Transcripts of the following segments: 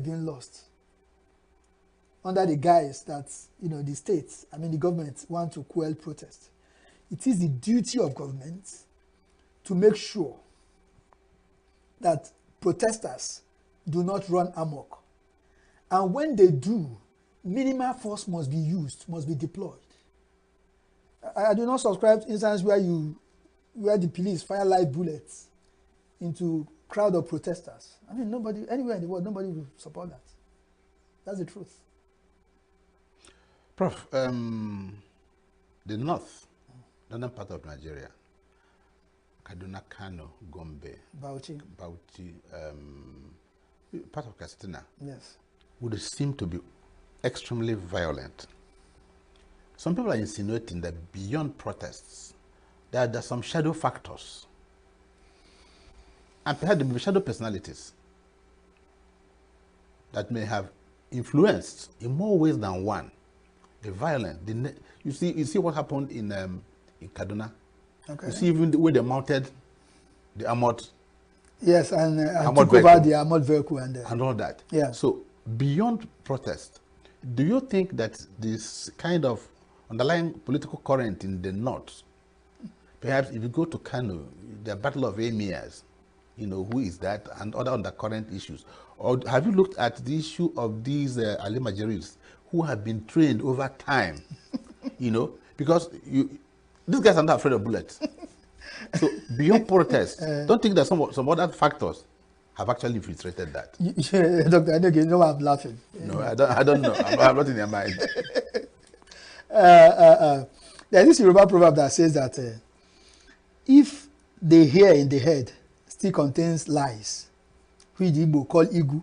being lost under the guise that, the states, the government want to quell protest. It is the duty of government to make sure that protesters do not run amok. And when they do, minimal force must be used, must be deployed. I do not subscribe to instances where the police fire live bullets into crowd of protesters. Nobody, anywhere in the world, nobody will support that. That's the truth. Prof, the northern part of Nigeria, Kaduna, Kano, Gombe, Bauchi, part of Katsina, yes, would seem to be extremely violent. Some people are insinuating that beyond protests, there are some shadow factors. And perhaps there may be shadow personalities that may have influenced in more ways than one the violence. You see what happened in Kaduna. Okay. You see even the way they mounted the armored. Yes, and took over the armored vehicle and all that. Yeah. So beyond protest, do you think that this kind of underlying political current in the north, perhaps if you go to Kano, the battle of emirs, who is that, and other undercurrent issues, or have you looked at the issue of these Ali Majeris who have been trained over time, because these guys are not afraid of bullets. So beyond protest, don't think that some other factors have actually infiltrated that. Dr. Anege, you know I'm laughing. No, I don't know. I'm not in your mind. There's this Yoruba proverb that says that if the hair in the head still contains lies, which the Igbo call ENUGU,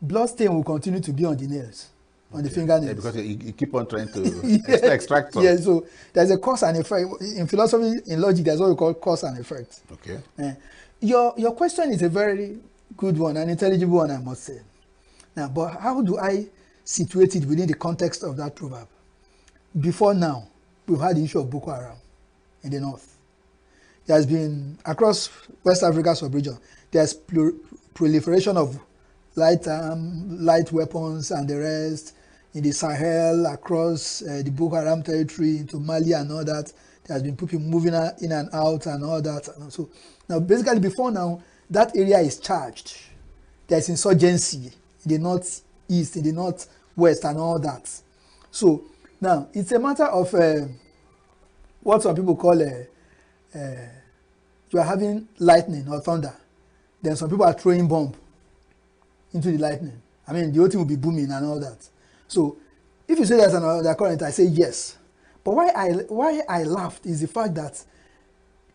blood stain will continue to be on the nails, on the fingernails. Yeah, because you keep on trying to extract some. Yeah, so there's a cause and effect. In philosophy, in logic, there's what we call cause and effect. Okay. Your question is a very good one, an intelligible one, I must say. Now, but how do I situate it within the context of that proverb? Before now, we've had the issue of Boko Haram in the north. There has been, across West Africa sub-region, there's proliferation of light weapons and the rest in the Sahel, across the Boko Haram territory, into Mali and all that. There has been people moving in and out and all that. And so now, basically, before now, that area is charged. There's insurgency in the northeast, in the northwest, and all that. So now it's a matter of what some people call you are having lightning or thunder. Then some people are throwing bomb into the lightning. The whole thing will be booming and all that. So if you say there's another current, I say yes. But why I laughed is the fact that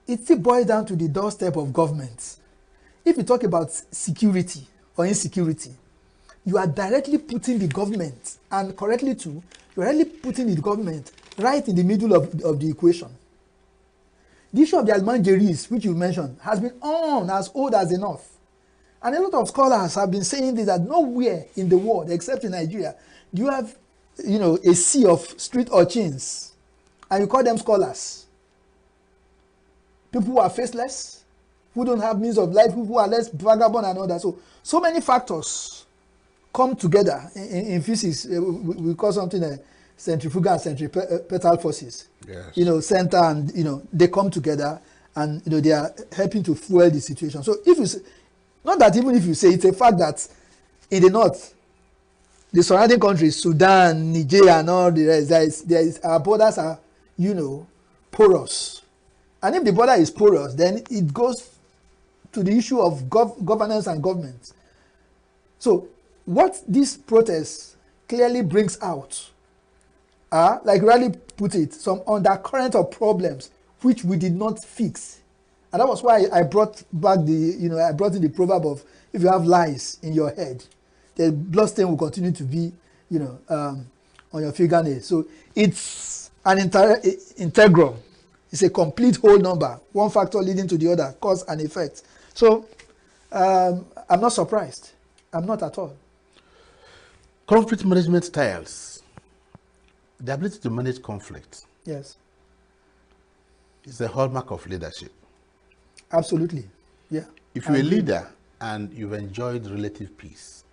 it still boils down to the doorstep of government. If you talk about security or insecurity, you are directly putting the government, and correctly too, you are directly putting the government right in the middle of the equation. The issue of the Almanjeris, which you mentioned, has been on as old as the North. And a lot of scholars have been saying this, that nowhere in the world, except in Nigeria, do you have, a sea of street urchins, and you call them scholars. People who are faceless, who don't have means of life, who are less vagabond and all that. So many factors come together in physics. We call something centrifugal and centripetal forces. Yes. Center and, they come together and, they are helping to fuel the situation. So if you say, not that even if you say, it's a fact that in the north, the surrounding countries, Sudan, Niger, and all the rest, our borders are, porous. And if the border is porous, then it goes to the issue of governance and government. So what this protest clearly brings out are, like Riley put it, some undercurrent of problems which we did not fix. And that was why I brought back I brought in the proverb of, if you have lies in your head, the blood stain will continue to be, on your fingernails. So it's an integral. It's a complete whole number, one factor leading to the other, cause and effect. So I'm not surprised. I'm not at all. Conflict management styles, the ability to manage conflict. Yes. Is a hallmark of leadership. Absolutely. Yeah. If you're a leader and you've enjoyed relative peace,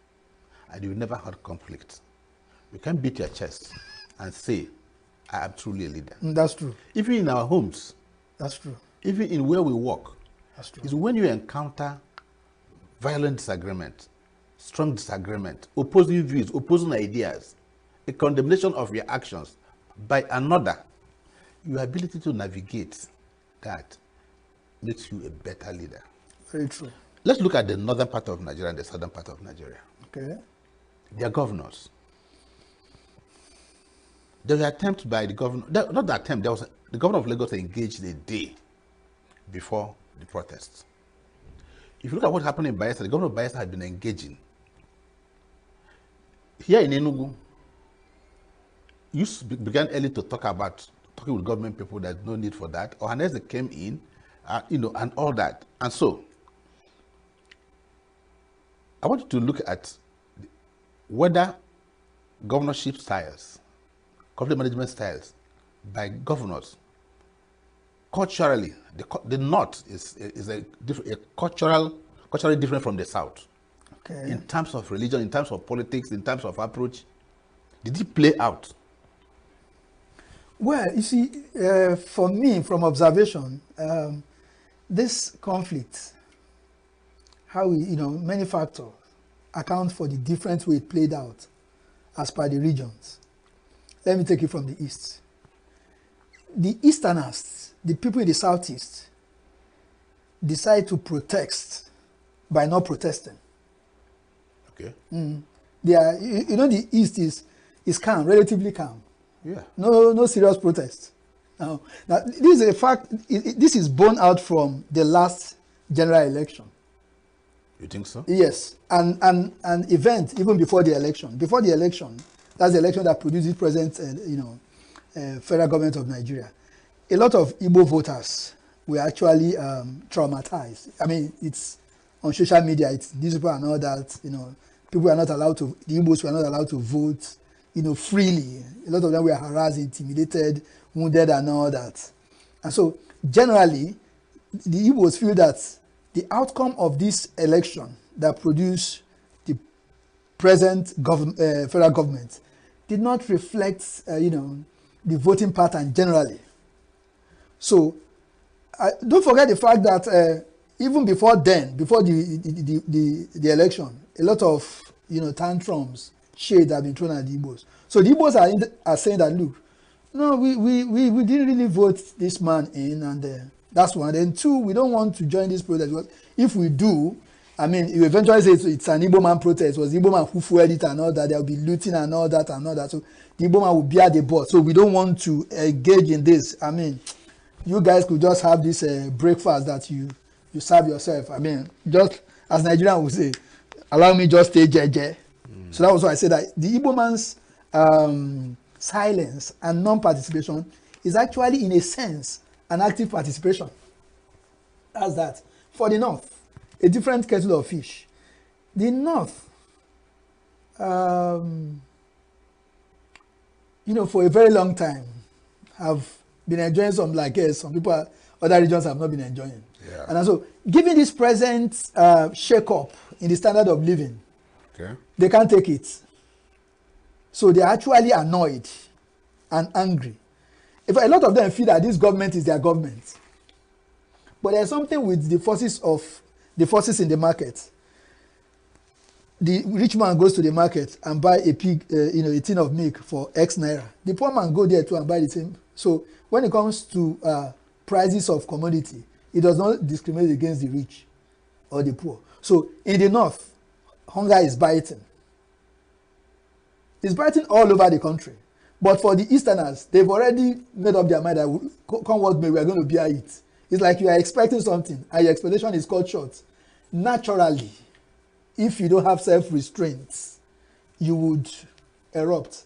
and you never had conflict. You can beat your chest and say, I am truly a leader. That's true. Even in our homes, That's true. even in where we work, That's true. is when you encounter violent disagreement, strong disagreement, opposing views, opposing ideas, a condemnation of your actions by another, your ability to navigate that makes you a better leader. Very true. Let's look at the northern part of Nigeria and the southern part of Nigeria. Okay. Their governors. There was an attempt by the governor, not the attempt, the governor of Lagos engaged a day before the protests. If you look at what happened in Bayelsa, the governor of Bayelsa had been engaging. Here in ENUGU, you began early to talk about talking with government people. There's no need for that. Or unless they came in, and all that. And so, I want you to look at whether governorship styles, conflict management styles by governors, culturally, the North is culturally different from the South. Okay. In terms of religion, in terms of politics, in terms of approach. Did it play out? Well, you see, for me, from observation, this conflict, how many factors account for the different way it played out as per the regions. Let me take it from the east. The Easterners, the people in the southeast, decide to protest by not protesting. Okay. They are, the east is calm, relatively calm. Yeah. No serious protest. Now this is a fact. This is born out from the last general election. You think so? Yes, and an event even before the election. Before the election, that's the election that produced the present, federal government of Nigeria. A lot of Igbo voters were actually traumatized. I mean, it's on social media. It's newspaper and all that. People are not allowed to. The Igbos were not allowed to vote. Freely. A lot of them were harassed, intimidated, wounded, and all that. And so, generally, the Igbos feel that the outcome of this election that produced the present federal government did not reflect, the voting pattern generally. So, don't forget the fact that even before then, before the election, a lot of tantrums, shade have been thrown at the Igbos. So the Igbos are saying that, look, no, we didn't really vote this man in, and that's one. And two, we don't want to join this protest. Because if we do, I mean, you eventually say it's an Igbo man protest. It was the Igbo man who fueled it and all that. There will be looting and all that and all that. So the Igbo man will bear the board. So we don't want to engage in this. I mean, you guys could just have this breakfast that you serve yourself. I mean, just as Nigerians would say, allow me just stay jeje. So that was why I said that the Igbo man's silence and non-participation is actually, in a sense, an active participation. That's that. For the North, a different kettle of fish. The North, for a very long time, have been enjoying some people, other regions have not been enjoying. Yeah. And so, given this present shake-up in the standard of living, Okay. they can't take it. So they're actually annoyed and angry. If a lot of them feel that this government is their government. But there's something with the forces in the market. The rich man goes to the market and buy a tin of milk for X naira. The poor man go there too and buy the same. So when it comes to prices of commodity, it does not discriminate against the rich or the poor. So in the North, hunger is biting. It's biting all over the country. But for the Easterners, they've already made up their mind that come what may, we are going to bear it. It's like you are expecting something and your expectation is cut short. Naturally, if you don't have self-restraint, you would erupt.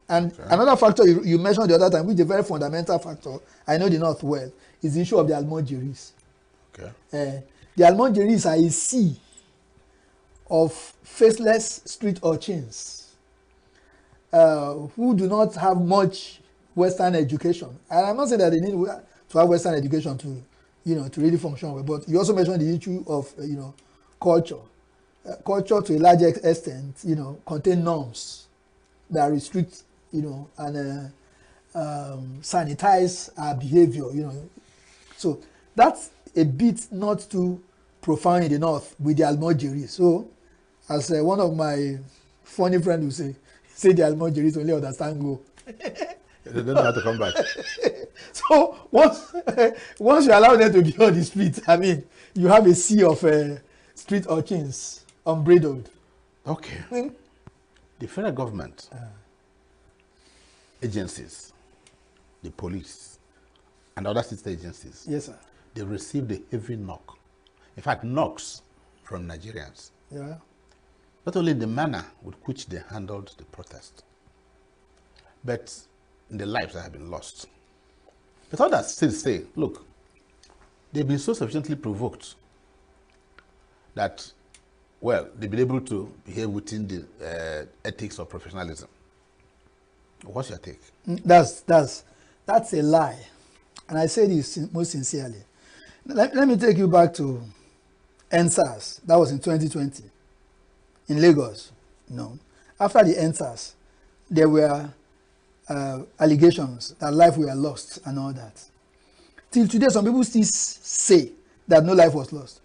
And another factor you mentioned the other time, which is a very fundamental factor, I know the North well, is the issue of the Almongeries. Okay. The Almongeries are a sea of faceless street urchins who do not have much Western education. And I'm not saying that they need to have Western education to really function well, but you also mentioned the issue of culture. culture to a large extent, contain norms that restrict, and sanitize our behavior, So that's a bit not too profound in the north with the Almajiri. So, as one of my funny friends will say the Almajiris only understand go. They don't know how to come back. So once you allow them to be on the street, I mean, you have a sea of street urchins unbridled. Okay. The federal government, agencies, the police, and other sister agencies, Yes, sir. they received a heavy knock. In fact, knocks from Nigerians. Yeah. Not only the manner with which they handled the protest, but in the lives that have been lost. But others still say, look, they've been so sufficiently provoked that, well, they've been able to behave within the ethics of professionalism. What's your take? That's a lie. And I say this most sincerely. Let me take you back to NSAS. That was in 2020 in Lagos. After the NSAS, there were allegations that life were lost and all that. Till today, some people still say that no life was lost.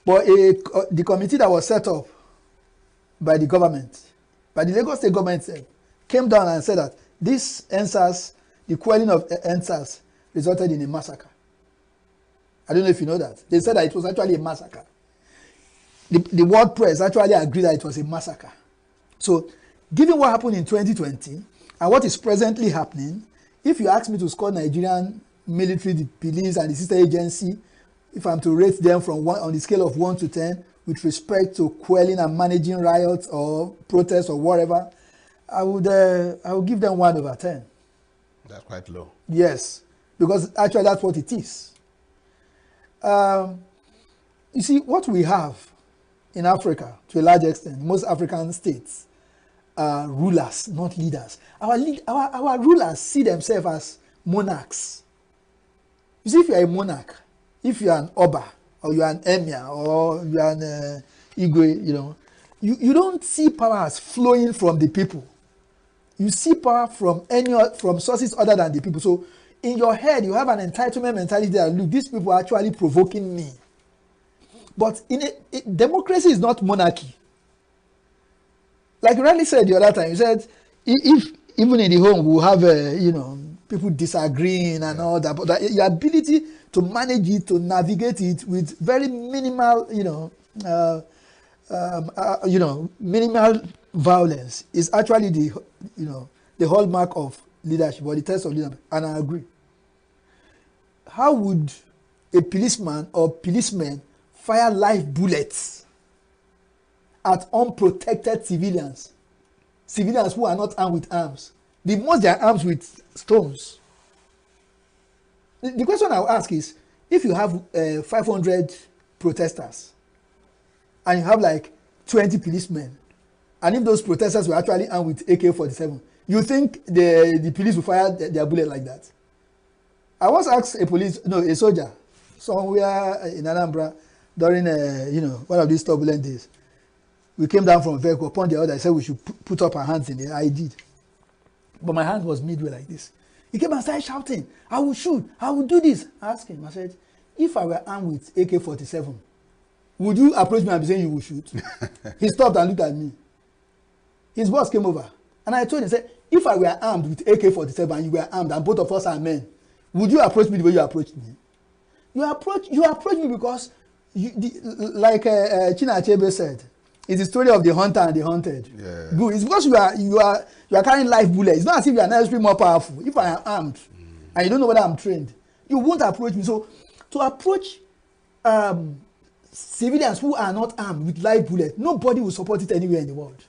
But the committee that was set up by the government, by the Lagos State government itself, came down and said that this NSAS, the quelling of NSAS, resulted in a massacre. I don't know if you know that. They said that it was actually a massacre. The world press actually agreed that it was a massacre. So, given what happened in 2020 and what is presently happening, if you ask me to score Nigerian military, the police, and the sister agency, if I'm to rate them from 1 on the scale of 1 to 10 with respect to quelling and managing riots or protests or whatever, I would give them 1 over 10. That's quite low. Yes, because actually that's what it is. You see, what we have in Africa, to a large extent, most African states are rulers, not leaders. Our rulers see themselves as monarchs. You see, if you are a monarch, if you are an Oba, or you are an Emir, or you are an Igwe, you don't see power as flowing from the people. You see power from sources other than the people. So in your head, you have an entitlement mentality that, look, these people are actually provoking me. But democracy is not monarchy. Like you rightly said the other time, you said, if even in the home we have, people disagreeing and all that, but your ability to manage it, to navigate it with very minimal, minimal violence is actually the hallmark of leadership or the test of leadership. And I agree. How would a policeman or policemen fire live bullets at unprotected civilians who are not armed with arms? The most they are armed with stones. The question I will ask is, if you have 500 protesters and you have like 20 policemen, and if those protesters were actually armed with AK-47, you think the police will fire their bullet like that? I once asked a soldier somewhere in Anambra during one of these turbulent days. We came down from a vehicle. Upon the order, I said we should put up our hands in the air. I did. But my hand was midway like this. He came and started shouting, I will shoot, I will do this. I asked him, I said, if I were armed with AK-47, would you approach me and be saying you will shoot? He stopped and looked at me. His boss came over. And I told him, said, if I were armed with AK-47 and you were armed and both of us are men, would you approach me the way you approached me? You approach me because, like China Achebe said, it's the story of the hunter and the hunted. Yeah. Good. It's because you are carrying live bullets. It's not as if you are necessarily more powerful. If I am armed and you don't know whether I'm trained, you won't approach me. So to approach civilians who are not armed with live bullets, nobody will support it anywhere in the world.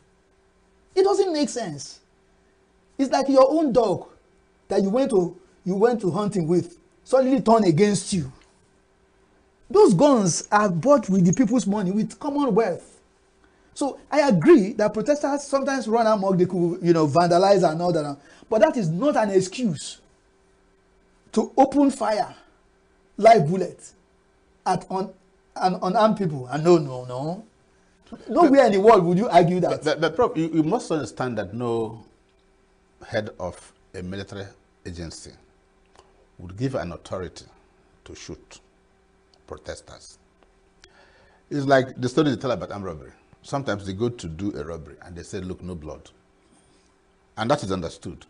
It doesn't make sense. It's like your own dog that you went to hunting with suddenly turn against you. Those guns are bought with the people's money, with commonwealth. So I agree that protesters sometimes run amok, they could, vandalize and all that. But that is not an excuse to open fire, live bullets, at unarmed people. And no. Nowhere in the world would you argue that. You must understand that no head of a military agency would give an authority to shoot protesters. It's like the story they tell about armed robbery. Sometimes they go to do a robbery and they say, look, no blood. And that is understood.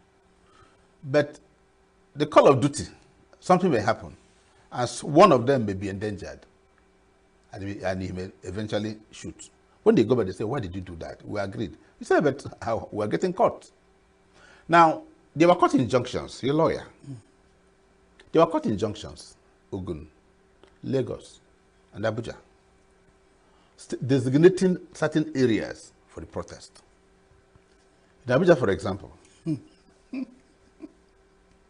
But the call of duty, something may happen, as one of them may be endangered, and he may eventually shoot. When they go back, they say, why did you do that? We agreed. He said, but we're getting caught. Now, they were caught injunctions. You're a lawyer. They were caught injunctions, Ogun, Lagos, and Abuja, designating certain areas for the protest. In Abuja, for example,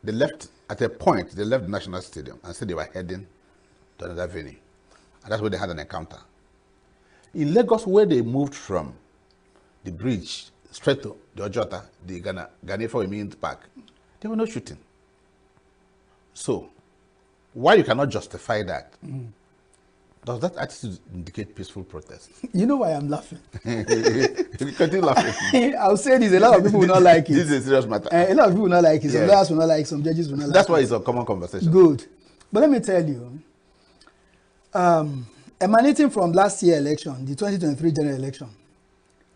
they left, at a point, they left the National Stadium and said they were heading to another venue. And that's where they had an encounter. In Lagos, where they moved from the bridge straight to the Ojota, the Ghanaian Amusement Park, there were no shooting. So, why you cannot justify that? Does that attitude indicate peaceful protest? You know why I'm laughing? Continue laughing. I'll say this, a lot of people will not like it. This is a serious matter. A lot of people will not like it. Some Yes. lawyers will not like it, some judges will not like it. That's why it's a common conversation. Good. But let me tell you, emanating from last year's election, the 2023 general election,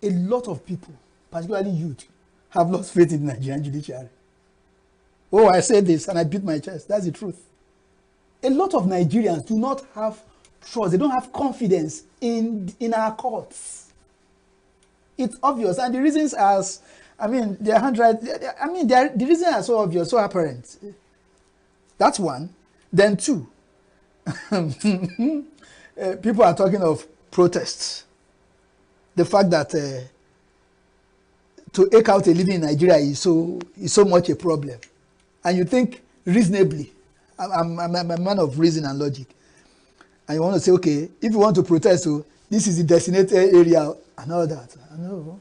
a lot of people, particularly youth, have lost faith in the Nigerian judiciary. Oh, I said this and I beat my chest. That's the truth. A lot of Nigerians do not have trust. They don't have confidence in our courts. It's obvious. And the reasons are, they're the reasons are so obvious, so apparent. That's one. Then two, people are talking of protests. The fact that to eke out a living in Nigeria is so much a problem. And you think reasonably, I'm a man of reason and logic. And you want to say, okay, if you want to protest, so this is the designated area and all that. I know.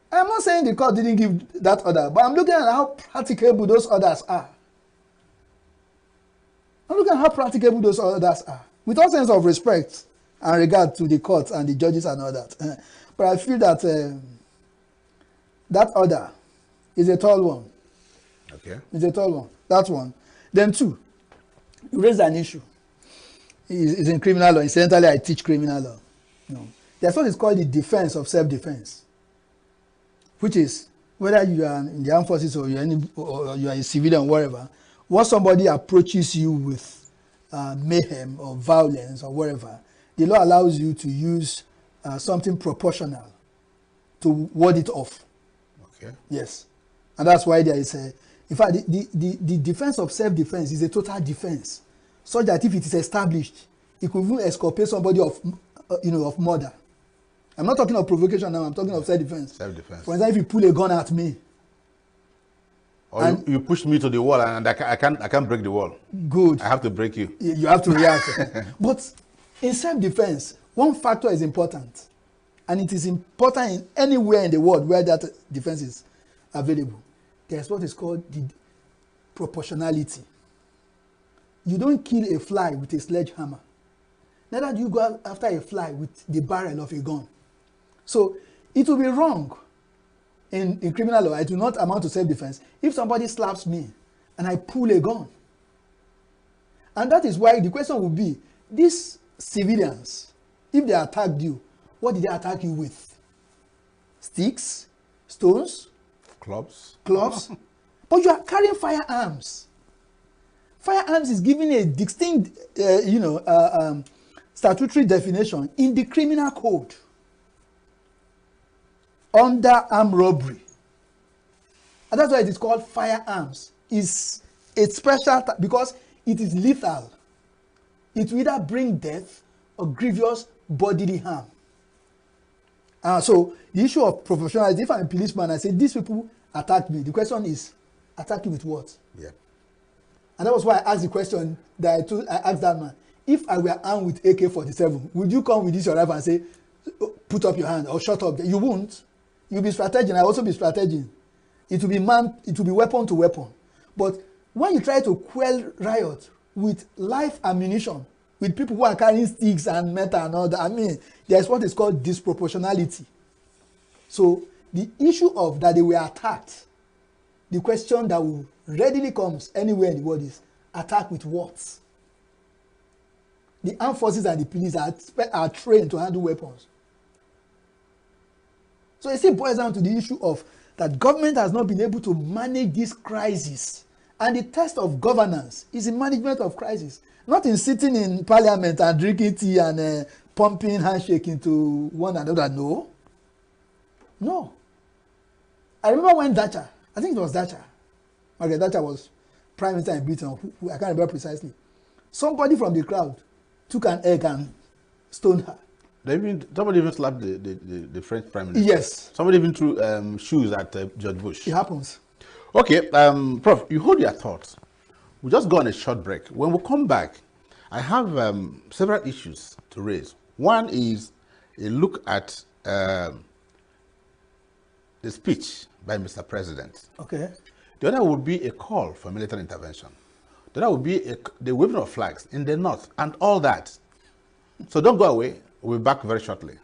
I'm not saying the court didn't give that order, but I'm looking at how practicable those orders are. With all sense of respect and regard to the courts and the judges and all that. But I feel that that order is a tall one. Okay. It's a tall one. That's one. Then two, you raise an issue. It's in criminal law. Incidentally, I teach criminal law. There's what is called the defense of self-defense, which is whether you are in the armed forces or you are a civilian or whatever, once somebody approaches you with mayhem or violence or whatever, the law allows you to use something proportional to ward it off. Okay. Yes. And that's why there is in fact, the defense of self-defense is a total defense, such that if it is established, it could even exculpate somebody of murder. I'm not talking of provocation now, I'm talking of self-defense. Self-defense. For example, if you pull a gun at me. Or you push me to the wall and I can't break the wall. Good. I have to break you. You have to react. But in self-defense, one factor is important. And it is important in anywhere in the world where that defense is available. There's what is called the proportionality. You don't kill a fly with a sledgehammer. Neither do you go after a fly with the barrel of a gun. So it will be wrong in criminal law. It will not amount to self-defense if somebody slaps me and I pull a gun. And that is why the question would be, these civilians, if they attacked you, what did they attack you with? Sticks? Stones? Clubs? But you are carrying firearms. Firearms is given a distinct, statutory definition in the criminal code under armed robbery. And that's why it is called firearms. It's a special because it is lethal. It will either bring death or grievous bodily harm. So the issue of proportionality, if I'm a policeman, I say, these people attacked me. The question is, attack you with what? Yeah. And that was why I asked the question that I asked that man. If I were armed with AK-47, would you come with this your rifle and say, put up your hand or shut up? You won't. You'll be strategizing. I'll also be strategizing. It will be weapon to weapon. But when you try to quell riot with live ammunition, with people who are carrying sticks and metal and all that, there's what is called disproportionality. So the issue of that they were attacked, the question that will readily comes anywhere in the world is attack with what? The armed forces and the police are trained to handle weapons. So it still boils down to the issue of that government has not been able to manage this crisis. And the test of governance is in management of crisis, not in sitting in parliament and drinking tea and pumping handshake into one another. No. No. I remember when Thatcher, I think it was Thatcher, Margaret Thatcher was prime minister in Britain, who I can't remember precisely. Somebody from the crowd took an egg and stoned her. Somebody even slapped the French prime minister. Yes. Somebody even threw shoes at George Bush. It happens. Okay, Prof, you hold your thoughts. We'll just go on a short break. When we come back, I have several issues to raise. One is a look at the speech by Mr. President. Okay. The other would be a call for military intervention. The other would be the waving of flags in the north and all that. So don't go away. We'll be back very shortly.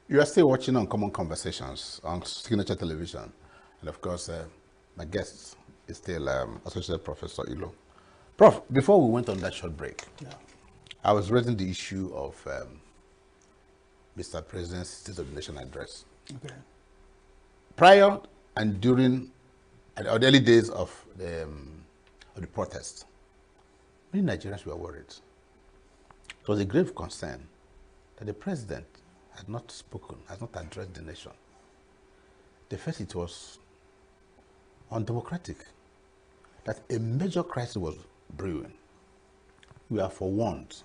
You are still watching Uncommon Conversations on Signature Television. And of course, my guest is still Associate Professor Ilo. Prof, before we went on that short break, I was raising the issue of Mr. President's State of the Nation address. Okay. Prior and during the early days of the protest, many Nigerians were worried. It was a grave concern that the president had not spoken, had not addressed the nation. They felt it was undemocratic, that a major crisis was brewing. We are forewarned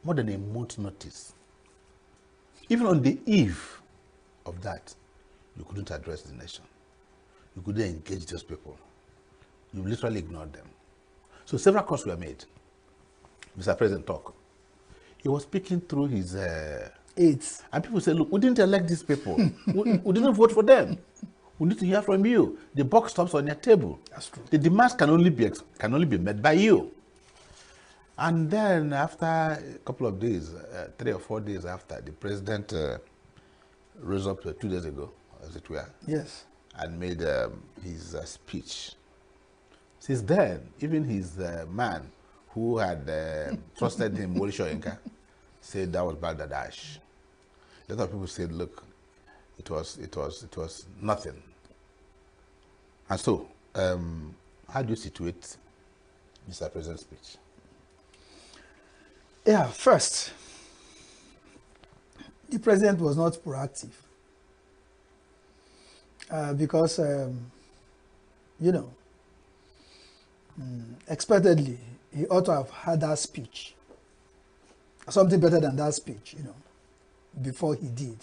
more than a month's notice. Even on the eve of that, you couldn't address the nation. You couldn't engage those people. You literally ignored them. So several calls were made. Mr. President talk. He was speaking through his aides. And people said, look, we didn't elect these people. we didn't vote for them. We need to hear from you. The buck stops on your table. That's true. The demands can only be met by you. And then after a couple of days, 3 or 4 days after, the president rose up 2 days ago, as it were. Yes. And made his speech. Since then, even his man who had trusted him, Mauricio Inca, said that was Bangladesh. A lot of people said, look, it was nothing. And so, how do you situate Mr. President's speech? Yeah, first, the president was not proactive because, expectedly, he ought to have had that speech, something better than that speech, before he did.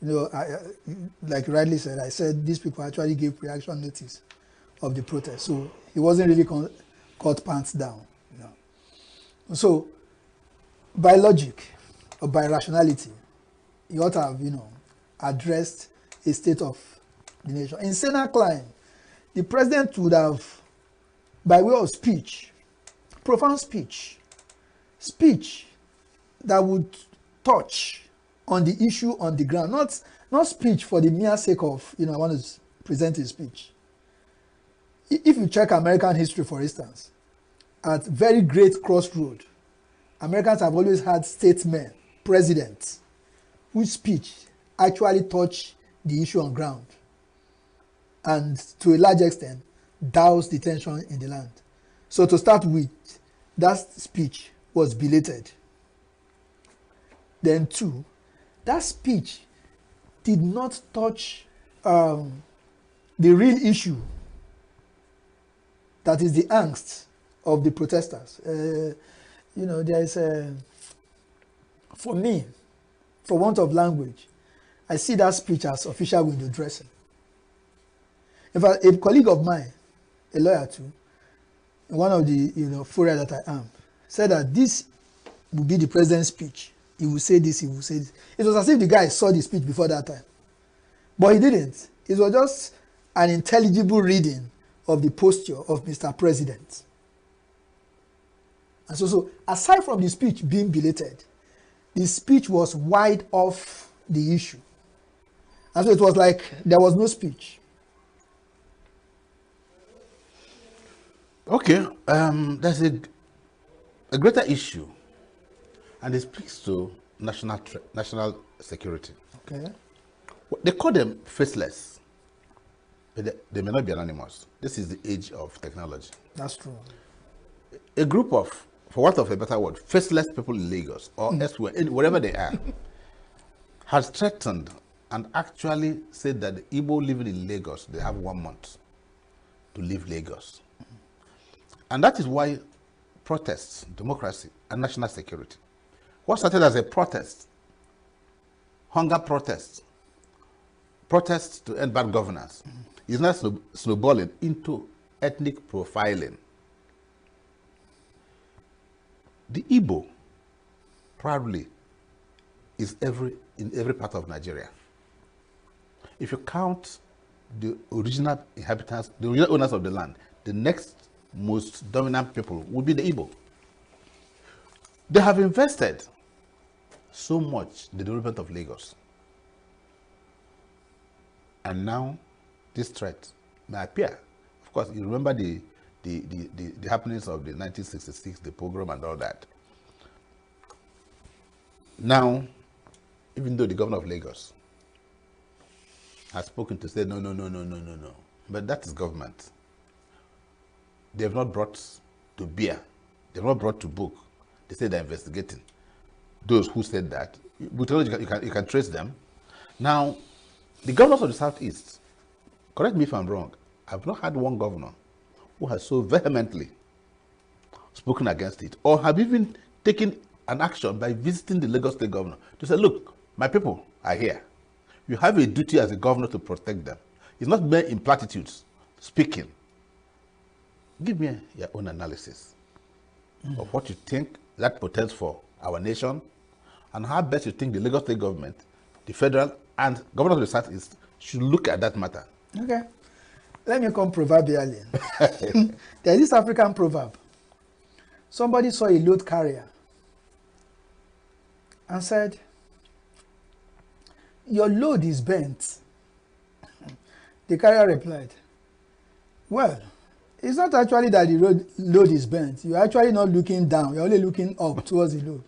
Like you rightly said, I said these people actually gave reaction notice of the protest, so he wasn't really caught pants down. So, by logic or by rationality, he ought to have, addressed a state of the nation. In Senate climb, the president would have, by way of speech, profound speech that would touch on the issue on the ground, not speech for the mere sake of, I want to present a speech. If you check American history, for instance, at very great crossroad, Americans have always had statesmen, presidents, whose speech actually touch the issue on ground and to a large extent douse the tension in the land. So to start with, that speech was belated. Then two, that speech did not touch the real issue, that is the angst of the protesters. There is for me, for want of language, I see that speech as official window dressing. In fact, a colleague of mine, a lawyer too, in one of the fora that I am, said that this would be the president's speech. He will say this, he will say this. It was as if the guy saw the speech before that time. But he didn't. It was just an intelligible reading of the posture of Mr. President. And so aside from the speech being belated, the speech was wide off the issue. And so it was like there was no speech. Okay, there's a greater issue, and it speaks to national security. Okay. They call them faceless, but they may not be anonymous. This is the age of technology. That's true. A group of, for want of a better word, faceless people in Lagos or elsewhere, wherever they are, has threatened and actually said that the Igbo living in Lagos, they have 1 month to leave Lagos. And that is why protests, democracy, and national security, what started as a protest, hunger protests to end bad governance, is now snowballing into ethnic profiling. The Igbo proudly is in every part of Nigeria. If you count the original inhabitants, the original owners of the land, the next most dominant people would be the Igbo. They have invested so much in the development of Lagos. And now this threat may appear. Of course, you remember the happenings of the 1966, the pogrom and all that. Now, even though the governor of Lagos has spoken to say no, but that is government. They have not brought to bear, they have not brought to book. They say they're investigating those who said that. You can trace them. Now, the governors of the Southeast, correct me if I'm wrong, I've not had one governor who has so vehemently spoken against it, or have even taken an action by visiting the Lagos State governor to say, look, my people are here. You have a duty as a governor to protect them. It's not mere in platitudes speaking. Give me your own analysis of what you think that portends for our nation, and how best you think the Lagos State government, the federal, and governors of the Southeast should look at that matter. Okay. Let me come proverbially. There is this African proverb. Somebody saw a load carrier and said, your load is bent. The carrier replied, well, it's not actually that the load is bent. You're actually not looking down. You're only looking up towards the load.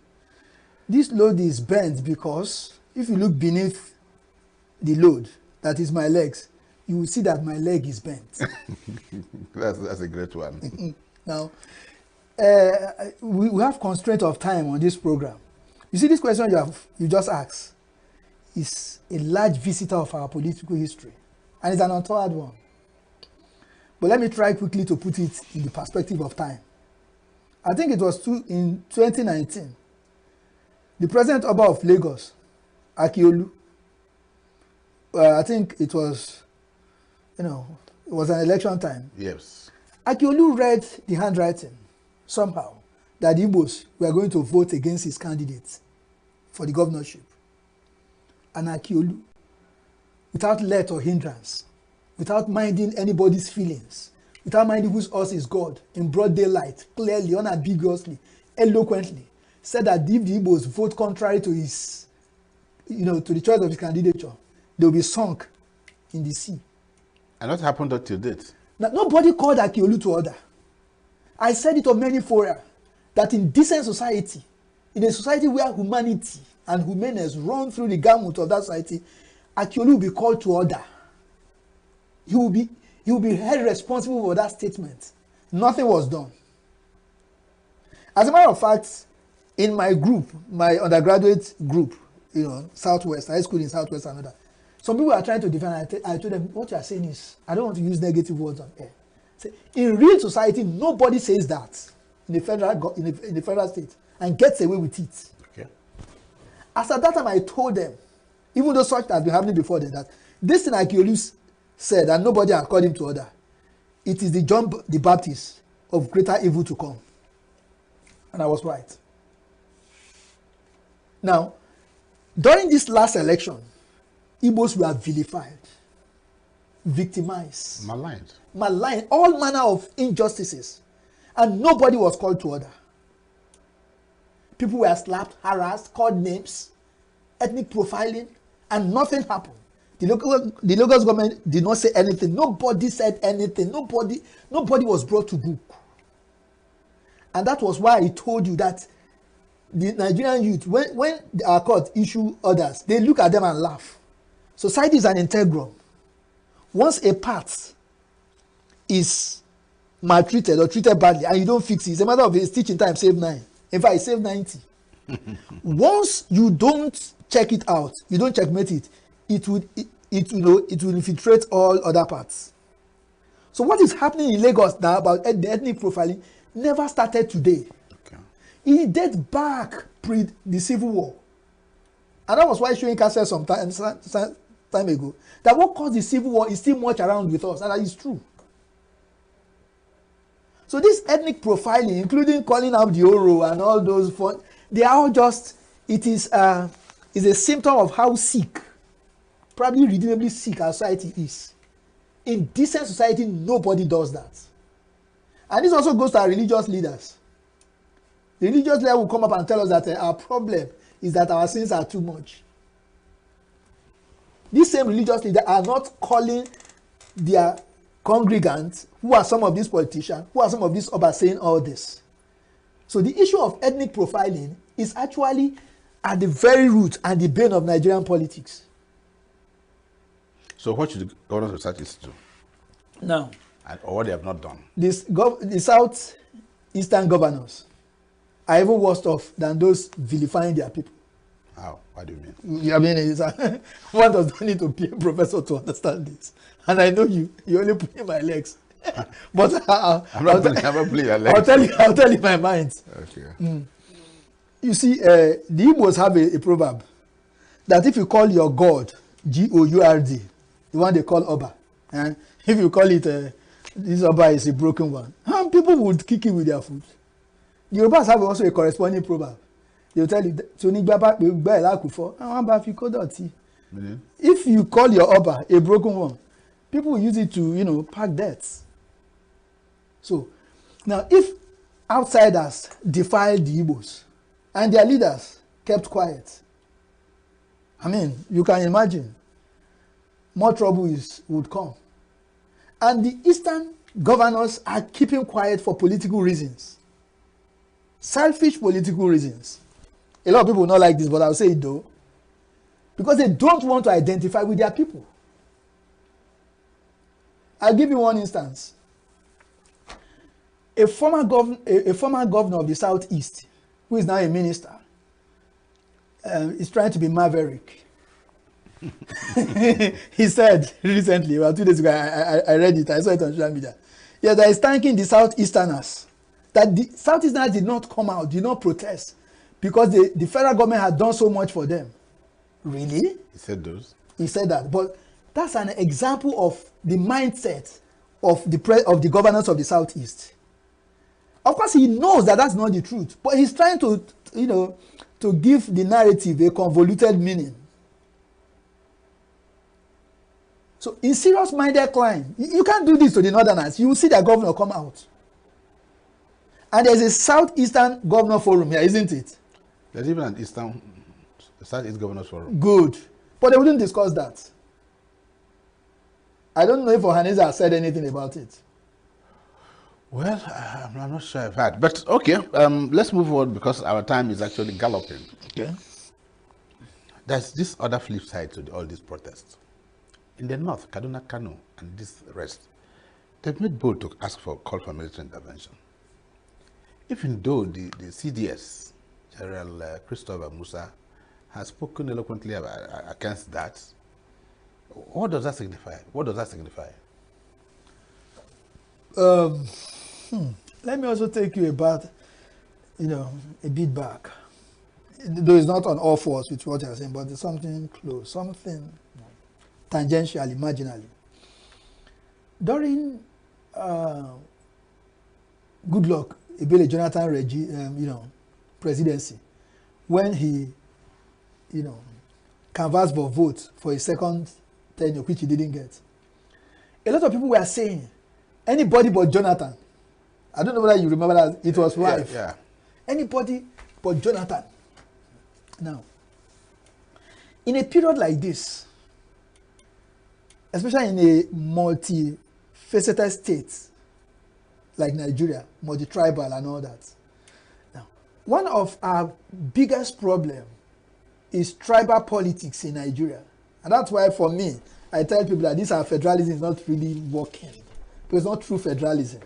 This load is bent because if you look beneath the load, that is my legs, you will see that my leg is bent. That's a great one. Now, we have constraint of time on this program. You see, this question you just asked is a large visitor of our political history, and it's an untoward one. But let me try quickly to put it in the perspective of time. I think it was in 2019, the President Oba of Lagos, Akiolu, I think it was, it was an election time. Yes. Akiolu read the handwriting somehow that the Igbos were going to vote against his candidate for the governorship. And Akiolu, without let or hindrance, without minding anybody's feelings, without minding whose us is God, in broad daylight, clearly, unambiguously, eloquently, said that if the Igbos vote contrary to his, to the choice of his candidature, they will be sunk in the sea. And what happened until date? Now, nobody called Akiolu to order. I said it on many fora, that in decent society, in a society where humanity and humaneness run through the gamut of that society, Akiolu will be called to order. He will be held responsible for that statement. Nothing was done. As a matter of fact, in my group, my undergraduate group, Southwest, high school in Southwest and other, some people are trying to defend. I told them, what you are saying is, I don't want to use negative words on air. Say, in real society, nobody says that in the federal state and gets away with it. Okay. As at that time, I told them, even though such has been happening before then, that this thing Akiolu said, and nobody had called him to order, it is the John the Baptist of greater evil to come. And I was right. Now, during this last election, Igbos were vilified, victimized, maligned, all manner of injustices, and nobody was called to order. People were slapped, harassed, called names, ethnic profiling, and nothing happened. The local government did not say anything. Nobody said anything. Nobody was brought to book. And that was why I told you that the Nigerian youth, when our court issue orders, they look at them and laugh. Society is an integrum. Once a part is maltreated or treated badly and you don't fix it, it's a matter of teaching time, save 9. In fact, it saved 90. Once you don't check it out, you don't checkmate it, it will infiltrate all other parts. So what is happening in Lagos now about the ethnic profiling never started today. Okay. It dates back pre the Civil War. And that was why Shoyinka said some time ago that what caused the Civil War is still much around with us, and that is true. So this ethnic profiling, including calling out the Oro and all those, they are all just, it is a symptom of how sick, probably redeemably sick our society is. In decent society, nobody does that. And this also goes to our religious leaders. The religious leader will come up and tell us that our problem is that our sins are too much. These same religious leaders are not calling their congregants, who are some of these politicians, who are some of these others, saying all this. So the issue of ethnic profiling is actually at the very root and the bane of Nigerian politics. So what should the governors of Southeast do? Now, or what they have not done? The Southeastern governors are even worse off than those vilifying their people. How? What do you mean? I mean, one does not need to be a professor to understand this. And I know you only put in my legs. But I'm not pulling your legs. I'll tell you my mind. Okay. You see, the Igbos have a proverb that if you call your God Gourd, the one they call Oba, and if you call it this Oba is a broken one, people would kick it with their foot. The Yorubas have also a corresponding proverb. They'll tell you, if you call your Oba a broken one, people will use it to, pack debts. So, now if outsiders defied the Igbos and their leaders kept quiet, I mean, you can imagine, more trouble would come. And the Eastern governors are keeping quiet for political reasons. Selfish political reasons. A lot of people will not like this, but I'll say it though. Because they don't want to identify with their people. I'll give you one instance. A former governor of the Southeast, who is now a minister, is trying to be maverick. He said recently, well, 2 days ago, I read it, I saw it on social media. Yeah, that is thanking the Southeasterners. That the Southeasterners did not come out, did not protest, because the federal government had done so much for them. Really? He said those? He said that. But that's an example of the mindset of the governors of the Southeast. Of course, he knows that that's not the truth, but he's trying to give the narrative a convoluted meaning. So in serious-minded climb, you can't do this to the northerners. You will see their governor come out. And there's a Southeastern Governor Forum here, isn't it? There's even an Southeast Governors Forum. Good. But they wouldn't discuss that. I don't know if Ohaneze has said anything about it. Well, I'm not sure I've had. But okay, let's move on because our time is actually galloping. Okay. There's this other flip side to all these protests. In the north, Kaduna, Kano, and this rest, they've made bold to ask for call for military intervention. Even though the CDS, General Christopher Musa, has spoken eloquently against that, what does that signify? What does that signify? Let me also take you about, a bit back. Though it's not on all fours with what you're saying, but it's something close, something tangentially, marginally. During Goodluck Ebele Jonathan presidency, when he, canvassed for votes for his second tenure, which he didn't get, a lot of people were saying, anybody but Jonathan. I don't know whether you remember that it was live. Yeah. Anybody but Jonathan. Now, in a period like this, especially in a multi-faceted state like Nigeria, multi-tribal and all that. Now, one of our biggest problems is tribal politics in Nigeria. And that's why, for me, I tell people that this our federalism is not really working. Because it's not true federalism.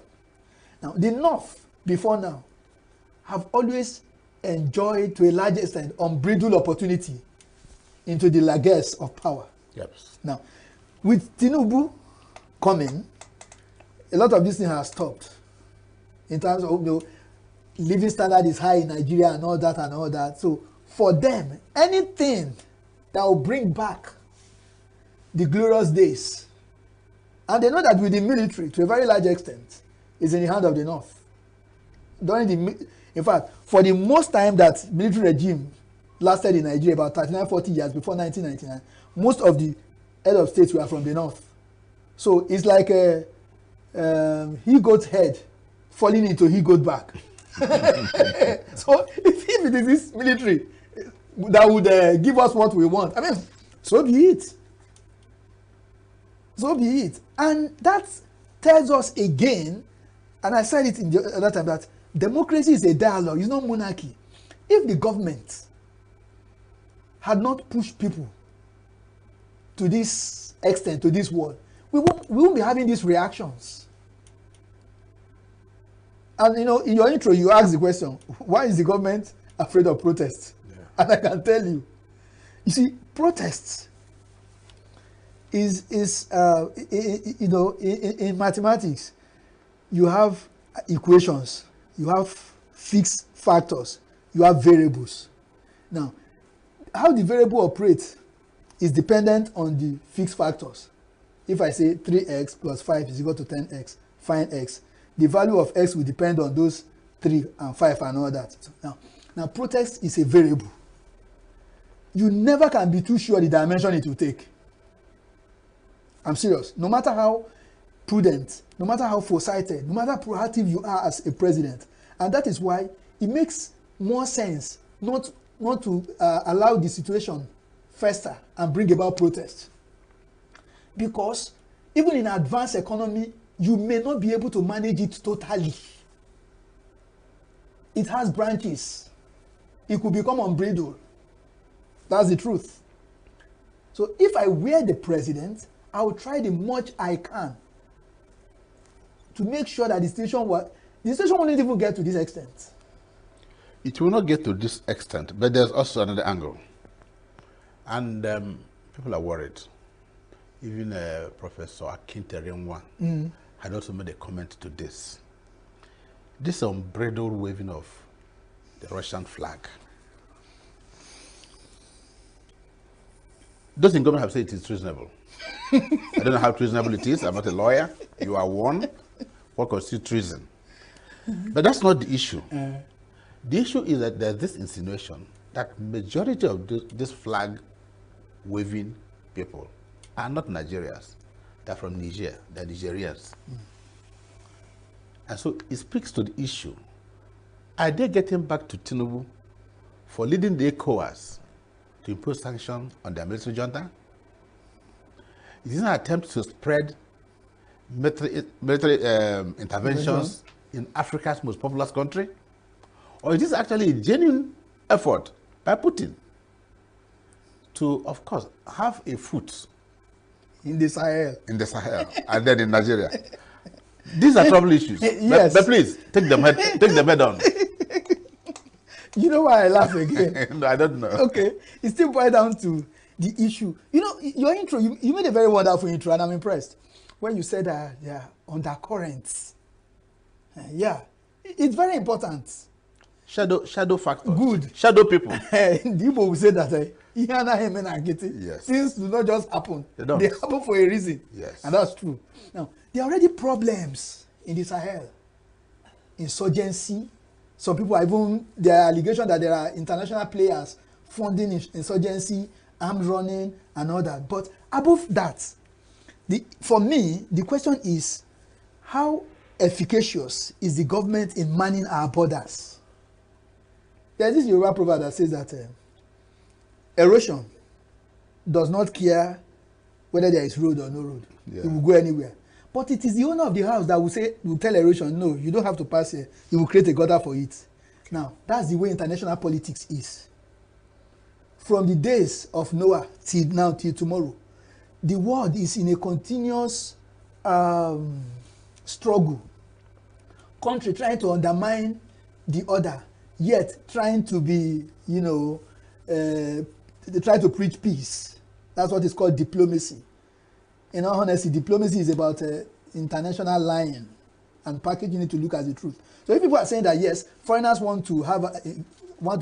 Now, the North, before now, have always enjoyed, to a large extent, unbridled opportunity into the largesse of power. Yep. Now, with ENUGU coming, a lot of this thing has stopped. In terms of, living standard is high in Nigeria and all that and all that. So, for them, anything that will bring back the glorious days, and they know that with the military, to a very large extent, is in the hand of the North. In fact, for the most time that military regime lasted in Nigeria, about 39, 40 years before 1999, most of the head of states were from the North. So it's like a he-goat head falling into he-goat back. So if it is this military that would give us what we want, I mean, so be it. So be it. And that tells us again, and I said it in the other time, that democracy is a dialogue, it's not monarchy. If the government had not pushed people to this extent, to this world, we won't be having these reactions. And in your intro, you asked the question, why is the government afraid of protests? Yeah. And I can tell you, see, protests is in mathematics, you have equations, you have fixed factors, you have variables. Now, how the variable operates is dependent on the fixed factors. If I say 3x plus 5 is equal to 10x, find x. The value of x will depend on those 3 and 5 and all that. Now protest is a variable. You never can be too sure the dimension it will take. I'm serious. No matter how prudent, no matter how foresighted, no matter how proactive you are as a president. And that is why it makes more sense not to allow the situation fester and bring about protest. Because even in an advanced economy, you may not be able to manage it totally. It has branches. It could become unbridled. That's the truth. So if I were the president, I will try the much I can to make sure that the situation won't even get to this extent. It will not get to this extent, but there's also another angle. And people are worried. Even Professor Akinterenwa had also made a comment to this. This unbridled waving of the Russian flag. Those in government have said it is treasonable. I don't know how treasonable it is. I'm not a lawyer. You are one. What constitutes treason? But that's not the issue. The issue is that there's this insinuation that majority of this flag waving people are not Nigerians. They're from Niger. They're Nigerians. And so it speaks to the issue. Are they getting back to Tinubu for leading the ECOWAS to impose sanctions on their military junta? Is this an attempt to spread military interventions in Africa's most populous country? Or is this actually a genuine effort by Putin to, of course, have a foot in the Sahel? In the Sahel, and then in Nigeria. These are trouble issues. Yes. But please, take them head on. You know why I laugh again? No, I don't know. Okay, it still boils down to the issue. You know, your intro, you made a very wonderful intro, and I'm impressed. When you said that there are undercurrents. Yeah, it's very important. Shadow factors. Good. Shadow people. The Igbo will say that yes. Things do not just happen. They happen for a reason. Yes. And that's true. Now, there are already problems in the Sahel. Insurgency. Some people are even, there are allegations that there are international players funding insurgency, armed running, and all that. But above that, for me, the question is, how efficacious is the government in manning our borders? There's this Yoruba proverb that says that erosion does not care whether there is road or no road. Yeah. It will go anywhere. But it is the owner of the house that will tell erosion, no, you don't have to pass here. He will create a gutter for it. Now, that's the way international politics is. From the days of Noah till tomorrow, the world is in a continuous struggle. Country trying to undermine the other, yet trying to be, they try to preach peace. That's what is called diplomacy. In all honesty, diplomacy is about international lying and packaging it to look as the truth. So if people are saying that yes, foreigners want to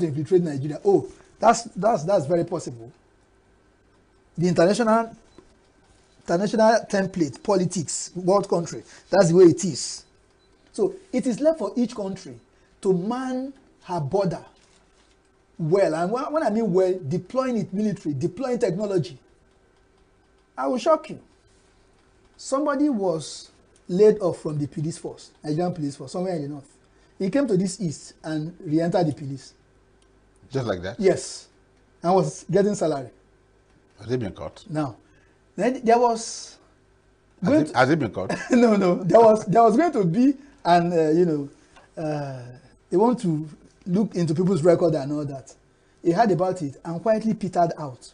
infiltrate Nigeria, that's very possible. The international template, politics, world country, that's the way it is. So it is left for each country to man her border well. And when I mean well, deploying it military, deploying technology. I will shock you. Somebody was laid off from the police force, Nigerian police force, somewhere in the north. He came to this east and re-entered the police. Just like that? Yes. And was getting salary. Has he been caught? Now, then there was... Has he been caught? No. There was going to be an, they want to look into people's record and all that. He heard about it and quietly petered out.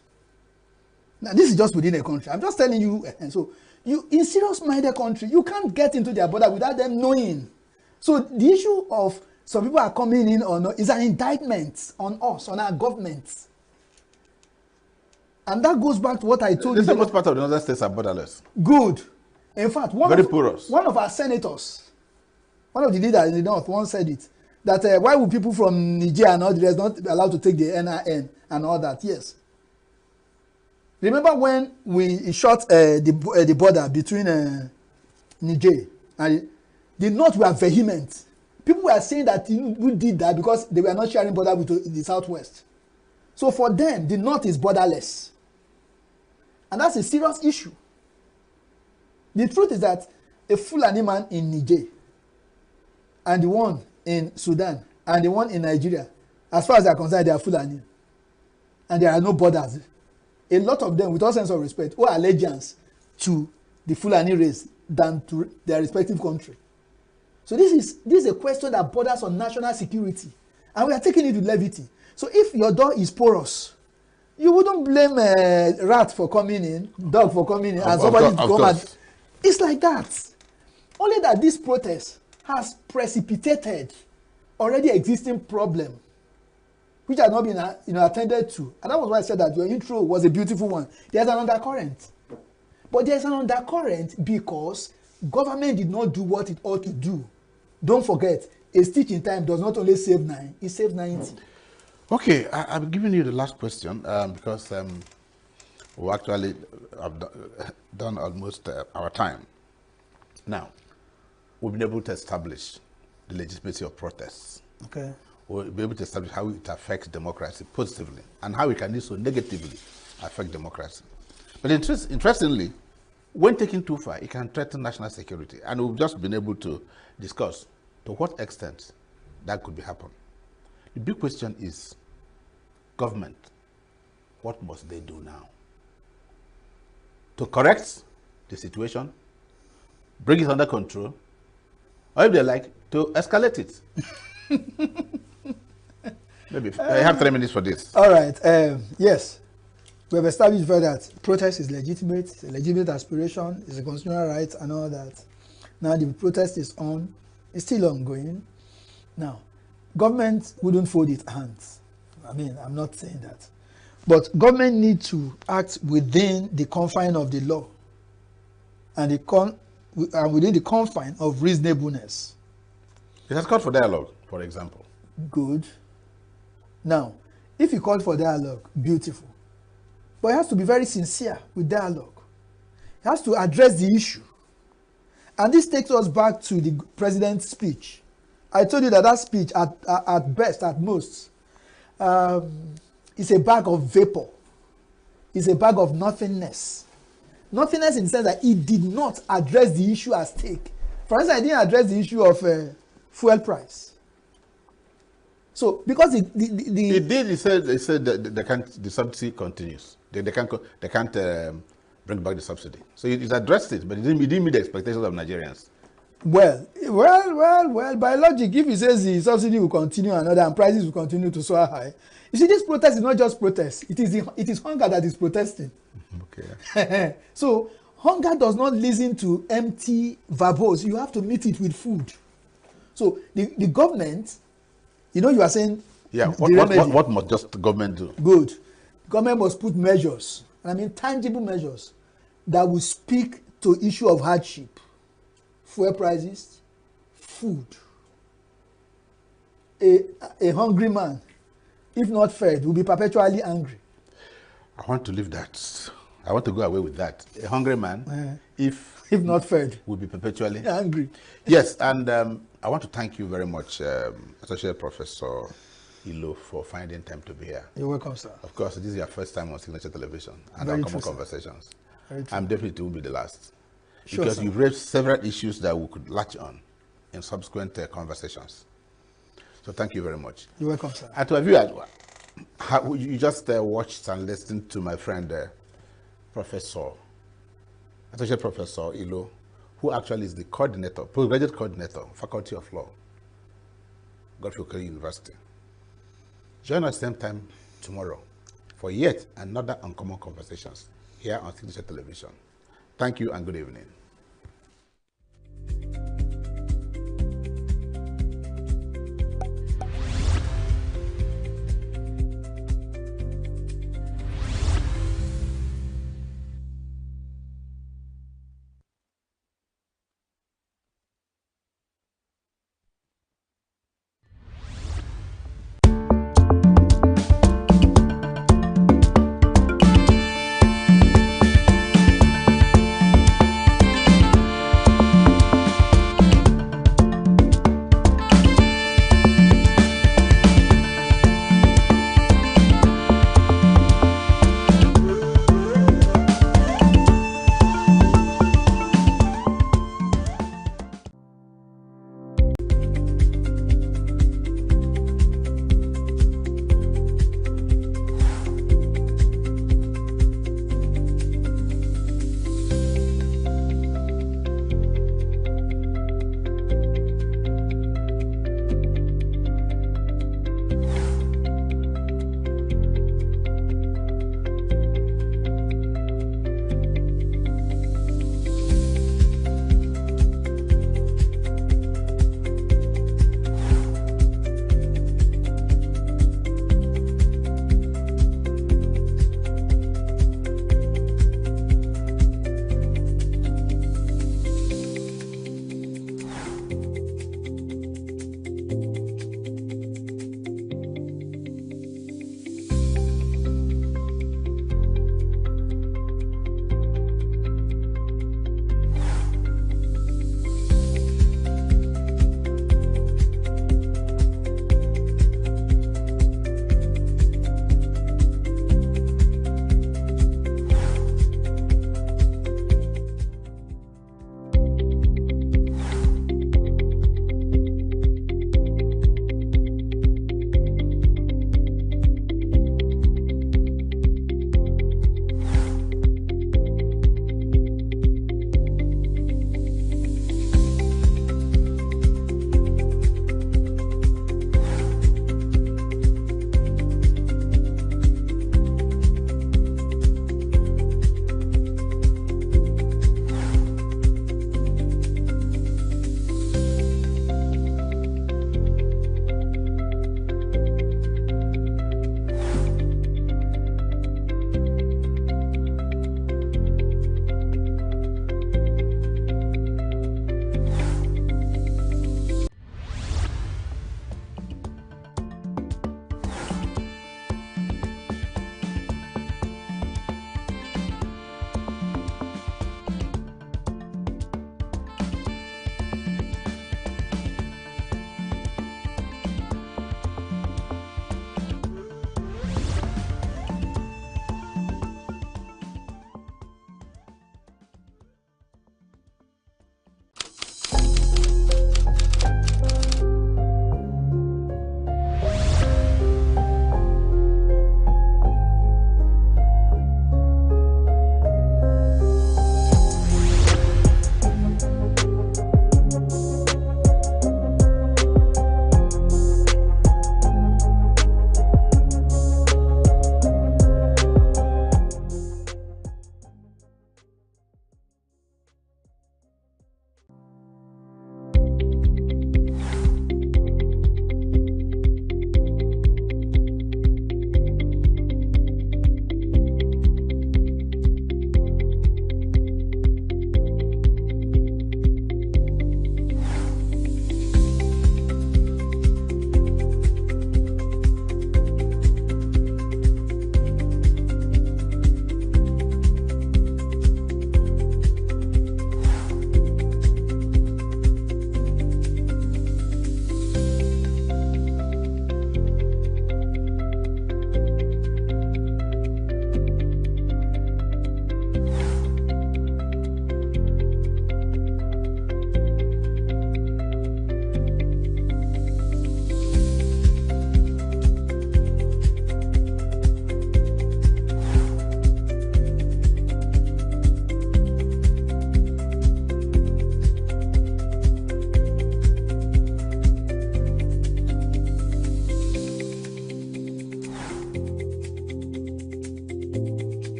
Now, this is just within a country. I'm just telling you. And so, in serious-minded country, you can't get into their border without them knowing. So, the issue of some people are coming in or not is an indictment on us, on our government. And that goes back to what I told you. The most part of the northern states are borderless. Good. In fact, one of our senators, one of the leaders in the north once said it, that why would people from Niger and all the rest not be allowed to take the NIN and all that? Yes. Remember when we shot the border between Niger and the north were vehement. People were saying that we did that because they were not sharing border with the southwest. So for them, the north is borderless. And that's a serious issue. The truth is that a Fulani man in Niger and the one in Sudan and the one in Nigeria, as far as they are concerned, they are Fulani. And there are no borders. A lot of them, with all sense of respect, owe allegiance to the Fulani race than to their respective country. So this is a question that borders on national security. And we are taking it with levity. So if your door is porous, you wouldn't blame a rat for coming in, dog for coming in, and somebody to come out. It's like that. Only that this protest has precipitated already existing problem, which has not been attended to. And that was why I said that your intro was a beautiful one. There's an undercurrent. But there's an undercurrent because government did not do what it ought to do. Don't forget, a stitch in time does not only save 9, it saves 90. Okay, I'm giving you the last question because we actually have done almost our time. Now, we've been able to establish the legitimacy of protests. Okay. We'll be able to establish how it affects democracy positively and how it can also negatively affect democracy. But interestingly, when taken too far, it can threaten national security. And we've just been able to discuss to what extent that could be happen. The big question is, government, what must they do now to correct the situation, bring it under control, or if they like, to escalate it? Maybe I have 3 minutes for this. All right. Yes, we have established further that protest is legitimate. It's a legitimate aspiration. It's a constitutional right and all that. Now the protest is on. It's still ongoing. Now, government wouldn't fold its hands. I mean, I'm not saying that. But government needs to act within the confine of the law and within the confine of reasonableness. It has called for dialogue, for example. Good. Now, if you call for dialogue, beautiful. But it has to be very sincere with dialogue. It has to address the issue. And this takes us back to the president's speech. I told you that that speech, at best, at most, is a bag of vapor. It's a bag of nothingness. Nothingness in the sense that it did not address the issue at stake. For instance, I didn't address the issue of fuel price. So, because it did. He said that they can't. The subsidy continues. They can't bring back the subsidy. So he's addressed it, but he didn't meet the expectations of Nigerians. Well. By logic, if he says the subsidy will continue and prices will continue to soar high, you see, this protest is not just protest. It is hunger that is protesting. Okay. So hunger does not listen to empty verbose. You have to meet it with food. So the government. You are saying... Yeah, what must just the government do? Good. Government must put measures, and I mean tangible measures, that will speak to issue of hardship. Fuel prices, food. A hungry man, if not fed, will be perpetually angry. I want to leave that. I want to go away with that. A hungry man, if not fed, will be perpetually angry. Yes, and I want to thank you very much, Associate Professor Ilo, for finding time to be here. You're welcome, sir. Of course, this is your first time on Signature Television and Very our common true, conversations. Very true. I'm definitely it will be the last. Sure, because sir. you've raised several issues that we could latch on in subsequent conversations. So thank you very much. You're welcome, sir. And to our viewers, you just watched and listened to my friend, Associate Professor Ilo, who actually is the coordinator, postgraduate coordinator, Faculty of Law, Godfrey University. Join us same time tomorrow for yet another Uncommon Conversations here on Signature Television. Thank you and good evening.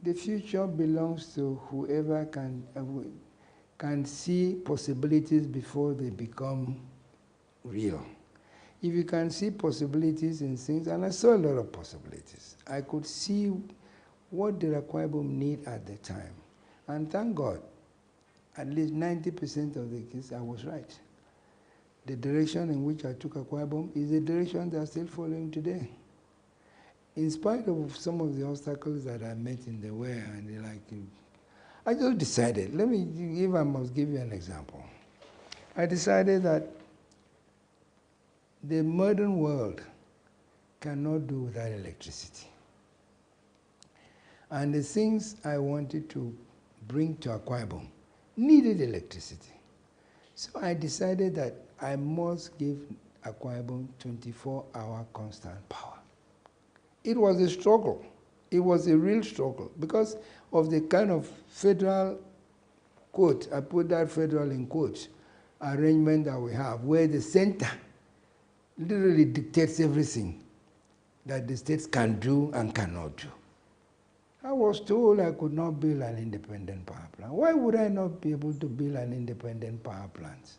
The future belongs to whoever can see possibilities before they become real. If you can see possibilities in things, and I saw a lot of possibilities, I could see what the Akwa Ibom need at the time. And thank God, at least 90% of the cases, I was right. The direction in which I took Akwa Ibom is the direction they are still following today. In spite of some of the obstacles that I met in the way, and I just decided, if I must give you an example. I decided that the modern world cannot do without electricity. And the things I wanted to bring to Akwa Ibom needed electricity. So I decided that I must give Akwa Ibom 24-hour constant power. It was a struggle. It was a real struggle because of the kind of federal, quote, I put that federal in quotes, arrangement that we have, where the center literally dictates everything that the states can do and cannot do. I was told I could not build an independent power plant. Why would I not be able to build an independent power plant?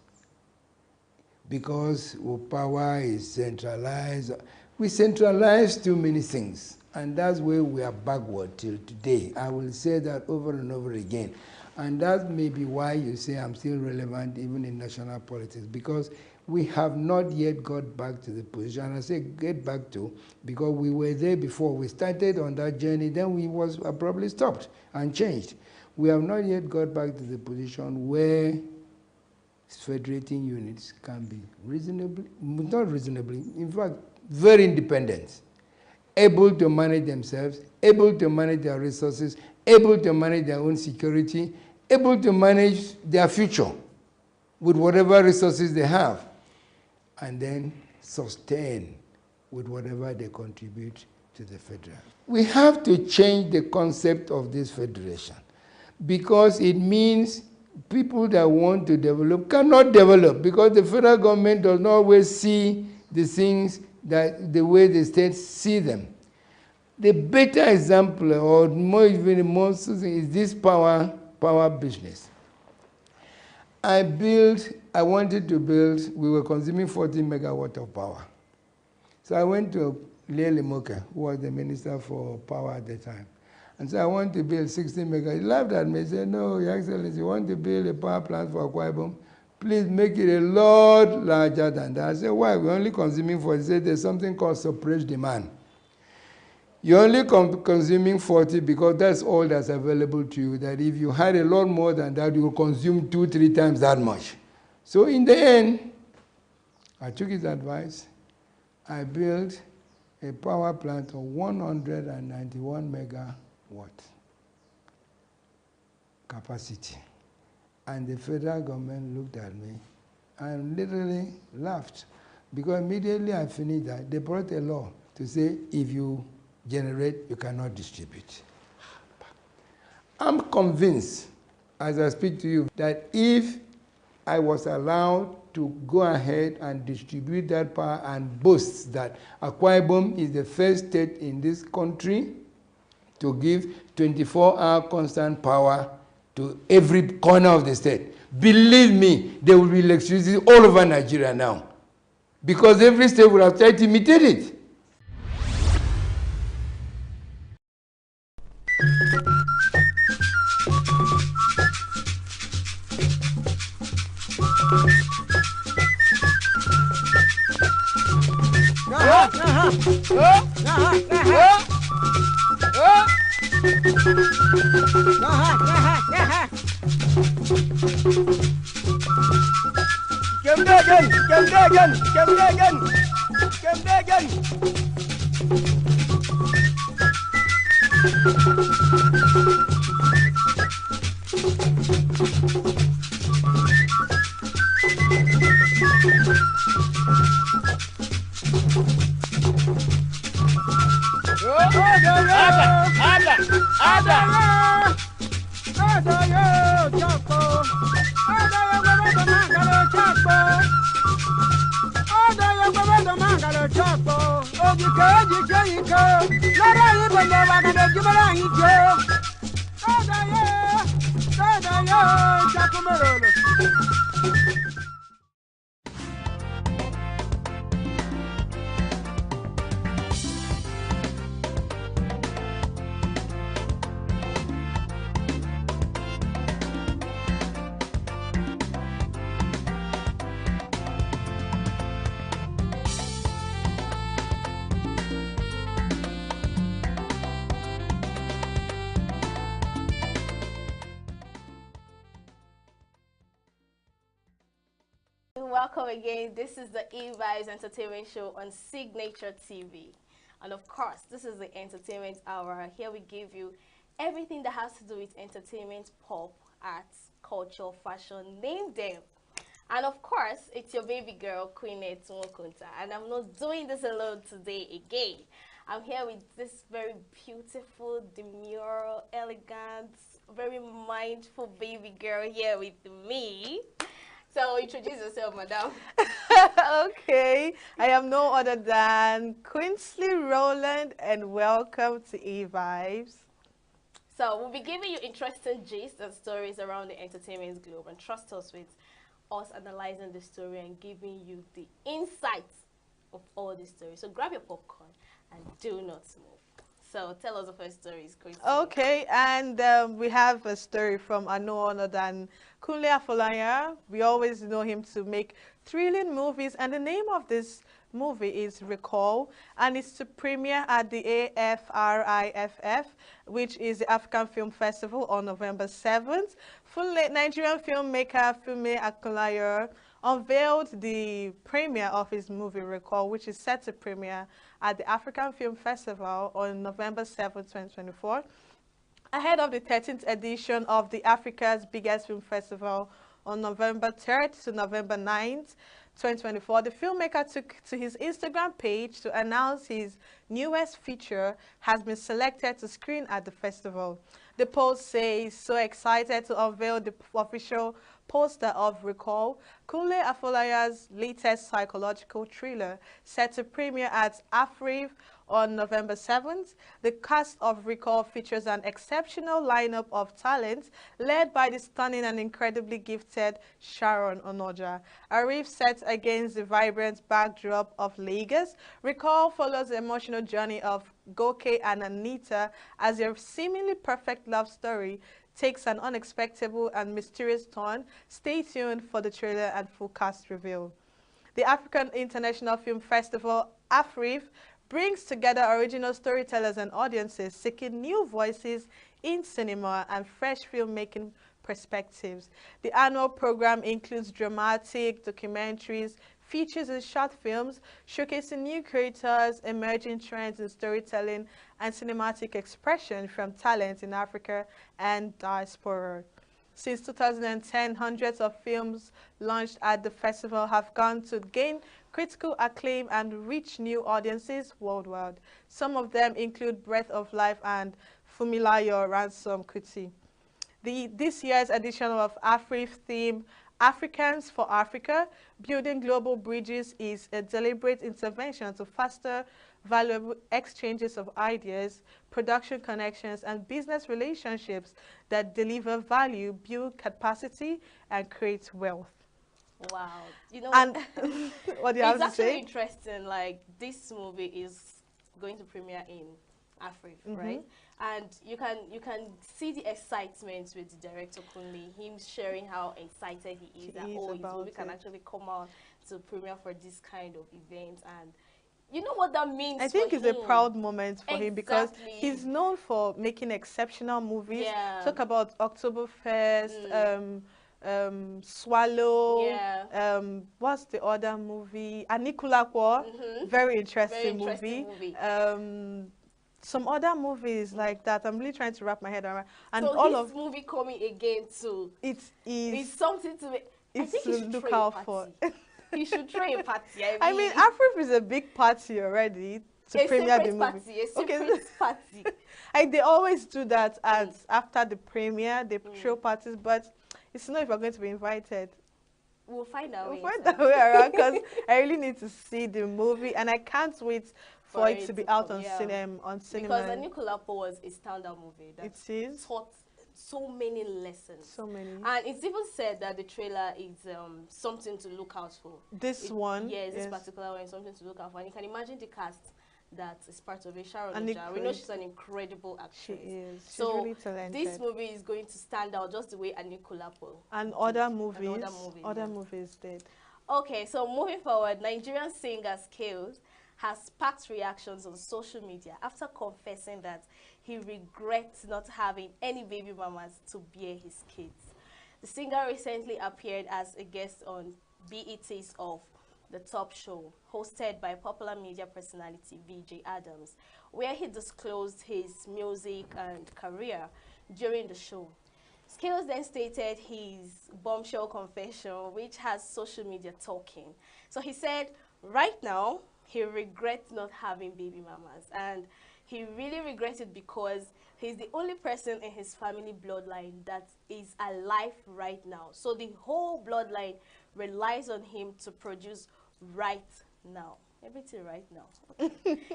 Because power is centralized. We centralize too many things, and that's where we are backward till today. I will say that over and over again. And that may be why you say I'm still relevant even in national politics, because we have not yet got back to the position. I say get back to, because we were there before. We started on that journey, then we was abruptly stopped and changed. We have not yet got back to the position where federating units can be reasonably, not reasonably, in fact, very independent, able to manage themselves, able to manage their resources, able to manage their own security, able to manage their future with whatever resources they have, and then sustain with whatever they contribute to the federal. We have to change the concept of this federation, because it means people that want to develop cannot develop, because the federal government does not always see the things that the way the states see them. The better example, or more even more is this power business. I wanted to build, we were consuming 40 megawatts of power. So I went to Lea Lemoka, who was the Minister for Power at the time. And so I want to build 60 megawatts. He laughed at me. He said, no, Your Excellency, you want to build a power plant for Akwa Ibom? Please make it a lot larger than that. I said, why? We're only consuming 40. He said, there's something called suppressed demand. You're only consuming 40 because that's all that's available to you. That if you had a lot more than that, you will consume 2-3 times that much. So in the end, I took his advice. I built a power plant of 191 megawatt capacity. And the federal government looked at me and literally laughed, because immediately I finished that, they brought a law to say if you generate, you cannot distribute. I'm convinced, as I speak to you, that if I was allowed to go ahead and distribute that power and boast that Akwa Ibom is the first state in this country to give 24-hour constant power to every corner of the state, believe me, there will be electricity all over Nigeria now, because every state will have tried to imitate it. Welcome again. This is the E-Vibes Entertainment Show on Signature TV. And of course, this is the Entertainment Hour. Here we give you everything that has to do with entertainment, pop, arts, culture, fashion, name them. And of course, it's your baby girl, Queen Etumokunta. And I'm not doing this alone today again. I'm here with this very beautiful, demure, elegant, very mindful baby girl here with me. So introduce yourself, madam. Okay, I am no other than Quinsley Rowland, and welcome to E-Vibes. So we'll be giving you interesting gist and stories around the entertainment globe, and trust us with us analyzing the story and giving you the insights of all the stories. So grab your popcorn and do not move. So tell us the first stories, Quincy. Okay, and we have a story from no other than Kunle Afolayan. We always know him to make thrilling movies, and the name of this movie is Recall, and it's to premiere at the AFRIFF, which is the African Film Festival, on November 7th. Nigerian filmmaker Funmi Akulayo unveiled the premiere of his movie Recall, which is set to premiere at the African Film Festival on November 7, 2024, ahead of the 13th edition of the Africa's biggest film festival on November 3rd to November 9th, 2024. The filmmaker took to his Instagram page to announce his newest feature has been selected to screen at the festival. The post says, "So excited to unveil the official poster of Recall, Kunle Afolayan's latest psychological thriller, set to premiere at AFRIV on November 7th. The cast of Recall features an exceptional lineup of talent led by the stunning and incredibly gifted Sharon Onoja. AFRIV set against the vibrant backdrop of Lagos. Recall follows the emotional journey of Goke and Anita as their seemingly perfect love story takes an unexpected and mysterious turn. Stay tuned for the trailer and full cast reveal." The African International Film Festival, AFRIV, brings together original storytellers and audiences seeking new voices in cinema and fresh filmmaking perspectives. The annual program includes dramatic documentaries, features and short films, showcasing new creators, emerging trends in storytelling and cinematic expression from talent in Africa and diaspora. Since 2010, hundreds of films launched at the festival have gone to gain critical acclaim and reach new audiences worldwide. Some of them include Breath of Life and Fumilayo Ransom Kuti. This year's edition of AFRIV theme, Africans for Africa, Building Global Bridges, is a deliberate intervention to foster valuable exchanges of ideas, production connections, and business relationships that deliver value, build capacity, and create wealth. Wow. You know, And what do you have it's to actually say? interesting. Like, this movie is going to premiere in Africa, right? And you can see the excitement with the director Kunle, him sharing how excited he is that his movie can actually come out to premiere for this kind of event. And you know what that means? I think for it's him? a proud moment for him because Exactly. he's known for making exceptional movies. Yeah. Talk about Oktoberfest, Swallow. Yeah. What's the other movie? Anikulakwo. Very interesting interesting movie. movie. Some other movies like that. I'm really trying to wrap my head around. And So all his of movie coming again too. it's Something to. I it's think he to should look throw a out for. party. He should throw a party. I mean, Afrif is a big party already to a premiere the separate movie. party. A separate party. They always do that after the premiere, they show parties, but it's not if we're going to be invited. We'll find out. We'll find our way around because I really need to see the movie and I can't wait for it to be out on cinema. Because Anikulapo was a standout movie. That It is. Taught so many lessons. So many. And it's even said that the trailer is something to look out for. This one? Yes, this particular one is something to look out for. And you can imagine the cast that is part of it. Sharon Oja. We know she's an incredible actress. She is. She's so really talented. This movie is going to stand out just the way Anikulapo and did. other movies. And other movies did. Okay, so moving forward, Nigerian singer Skills has sparked reactions on social media after confessing that he regrets not having any baby mamas to bear his kids. The singer recently appeared as a guest on BETs of The Top Show, hosted by popular media personality VJ Adams, where he disclosed his music and career during the show. Skills then stated his bombshell confession, which has social media talking. So he said, right now, he regrets not having baby mamas, and he really regrets it because he's the only person in his family bloodline that is alive right now. So the whole bloodline relies on him to produce right now. Everything right now.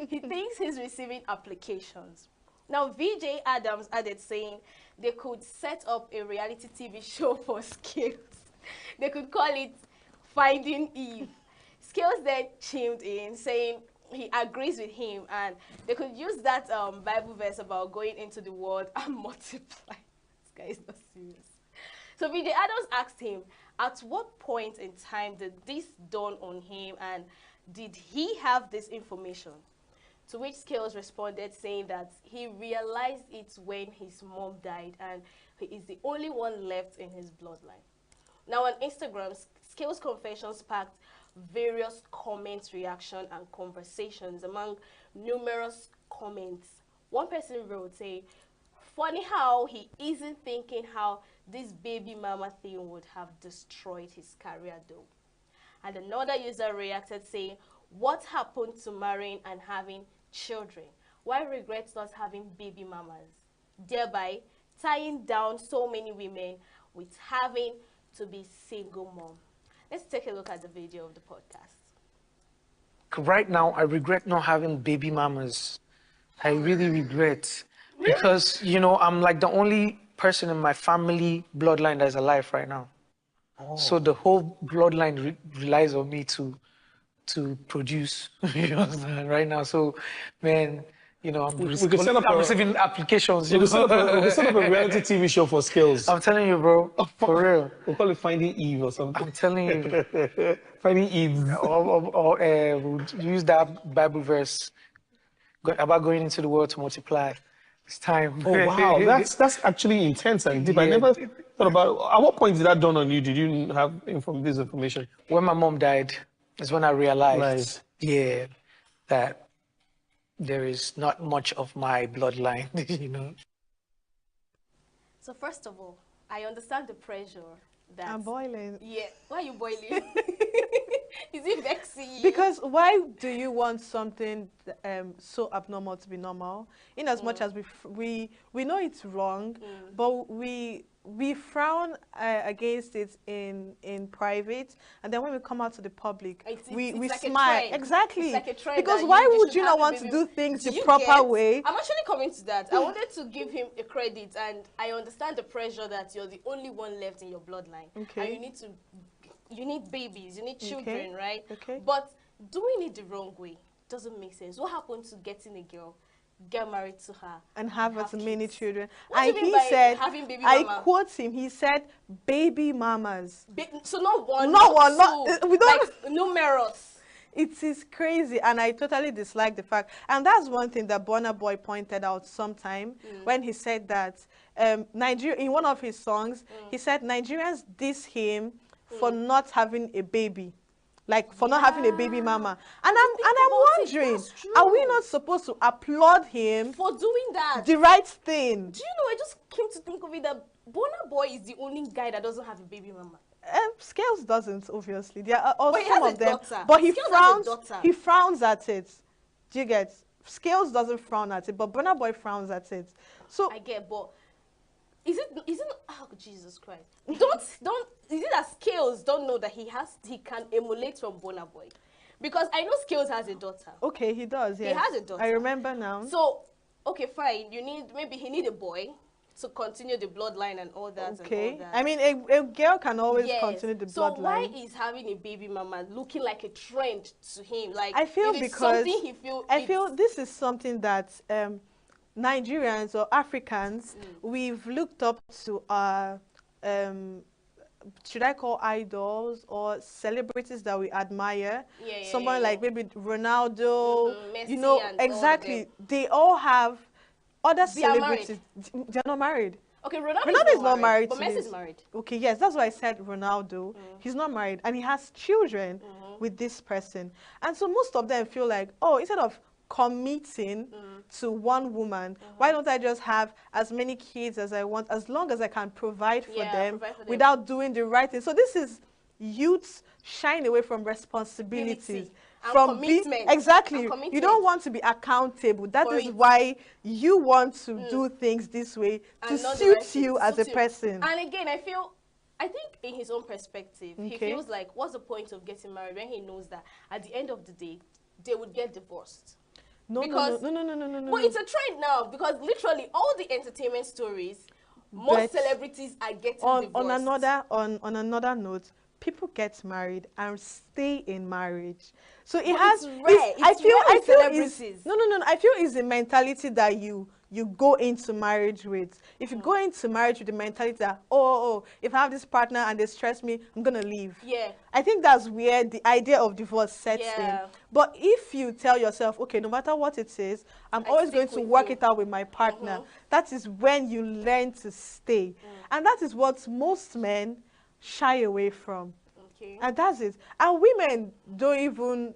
He thinks he's receiving applications. Now, VJ Adams added, saying they could set up a reality TV show for Skills. They could call it Finding Eve. Skills then chimed in, saying he agrees with him, and they could use that Bible verse about going into the world and multiply. This guy is not serious. So VJ Adams asked him, at what point in time did this dawn on him, and did he have this information? To which Skills responded, saying that he realized it when his mom died, and he is the only one left in his bloodline. Now on Instagram, Skills' confession sparked various comments, reaction, and conversations among numerous comments. One person wrote, saying, funny how he isn't thinking how this baby mama thing would have destroyed his career though. And another user reacted, saying, what happened to marrying and having children? Why regrets not having baby mamas? Thereby tying down so many women with having to be single mom. Let's take a look at the video of the podcast. Right now, I regret not having baby mamas. I really regret. Because, you know, I'm like the only person in my family bloodline that is alive right now. Oh. So the whole bloodline relies on me to produce, you know, right now. So, man, you know, I'm receiving applications. We could set up a reality TV show for Skills. I'm telling you, bro, for real. We'll call it Finding Eve or something. I'm telling you. Finding Eve. Or we'll use that Bible verse about going into the world to multiply. It's time. Oh, wow. That's actually intense and deep. Yeah. I never thought about it. At what point did that dawn on you? Did you have this information? When my mom died is when I realized, yeah, that there is not much of my bloodline, you know. So first of all, I understand the pressure that... I'm boiling. Yeah. Why are you boiling? Is it vexing you? Because why do you want something so abnormal to be normal? In as much as we know it's wrong, but we frown against it in private, and then when we come out to the public, we like smile. Exactly. It's like a trend. Because why would you not want to do things the proper way? I'm actually coming to that. I wanted to give him a credit, and I understand the pressure that you're the only one left in your bloodline. Okay. And you need babies, you need children, right? Okay. But doing it the wrong way doesn't make sense. What happened to getting a girl, get married to her, and have as many children? And he said, I quote him, he said, baby mamas. So not one, not two, we don't, like numerous. It is crazy, and I totally dislike the fact. And that's one thing that Burna Boy pointed out sometime when he said that Nigeria, in one of his songs, he said Nigerians diss him for not having a baby, like for not having a baby mama. And I'm wondering, are we not supposed to applaud him for doing that? The right thing. Do you know, I just came to think of it that Burna Boy is the only guy that doesn't have a baby mama. Scales doesn't, obviously. There are also some of them, daughter. but he frowns at it. Do you get? Scales doesn't frown at it, but Burna Boy frowns at it. So I get, but is it oh Jesus Christ, don't is it that Skills don't know that he can emulate from Burna Boy? Because I know Skills has a daughter. Okay, he does. Yes. He has a daughter. I remember now. So okay, fine, maybe he need a boy to continue the bloodline and all that. Okay. And all that. I mean, a girl can always continue the bloodline. So why is having a baby mama looking like a trend to him? Like, I feel because I feel this is something that Nigerians or Africans, we've looked up to our, should I call idols or celebrities that we admire? Someone like maybe Ronaldo, Messi, you know, exactly. They all have other celebrities. They're not married. Okay, Ronaldo Ronaldo is not married but to Messi this. is married. Okay, yes, that's why I said Ronaldo. He's not married, and he has children with this person. And so most of them feel like, oh, instead of committing to one woman, why don't I just have as many kids as I want, as long as I can provide for them provide for them. without doing the right thing. So this is youths shying away from responsibilities. And From commitment. exactly, And commitment. you don't want to be accountable. That For is it. why you want to do things this way to And not the right suit thing, you to as a suit you. person. And again, I think in his own perspective, he Okay. feels like, what's the point of getting married when he knows that at the end of the day, they would get divorced? No, Because- no. But it's a trend now because literally all the entertainment stories, most But celebrities are getting on divorced. on another note, people get married and stay in marriage. So it But has. it's rare. I It's feel. rare I with feel celebrities. is no. I feel is the mentality that you go into marriage with. If you go into marriage with the mentality that oh, if I have this partner and they stress me, I'm gonna leave. Yeah. I think that's where the idea of divorce sets Yeah. in. But if you tell yourself, okay, no matter what it is, I'm I always stick going to with work you. it out with my partner. That is when you learn to stay. And that is what most men shy away from. Okay. And that's it. And women don't even,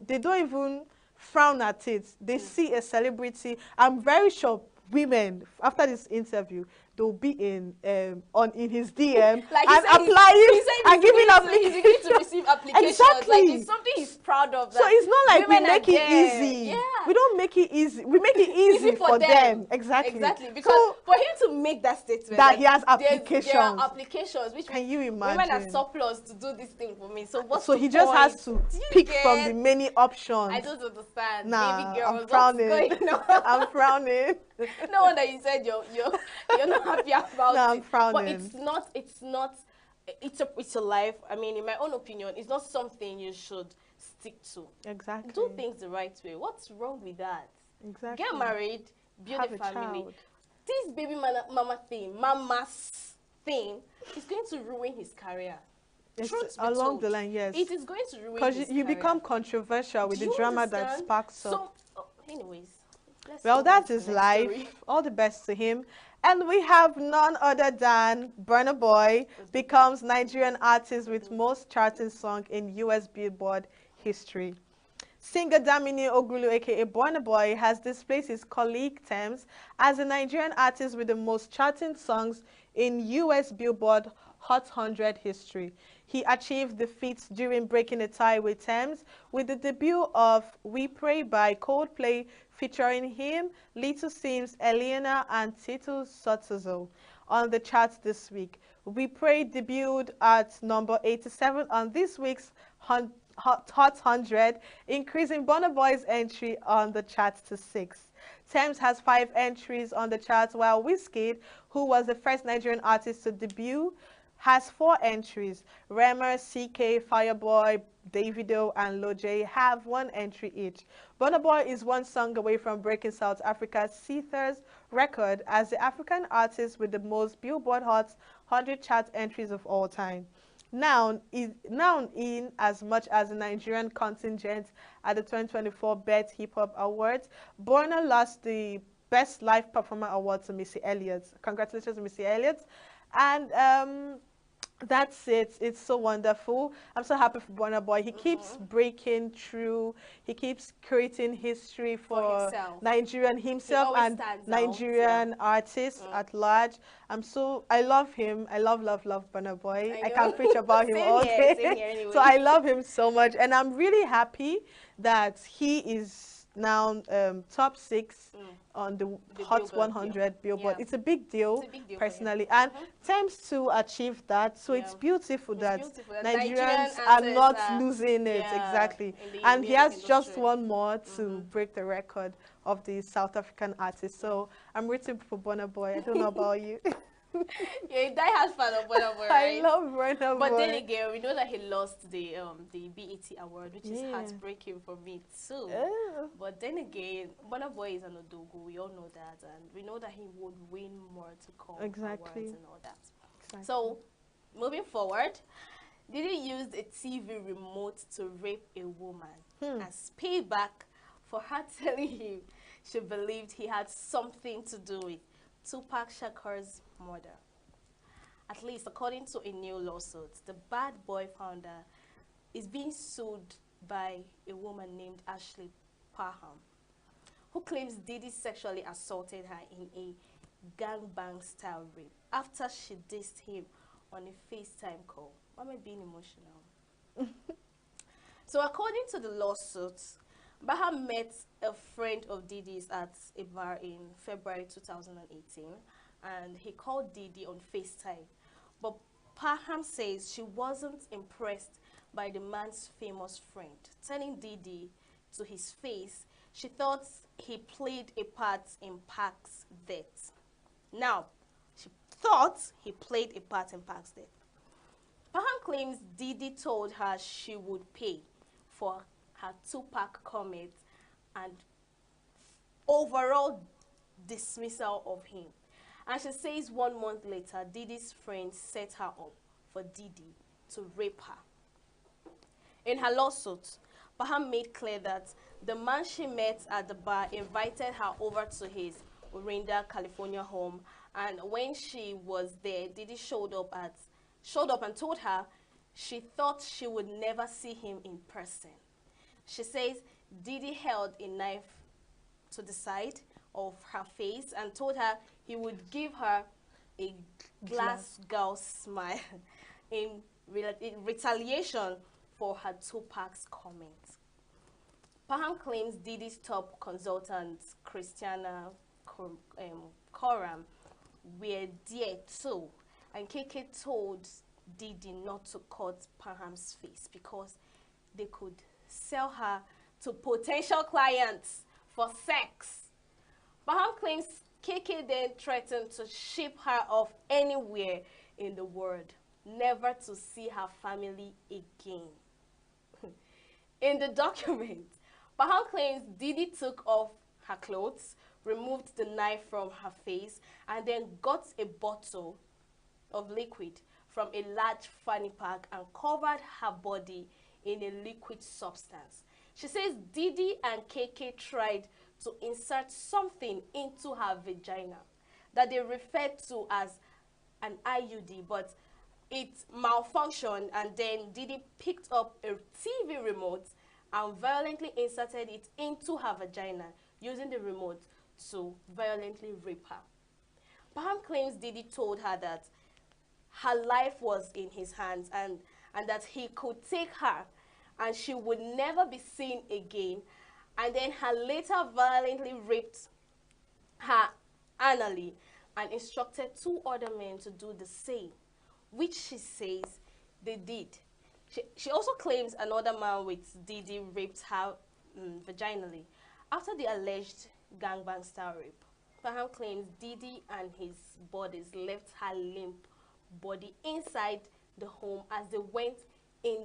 they don't even frown at it. They see a celebrity. I'm very sure women, after this interview, they'll be in his DM Like he and said, applying he said and giving he's applications. beginning to receive applications. Exactly. Like it's something he's proud of. So that it's not like we women are make it there. easy. Yeah. We don't make it easy. We make it easy for them. Exactly. Exactly. Because So for him to make that statement that he has there are applications. applications which Can you women are imagine? surplus to do this thing for me. So what's So the he just point? has to Do you pick from get? the many options. I don't understand. Nah, Baby girls, I'm frowning. what's going on? I'm frowning. No wonder you said you're not happy about No, it. I'm frowning. But it's a life. I mean, in my own opinion, it's not something you should stick to. Exactly. Do things the right way. What's wrong with that? Exactly. Get married, build Have a a family. child. This baby mama's thing is going to ruin his career. It's Truth be along told, the line, yes. It is going to ruin Because his you career. become controversial with Do the you drama that understand? sparks up. So, anyways. let's Well, move on that to is the next life. story. All the best to him. And we have none other than Burna Boy becomes Nigerian artist with most charting song in US Billboard history. Singer Damini Ogulu, aka Burna Boy, has displaced his colleague Tems as the Nigerian artist with the most charting songs in US Billboard Hot 100 history. He achieved the feat during breaking a tie with Tems with the debut of We Pray by Coldplay featuring him, Little Sims, Eliana, and Tito Sottozo on the charts this week. We Pray debuted at number 87 on this week's Hot 100, increasing Burna Boy's entry on the charts to 6. Tems has 5 entries on the charts, while Wizkid, who was the first Nigerian artist to debut, has 4 entries. Rema, CK, Fireboy, Davido, and Lojay have 1 entry each. Burna Boy is 1 song away from breaking South Africa's Seether's record as the African artist with the most Billboard Hot 100 chart entries of all time. Now in as much as the Nigerian contingent at the 2024 BET Hip Hop Awards, Burna lost the Best Live Performer Award to Missy Elliott. Congratulations, Missy Elliott. And that's it. It's so wonderful. I'm so happy for Burna Boy. He keeps breaking through. He keeps creating history for himself. Nigerian himself always and stands out, Nigerian artists at large. I love him. I love Burna Boy. I know. can preach about him Same all here, day. same here anyway. So I love him so much, and I'm really happy that he is now top 6 on the Hot Billboard, 100 Billboard. Yeah. It's a big deal, It's a big deal for him. personally, and Tems to achieve that. So it's beautiful that beautiful that Nigerians Nigerian are artists not are- losing it. yeah, Exactly. in the And he music has just industry. 1 more to break the record of the South African artist. So I'm rooting for Burna Boy. I don't know about you. Yeah, die hard fan of Burna Boy, I right? love Burna Boy. But then again, we know that he lost the BET award, which is Yeah. heartbreaking for me too. Oh. But then again, Burna Boy is an Odogu. We all know that, and we know that he would win more to come Exactly. awards and all that. Exactly. So, moving forward, did he use a TV remote to rape a woman as payback for her telling him she believed he had something to do with Tupac Shakur's murder. At least according to a new lawsuit, the Bad Boy founder is being sued by a woman named Ashley Parham, who claims Diddy sexually assaulted her in a gangbang-style rape after she dissed him on a FaceTime call. Why am I being emotional? So according to the lawsuit, Baham met a friend of Diddy's at a bar in February 2018, and he called Diddy on FaceTime. But Parham says she wasn't impressed by the man's famous friend, telling Diddy to his face she thought he played a part in Pac's death. Now, she thought he played a part in Pac's death. Parham claims Diddy told her she would pay for her Tupac comment and overall dismissal of him. And she says 1 month later, Diddy's friend set her up for Diddy to rape her. In her lawsuit, Baham made clear that the man she met at the bar invited her over to his Orinda, California home, and when she was there, Diddy showed up and told her she thought she would never see him in person. She says Diddy held a knife to the side of her face and told her he would give her a glass girl smile in retaliation for her Tupac's comments. Parham claims Diddy's top consultant, Christiana Coram, were there too, and KK told Diddy not to cut Parham's face because they could sell her to potential clients for sex. Baham claims KK then threatened to ship her off anywhere in the world, never to see her family again. In the document, Baham claims Diddy took off her clothes, removed the knife from her face, and then got a bottle of liquid from a large fanny pack and covered her body in a liquid substance. She says Diddy and KK tried to insert something into her vagina that they referred to as an IUD, but it malfunctioned, and then Diddy picked up a TV remote and violently inserted it into her vagina, using the remote to violently rape her. Baham claims Diddy told her that her life was in his hands and that he could take her and she would never be seen again, and then he later violently raped her anally and instructed 2 other men to do the same, which she says they did. She also claims another man with Diddy raped her vaginally after the alleged gangbang-style rape. Baham claims Diddy and his bodies left her limp body inside the home as they went in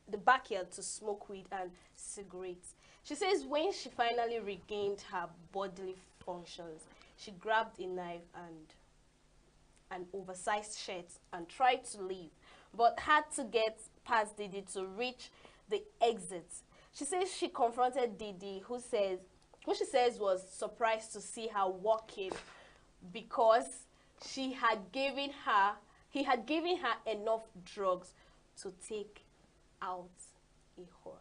the backyard to smoke weed and cigarettes. She says when she finally regained her bodily functions, she grabbed a knife and an oversized shirt and tried to leave, but had to get past Diddy to reach the exit. She says she confronted Diddy, who she says was surprised to see her walking because he had given her enough drugs to take out a horse.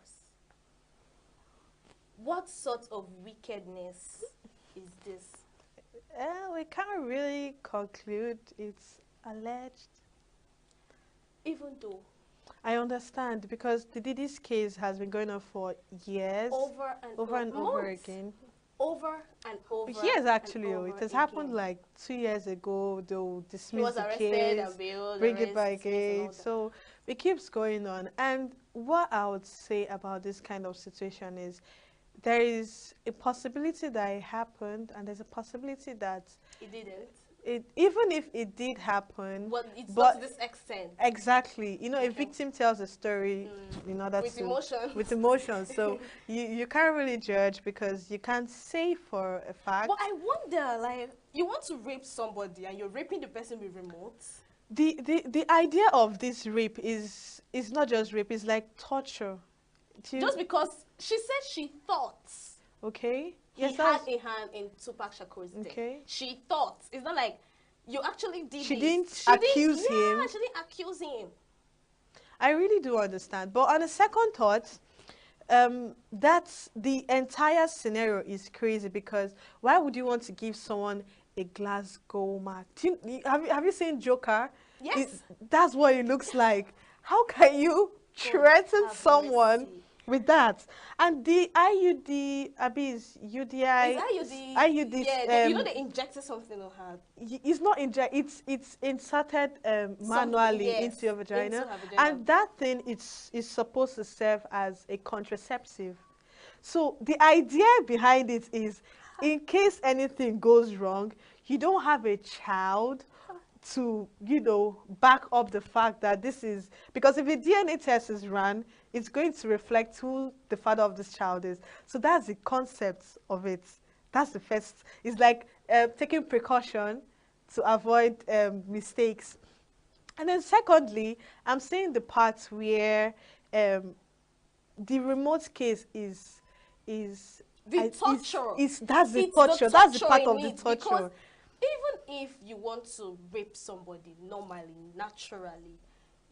What sort of wickedness is this? We can't really conclude. It's alleged. Even though I understand, because the Diddy's case has been going on for years. over and over again. Over and over. Years actually. and over It has again. happened like 2 years ago. They'll He dismiss was the arrested case, and bailed, bring it arrested, back dismissed and all again. that. So it keeps going on. And what I would say about this kind of situation is there is a possibility that it happened, and there's a possibility that It didn't. even if it did happen, Well, it's but not to this extent. exactly, you know, a Okay. victim tells a story in order With to emotion. with emotion. So you can't really judge because you can't say for a fact. But I wonder, like, you want to rape somebody and you're raping the person with remote? The idea of this rape is not just rape, it's like torture. Just because she said she thought Okay. Yes, he had that's- a hand in Tupac Shakur's death. Okay. She thought. It's not like you actually did She this. didn't accuse him. Yeah, she didn't accuse him. I really do understand. But on a second thought, that's the entire scenario is crazy, because why would you want to give someone a Glasgow mark? Have you seen Joker? Yes. That's what it looks like. How can you threaten have someone mercy. with that? And the IUD, Abis, UDI, It's IUD, yeah, you know they injected something on her. it's not it's inserted manually yes, into your vagina, into her vagina. and that thing is supposed to serve as a contraceptive. So the idea behind it is, in case anything goes wrong, you don't have a child to, back up the fact that this is, because if a DNA test is run, it's going to reflect who the father of this child is. So that's the concept of it. That's the first. It's like taking precaution to avoid mistakes. And then secondly, I'm seeing the part where the remote case is The torture. that's the It's torture. That's the part in of the it, torture. because even if you want to rape somebody normally, naturally,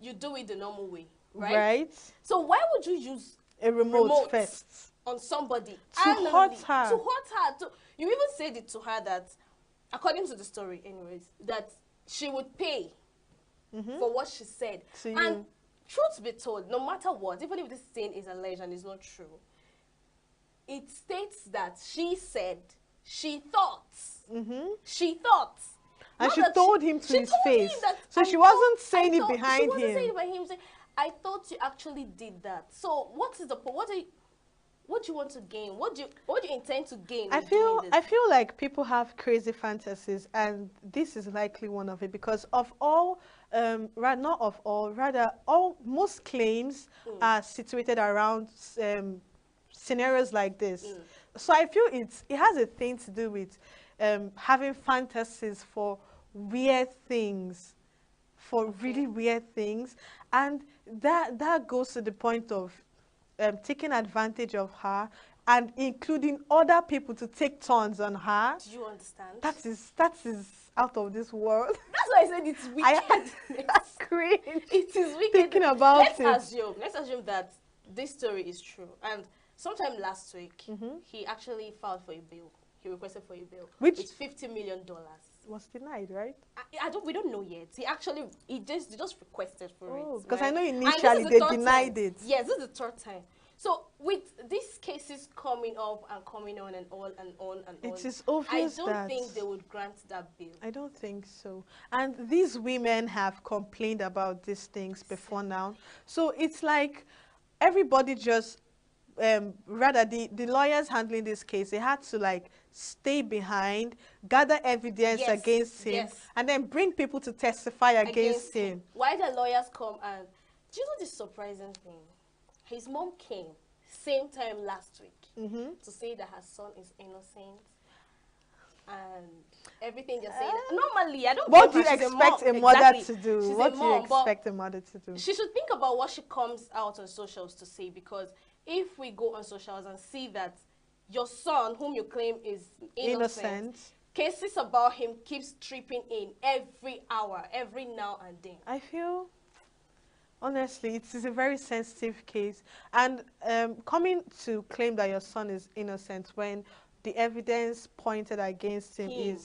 you do it the normal way, right? So why would you use A remote first. on somebody To anally, hurt her. To hurt her. You even said it to her that, according to the story, anyways, that she would pay for what she said. To and you. truth be told, no matter what, even if this thing is alleged and is not true, it states that she said, she thought. She thought. And Not she that told him to she his told him face. that, So "I she wasn't thought- saying I it thought-" behind She wasn't him. saying it behind him. Saying, I thought you actually did that. So what is the point? What do you want to gain? What do you intend to gain? I with doing feel this? like people have crazy fantasies, and this is likely one of it, because of all, not of all, rather most claims are situated around scenarios like this. So I feel it has a thing to do with having fantasies for weird things, for really weird things, and that goes to the point of taking advantage of her and including other people to take turns on her. Do you understand? That is out of this world. That's why I said it's wicked. I agree. It is wicked. Thinking about Let's assume that this story is true. And sometime last week, he actually filed for a bail. He requested for a bail. Which- It's $50 million. Was denied, right? We don't know yet. They just requested for it. Oh, because I right? know And this initially is the they third denied time. it. Yes, this is the third time. So with these cases coming up and coming on and on and on and on, It is obvious I don't that- think they would grant that bail. I don't think so. And these women have complained about these things before now. So it's like everybody just, rather the lawyers handling this case, they had to like stay behind, gather evidence Yes, against him, yes. and then bring people to testify against him. Why the lawyers come and do you know the surprising thing? His mom came same time last week to say that her son is innocent and everything they're saying. Normally, I don't. What do blame you her. She's expect a mom. mother Exactly. to do? She's What a do you mom, but expect a mother to do? she should think about what she comes out on socials to say, because if we go on socials and see that your son, whom you claim is innocent, cases about him keeps tripping in every hour, every now and then. I feel, honestly, it is a very sensitive case. And coming to claim that your son is innocent when the evidence pointed against him Him.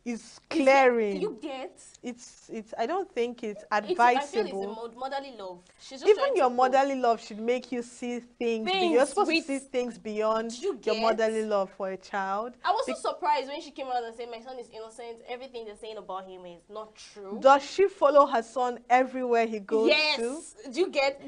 is glaring. You get? It's I don't think it's I feel it's advisable. a motherly love. She's just Even trying your to motherly love should make you see things. You're Things supposed to with- see things beyond Do you your get? motherly love for a child. I was so surprised when she came out and said, my son is innocent. Everything they're saying about him is not true. Does she follow her son everywhere he goes Yes. to? Do you get?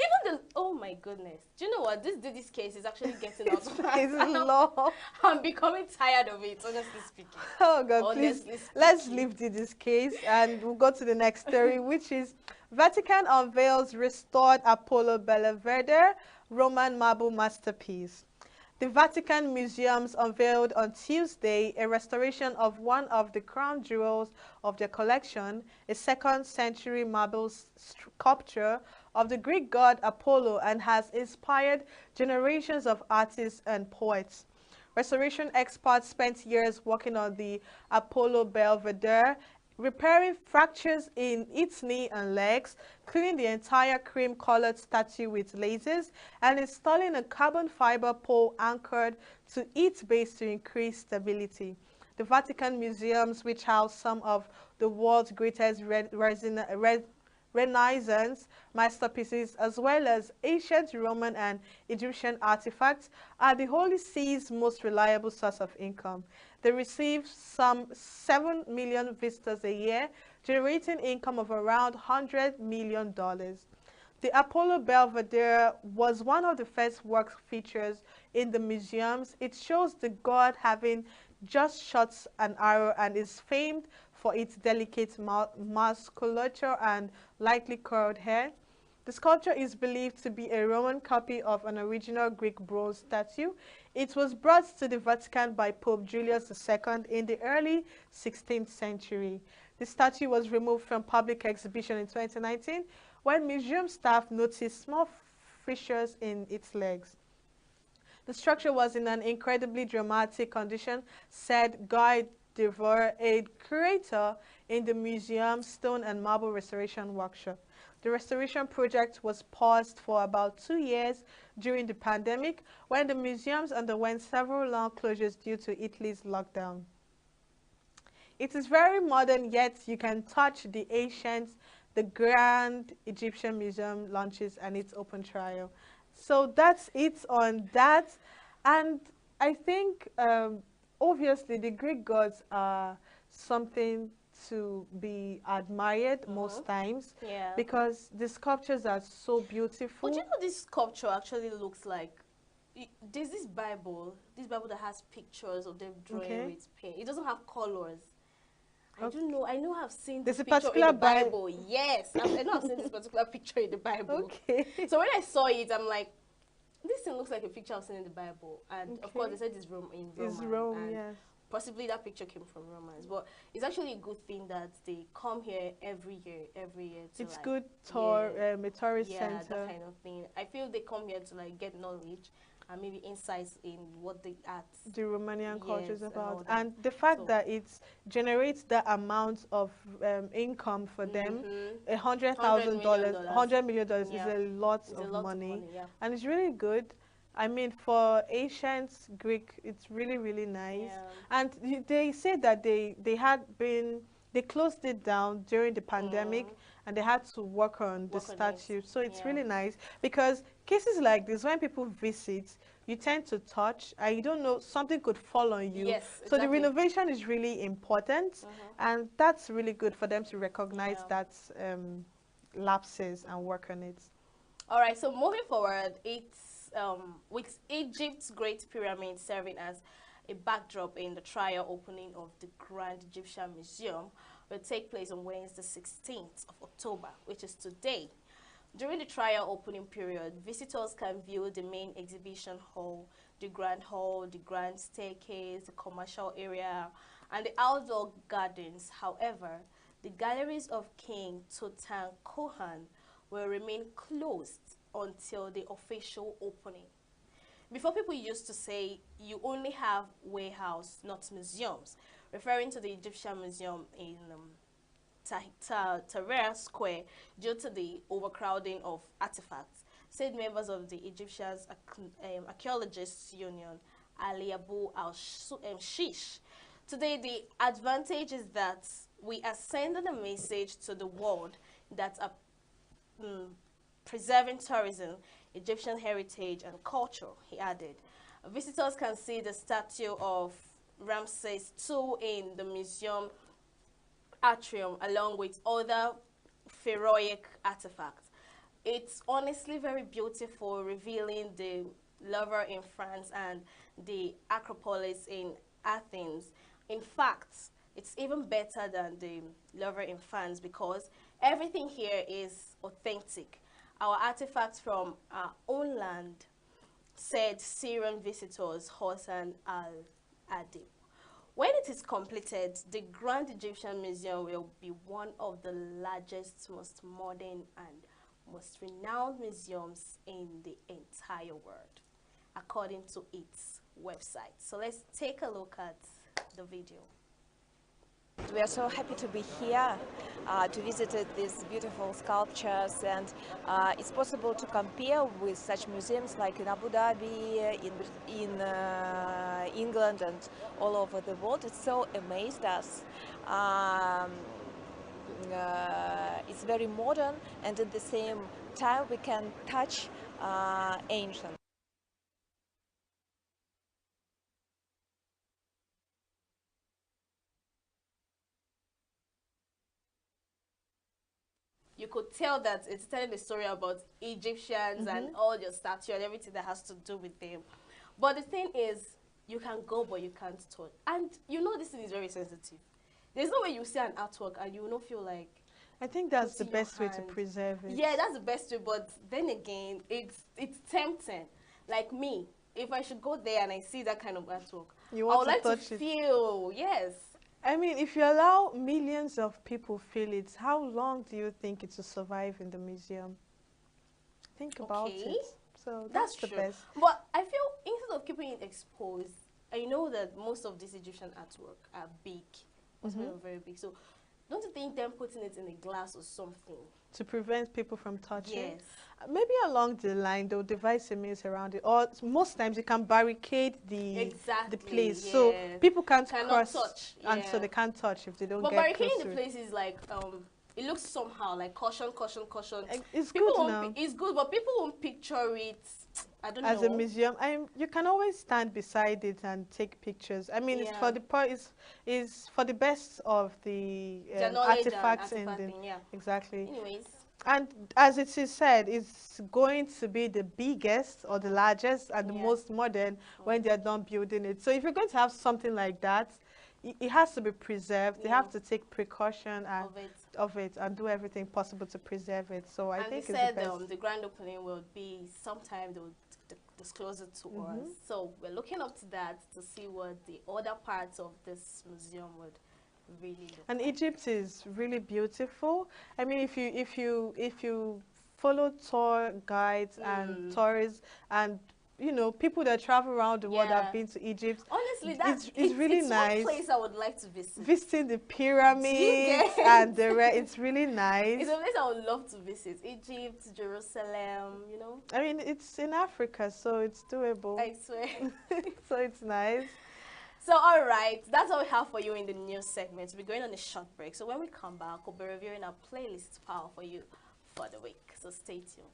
Even the, oh my goodness. Do you know what? This case is actually getting out of It's hand. law. I'm becoming tired of it, honestly speaking. Oh God, please, Honestly let's speaking. leave this case and we'll go to the next story, which is Vatican unveils restored Apollo Belvedere Roman marble masterpiece. The Vatican Museums unveiled on Tuesday a restoration of one of the crown jewels of their collection, a 2nd century marble sculpture of the Greek god Apollo, and has inspired generations of artists and poets. Restoration experts spent years working on the Apollo Belvedere, repairing fractures in its knee and legs, cleaning the entire cream-colored statue with lasers, and installing a carbon fiber pole anchored to its base to increase stability. The Vatican museums, which house some of the world's greatest Renaissance masterpieces, as well as ancient Roman and Egyptian artifacts, are the Holy See's most reliable source of income. They receive some 7 million visitors a year, generating income of around $100 million. The Apollo Belvedere was one of the first work features in the museums. It shows the god having just shot an arrow and is famed for its delicate musculature and lightly curled hair. The sculpture is believed to be a Roman copy of an original Greek bronze statue. It was brought to the Vatican by Pope Julius II in the early 16th century. The statue was removed from public exhibition in 2019 when museum staff noticed small fissures in its legs. The structure was in an incredibly dramatic condition, said Guy Devore, a curator in the museum's stone and marble restoration workshop. The restoration project was paused for about 2 years during the pandemic, when the museums underwent several long closures due to Italy's lockdown. It is very modern, yet you can touch the ancient, the Grand Egyptian Museum launches and its open trial. So that's it on that. And I think, obviously, the Greek gods are something to be admired most times, Yeah. because the sculptures are so beautiful. But you know, this sculpture actually looks like there's this Bible that has pictures of them drawing with pen. It doesn't have colors. I don't know. I know I've seen this There's a picture particular in the Bible. Yes, I know I've seen this particular picture in the Bible. Okay. So when I saw it, I'm like, this thing looks like a picture I've seen in the Bible. And of course, they said it's Rome in Rome. It's Rome, and yes. possibly that picture came from Romans. But it's actually a good thing that they come here every year to It's like, good a tourist yeah, center. that kind of thing. I feel they come here to like get knowledge and maybe insights in what the art, The Romanian culture is yes, and all about, that. and the fact So- that it generates the amount of income for them, $100,000, $100 million Yeah. is a lot It's a of lot money, of money, yeah. and it's really good. I mean, for ancient Greek, it's really, really nice. Yeah. And they said that they closed it down during the pandemic, and they had to work on the Work on it, statue. So it's yeah. really nice, because cases like this, when people visit, you tend to touch, and you don't know, something could fall on you. Yes, So the exactly. renovation is really important, and that's really good for them to recognize Yeah. that lapses and work on it. All right, so moving forward, it's with Egypt's Great Pyramid serving as a backdrop in the trial opening of the Grand Egyptian Museum, will take place on Wednesday, 16th of October, which is today. During the trial opening period, visitors can view the main exhibition hall, the grand staircase, the commercial area, and the outdoor gardens. However, the galleries of King Tutankhamun will remain closed until the official opening. Before, people used to say you only have warehouse, not museums, referring to the Egyptian Museum in Tahrir Square due to the overcrowding of artifacts, said members of the Egyptian Archaeologists Union, Ali Abu al-Shish. Today, the advantage is that we are sending a message to the world that are preserving tourism, Egyptian heritage and culture, he added. Visitors can see the statue of Ramses II in the museum atrium along with other pharaohic artifacts. It's honestly very beautiful, revealing the Louvre in France and the Acropolis in Athens. In fact, it's even better than the Louvre in France because everything here is authentic. Our artifacts from our own land, said Syrian visitors Hossan al-Adib. When it is completed, the Grand Egyptian Museum will be one of the largest, most modern, and most renowned museums in the entire world, according to its website. So let's take a look at the video. We are so happy to be here to visit these beautiful sculptures, and it's possible to compare with such museums like in Abu Dhabi, in England, and all over the world. It so amazed us. It's very modern, and at the same time we can touch ancient. You could tell that it's telling a story about Egyptians and all your statue and everything that has to do with them. But the thing is, you can go, but you can't touch. And you know this thing is very sensitive. There's no way you see an artwork and you will not feel like... I think that's the putting your best way to hand. preserve it. Yeah, that's the best way. But then again, it's tempting. Like me, if I should go there and I see that kind of artwork, You I want would to like to touch it. feel, yes. I mean, if you allow millions of people feel it, how long do you think it will survive in the museum? Think about Okay. it. So That's the true. best. But I feel instead of keeping it exposed, I know that most of these Egyptian artwork are big. Most of them are very big. So don't you think them putting it in a glass or something? To prevent people from touching. Yes. Maybe along the line they'll devise a means around it, or most times you can barricade the place, so people cannot cross, touch, and so they can't touch if they don't but get barricading close the to place is like it looks somehow like caution, caution, caution. It's People good won't now. It's good, but people won't picture it. I don't know. As a museum, you can always stand beside it and take pictures. I mean, it's for the is for the best of the artifacts in the exactly. Anyways. And as it is said, it's going to be the biggest or the largest and the most modern when they're done building it. So if you're going to have something like that, it has to be preserved. They have to take precaution of it and do everything possible to preserve it. So I think they it's said the best. The grand opening will be sometime they will disclose it to us. So we're looking up to that to see what the other parts of this museum would really look And like. Egypt is really beautiful. I mean, if you follow tour guides and tourists and people that travel around the world have been to Egypt. Honestly, it's really nice. It's one place I would like to visit. Visiting the pyramids and the it's really nice. It's a place I would love to visit. Egypt, Jerusalem, I mean, it's in Africa, so it's doable. I swear. So it's nice. So, all right, that's all we have for you in the news segment. We're going on a short break. So when we come back, we'll be reviewing our playlist power for you for the week. So stay tuned.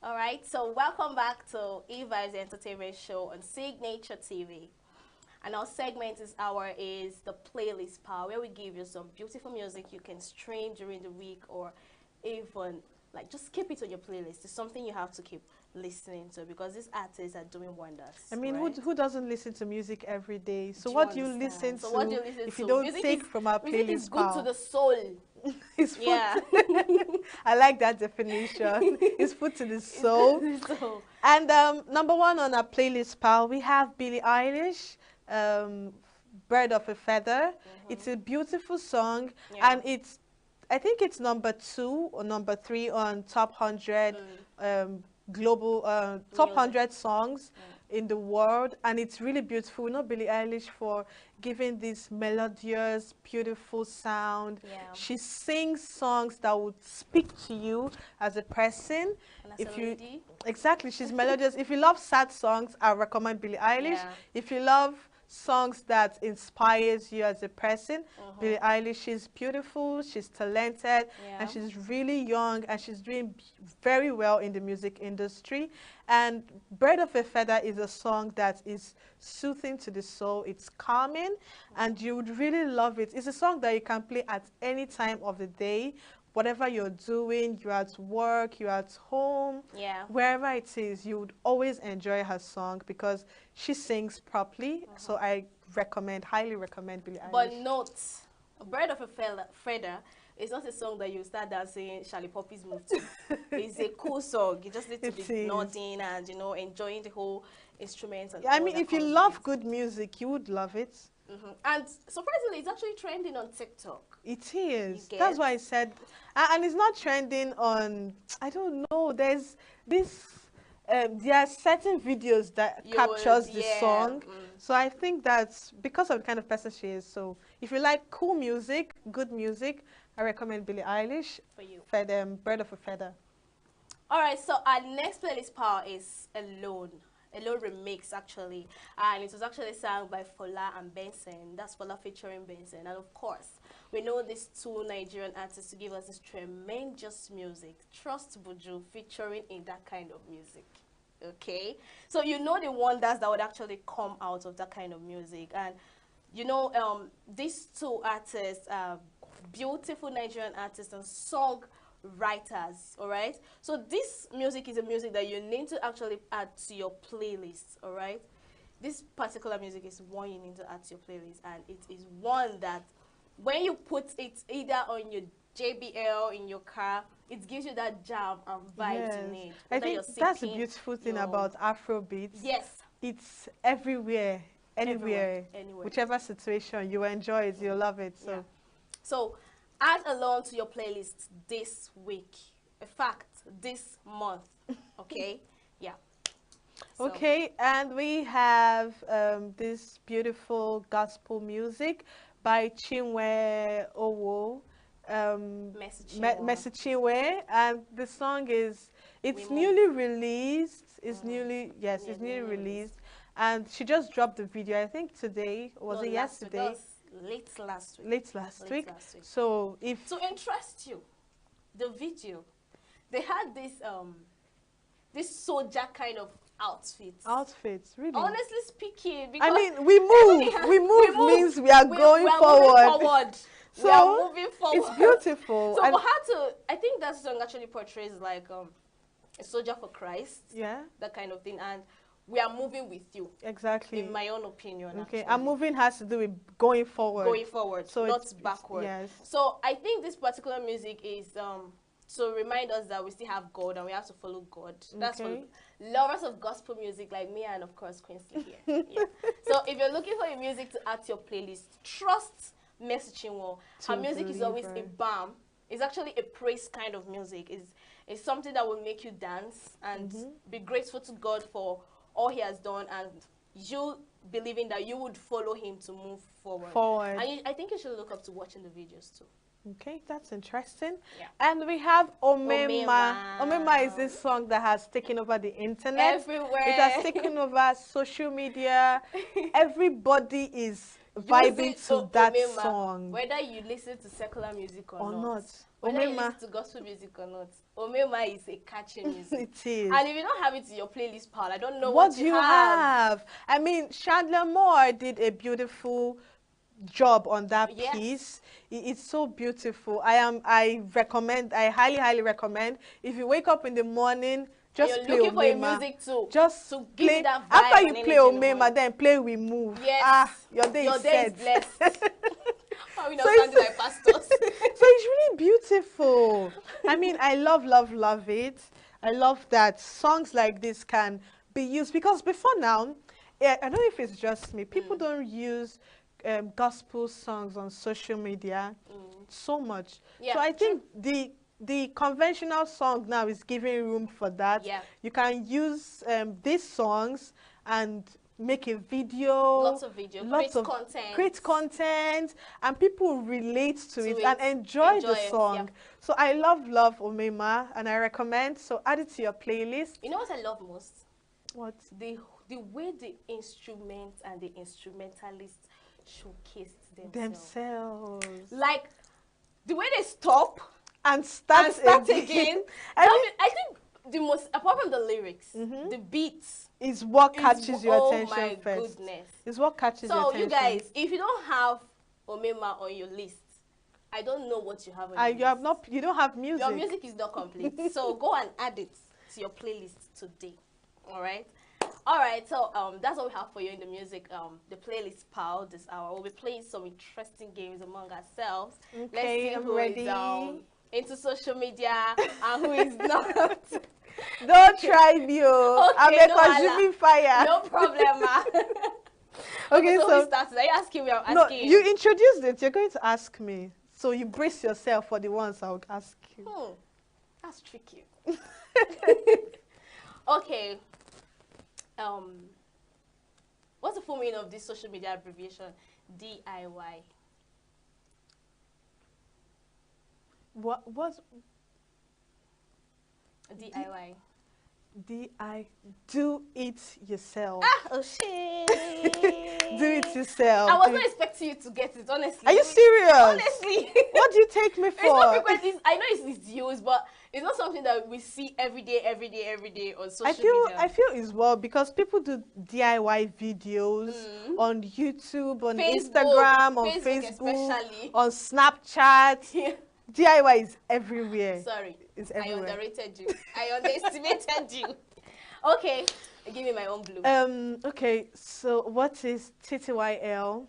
All right, so welcome back to Eva's Entertainment Show on Signature TV. And our segment is the playlist power, where we give you some beautiful music you can stream during the week, or even like just keep it on your playlist. It's something you have to keep listening to, because these artists are doing wonders. I mean, right? who doesn't listen to music every day? So Do what do you understand? listen So to what do you listen if you to? don't Music take is- from our Music playlist is good to power? the soul. It's food. Yeah. I like that definition. It's food to the soul. So, And number one on our playlist, pal, we have Billie Eilish, Bird of a Feather. It's a beautiful song, Yeah. and I think it's number 2 or number 3 on top 100 global top Music. 100 songs in the world, and it's really beautiful. We know Billie Eilish for giving this melodious, beautiful sound. Yeah. She sings songs that would speak to you as a person. and as If a you lady, Exactly, she's melodious. If you love sad songs, I recommend Billie Eilish. Yeah. If you love songs that inspires you as a person, Billie Eilish, she's beautiful, she's talented, Yeah. and she's really young, and she's doing very well in the music industry. And Bird of a Feather is a song that is soothing to the soul. It's calming, and you would really love it. It's a song that you can play at any time of the day. Whatever you're doing, you're at work, you're at home, Yeah. wherever it is, you would always enjoy her song because she sings properly. So I highly recommend Billie Eilish. But note, Bird of a Feather is not a song that you start dancing Charlie Poppy's move to. It's a cool song. You just need to It be is. nodding and, enjoying the whole instruments. And I all mean, that if you comes love with good music, you would love it. it. And surprisingly, it's actually trending on TikTok. It is. You That's get? why I said, and it's not trending on, I don't know, there's this, there are certain videos that You captures would- the yeah, song. mm. So I think that's because of the kind of person she is. So if you like cool music, good music, I recommend Billie Eilish For you. for Bird of a Feather. All right, so our next playlist power is Alone. Alone remix, actually. And it was actually sung by Fola and Benson. That's Fola featuring Benson. And of course, we know these two Nigerian artists to give us this tremendous music. Trust Buju featuring in that kind of music. Okay? So you know the wonders that would actually come out of that kind of music. And these two artists are beautiful Nigerian artists and songwriters, all right? So this music is a music that you need to actually add to your playlist, all right? This particular music is one you need to add to your playlist, and it is one that when you put it either on your JBL, in your car, it gives you that jam and vibe you need. I Whether think you're that's the sipping beautiful thing your- about Afrobeats. Yes. It's everywhere, anywhere, Anywhere. whichever situation you enjoy it, you love it. So Yeah. So add Alone to your playlist this week. In fact, this month. Okay? Yeah. So, okay, and we have this beautiful gospel music by Chinwe Owo, Messi Chinwe, and the song it's We newly released. It's Mhm. newly It's it's newly newly released. released, and she just dropped the video. I think today, or was No, it last week. That yesterday? was late last week. Late last Late week. last week. So if To interest you, the video, they had this soldier kind of outfit. outfits, really. Honestly speaking, because I mean, we move. We move means we are going we are forward. Moving forward. So, we are moving forward. It's beautiful. So and for her to, I think that song actually portrays like a soldier for Christ, yeah, that kind of thing, and we are moving with you. exactly. In my own opinion, Okay, actually. and moving has to do with going forward. Going forward, So not it's backward. yes. So I think this particular music is to remind us that we still have God and we have to follow God. That's for Okay. lovers of gospel music like me and of course Quincy here. Yeah. So if you're looking for a music to add to your playlist, trust Mercy Chinwo. Her To music is always a Believer. balm. It's actually a praise kind of music. It's something that will make you dance and be grateful to God for all He has done, and you believing that you would follow Him to move forward. Forward. And I think you should look up to watching the videos too. Okay, that's interesting. Yeah. And we have Omema. Omema. Omema is this song that has taken over the internet. Everywhere. It has taken over social media. Everybody is vibing Using to that Omema, song. whether you listen to secular music or Or not. not. Whether you Omema. listen to gospel music or not, Omema is a catchy music. It is. And if you don't have it in your playlist, pal, I don't know What what do you have? I mean, Chandler Moore did a beautiful job on that Yes. piece. It's so beautiful. I highly recommend. If you wake up in the morning, just you're play looking for your Omema. music too. Just to give play. you that vibe After you and play energy in the Omema, morning. then play We Move. Yes. Ah, your day Your is day set. is blessed. Are we not So sounding like pastors? So it's really beautiful. I mean, I love it. I love that songs like this can be used because before now, I don't know if it's just me, people don't use gospel songs on social media so much. Yeah, so I think the conventional song now is giving room for that. Yeah. You can use these songs and make a video. Lots of video, create content, and people relate to it and enjoy the it, song. yeah. So I love Omema, and I recommend. So add it to your playlist. You know what I love most? What? The way the instrument and the instrumentalists showcased Themselves. Like the way they stop And start again. I think the most, apart from the lyrics, the beats is what catches your attention oh my first. Goodness. Is what catches your So attention. you guys, if you don't have Omema on your list, I don't know what you have on your list. You don't have music. Your music is not complete. So go and add it to your playlist today. All right. So that's what we have for you in the music, the playlist pal this hour. We'll be playing some interesting games among ourselves. Okay, Let's see I'm who ready. is into social media and who is not. Don't try me, oh. Okay, I'm a no consuming fire. No problem, ma. Okay, so who started? Are you asking me? I'm no, asking you introduced it. You're going to ask me. So you brace yourself for the ones I'll ask you. That's tricky. Okay. What's the full meaning of this social media abbreviation? DIY. What DIY. Do it yourself. Oh shit. Do it yourself. I was not expecting you to get it, honestly. Are you serious? Honestly. What do you take me for? It's not frequent. I know it's used, but it's not something that we see every day on social media. I feel it's well because people do DIY videos on YouTube, on Instagram, on Facebook, especially. on Snapchat. Yeah. DIY is everywhere. Sorry, it's everywhere. I underrated you. I underestimated you. Okay, give me my own blue. Okay, so what is TTYL?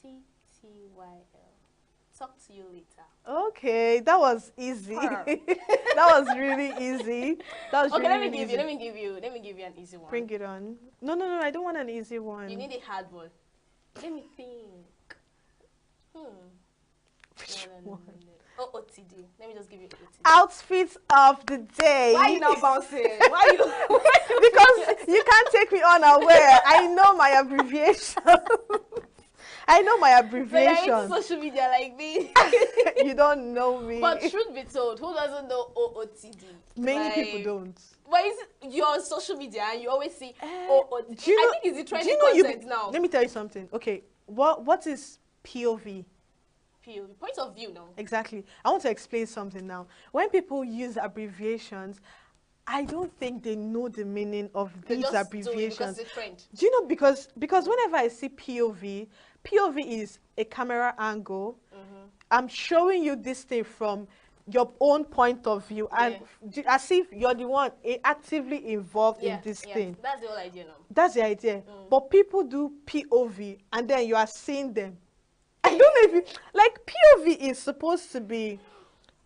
TTYL. Talk to you later. Okay, that was easy. That was really easy. That was okay, really let me give you an easy one. Bring it on. No, I don't want an easy one. You need a hard one. Let me think. No. OOTD. Let me just give you OOTD. Outfits of the day. Why are you not bouncing? Why you? Because you can't take me unaware. I know my abbreviation. I know my abbreviation. So you're into social media like me. You don't know me. But truth be told, who doesn't know OOTD? Many people don't. But you're on social media and you always see OOTD. Do you know, I think it's the trending content now. Let me tell you something. Okay, what is POV? POV, point of view now. Exactly. I want to explain something now. When people use abbreviations, I don't think they know the meaning of these abbreviations. Do you know, because whenever I see POV is a camera angle. I'm showing you this thing from your own point of view, and as if you're the one actively involved in this thing. That's the whole idea now. That's the idea. But people do POV, and then you are seeing them. I don't know if you like POV is supposed to be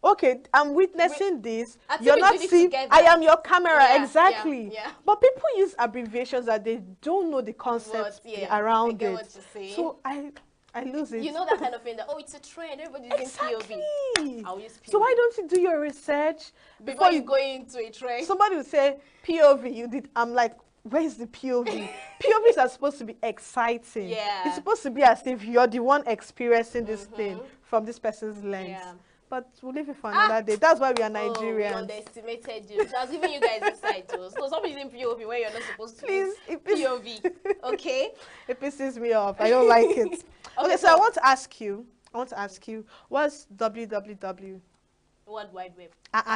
okay. I'm witnessing this. You're not seeing. I am your camera, exactly. But people use abbreviations that they don't know the concept around it. So I lose it. You know that kind of thing that it's a trend. Everybody's using POV. I'll use POV. So why don't you do your research before you go into a trend? Somebody will say POV. You did. I'm like, where's the POV? POVs are supposed to be exciting. It's supposed to be as if you're the one experiencing this thing from this person's lens. But we'll leave it for another day. That's why we are Nigerians. We underestimated you. I was giving you guys insight too. So stop using POV where you're not supposed to use POV. Okay? It pisses me off. I don't like it. Okay, so I want to ask you, what's WWW? World Wide Web.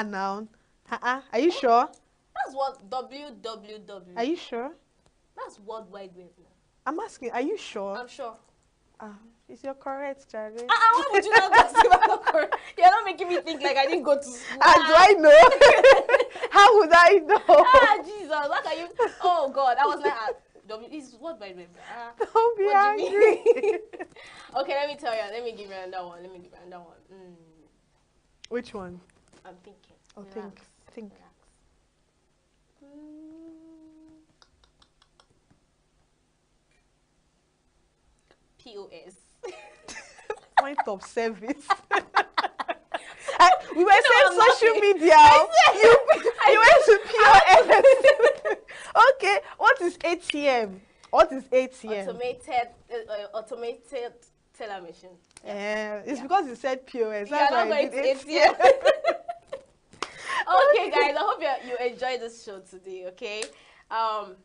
Now. Are you sure? That's what www. Are you sure? That's World Wide Web now. I'm asking, are you sure? I'm sure. Is your correct, Charlie? Why would you not go to my correct? You're not making me think like I didn't go to school. Do I know? How would I know? Jesus, what are you? Oh God, I was like, is World Wide Web. Don't be angry. Okay, let me tell you. Let me give you another one. Which one? I'm thinking. Oh, Relax. think. Relax. POS. Point of service. We were saying social media. You went to POS. Okay, what is ATM? What is ATM? Automated teller machine. It's because you said POS. That's why I did ATM. Okay, guys, I hope you enjoyed this show today. Okay,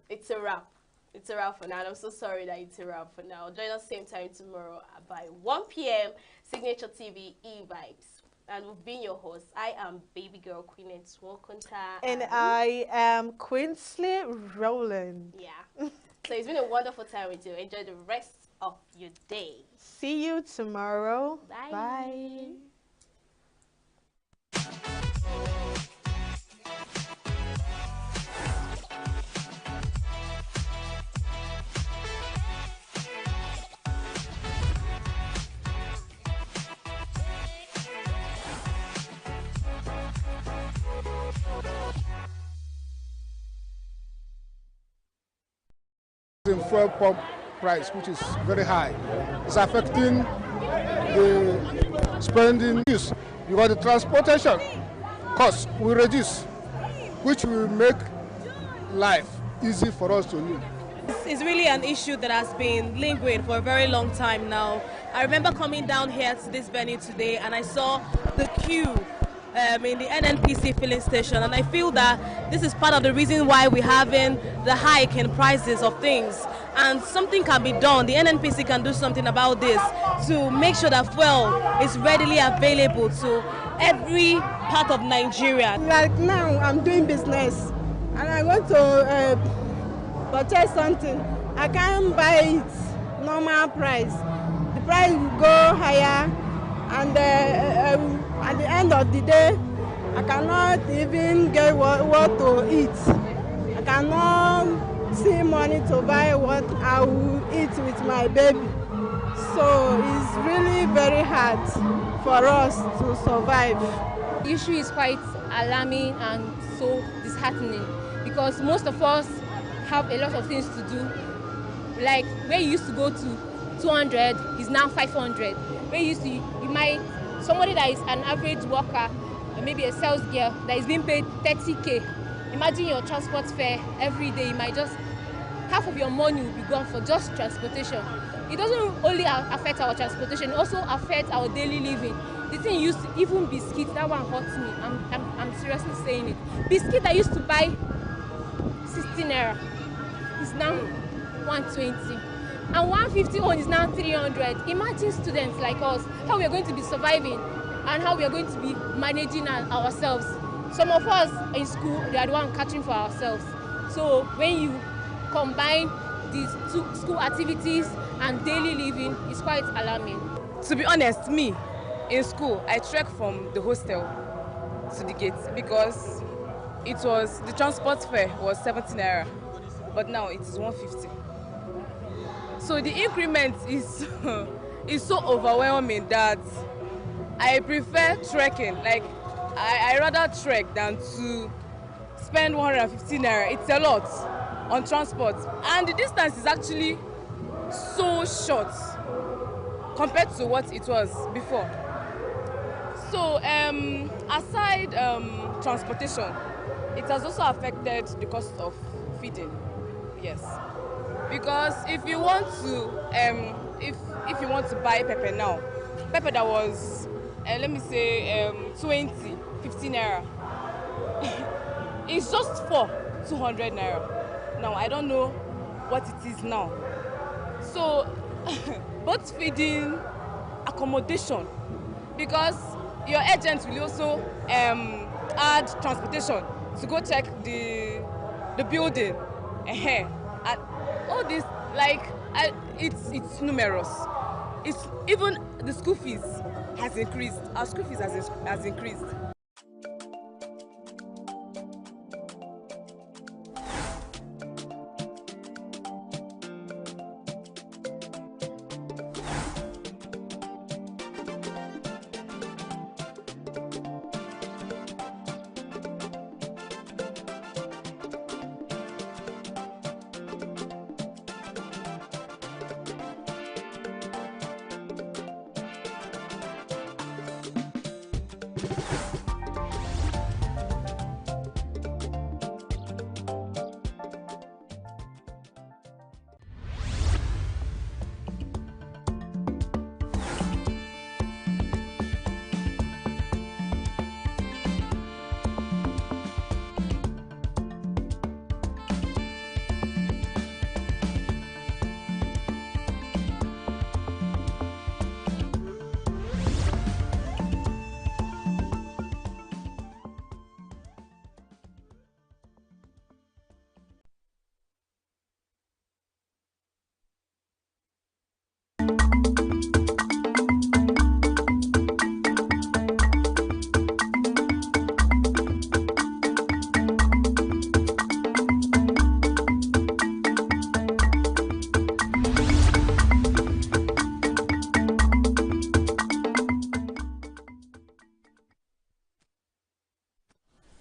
it's a wrap. It's a wrap for now. And I'm so sorry that it's a wrap for now. Join us same time tomorrow by 1 p.m. Signature TV E-Vibes. And we've been your hosts. I am Baby Girl Queen Swokunta. And I am Quinsley Rowland. Yeah. So it's been a wonderful time with you. Enjoy the rest of your day. See you tomorrow. Bye. Bye. In fuel pump price, which is very high, it's affecting the spending use because the transportation costs will reduce, which will make life easy for us to live. It's really an issue that has been lingering for a very long time now. I remember coming down here to this venue today and I saw the queue in the NNPC filling station, and I feel that this is part of the reason why we're having the hike in prices of things, and something can be done. The NNPC can do something about this to make sure that fuel is readily available to every part of Nigeria. Like now I'm doing business and I want to purchase something. I can't buy it normal price. The price will go higher, and at the end of the day, I cannot even get what to eat. I cannot see money to buy what I will eat with my baby. So it's really very hard for us to survive. The issue is quite alarming and so disheartening because most of us have a lot of things to do. Like where you used to go to 200 is now 500. Where you used to, somebody that is an average worker, maybe a sales girl that is being paid 30K. Imagine your transport fare every day. You might just, half of your money will be gone for just transportation. It doesn't only affect our transportation, it also affects our daily living. The thing used to, even biscuits, that one hurts me. I'm seriously saying it. Biscuit I used to buy 16 naira is now 120. And 150 on is now 300. Imagine students like us, how we are going to be surviving and how we are going to be managing ourselves. Some of us in school, they are the ones catching for ourselves. So when you combine these two school activities and daily living, it's quite alarming. To be honest, me, in school, I trekked from the hostel to the gate because the transport fare was 17 naira, but now it is 150. So the increment is so overwhelming that I prefer trekking. Like I rather trek than to spend 150 naira. It's a lot on transport, and the distance is actually so short compared to what it was before. So aside transportation, it has also affected the cost of feeding. Yes. Because if you want to, if you want to buy pepper now, pepper that was, let me say, 20, 15 naira, it's just for 200 naira. Now I don't know what it is now. So both feeding, accommodation, because your agent will also add transportation to go check the building. And all this, like, it's numerous. It's even the school fees has increased. Our school fees has increased.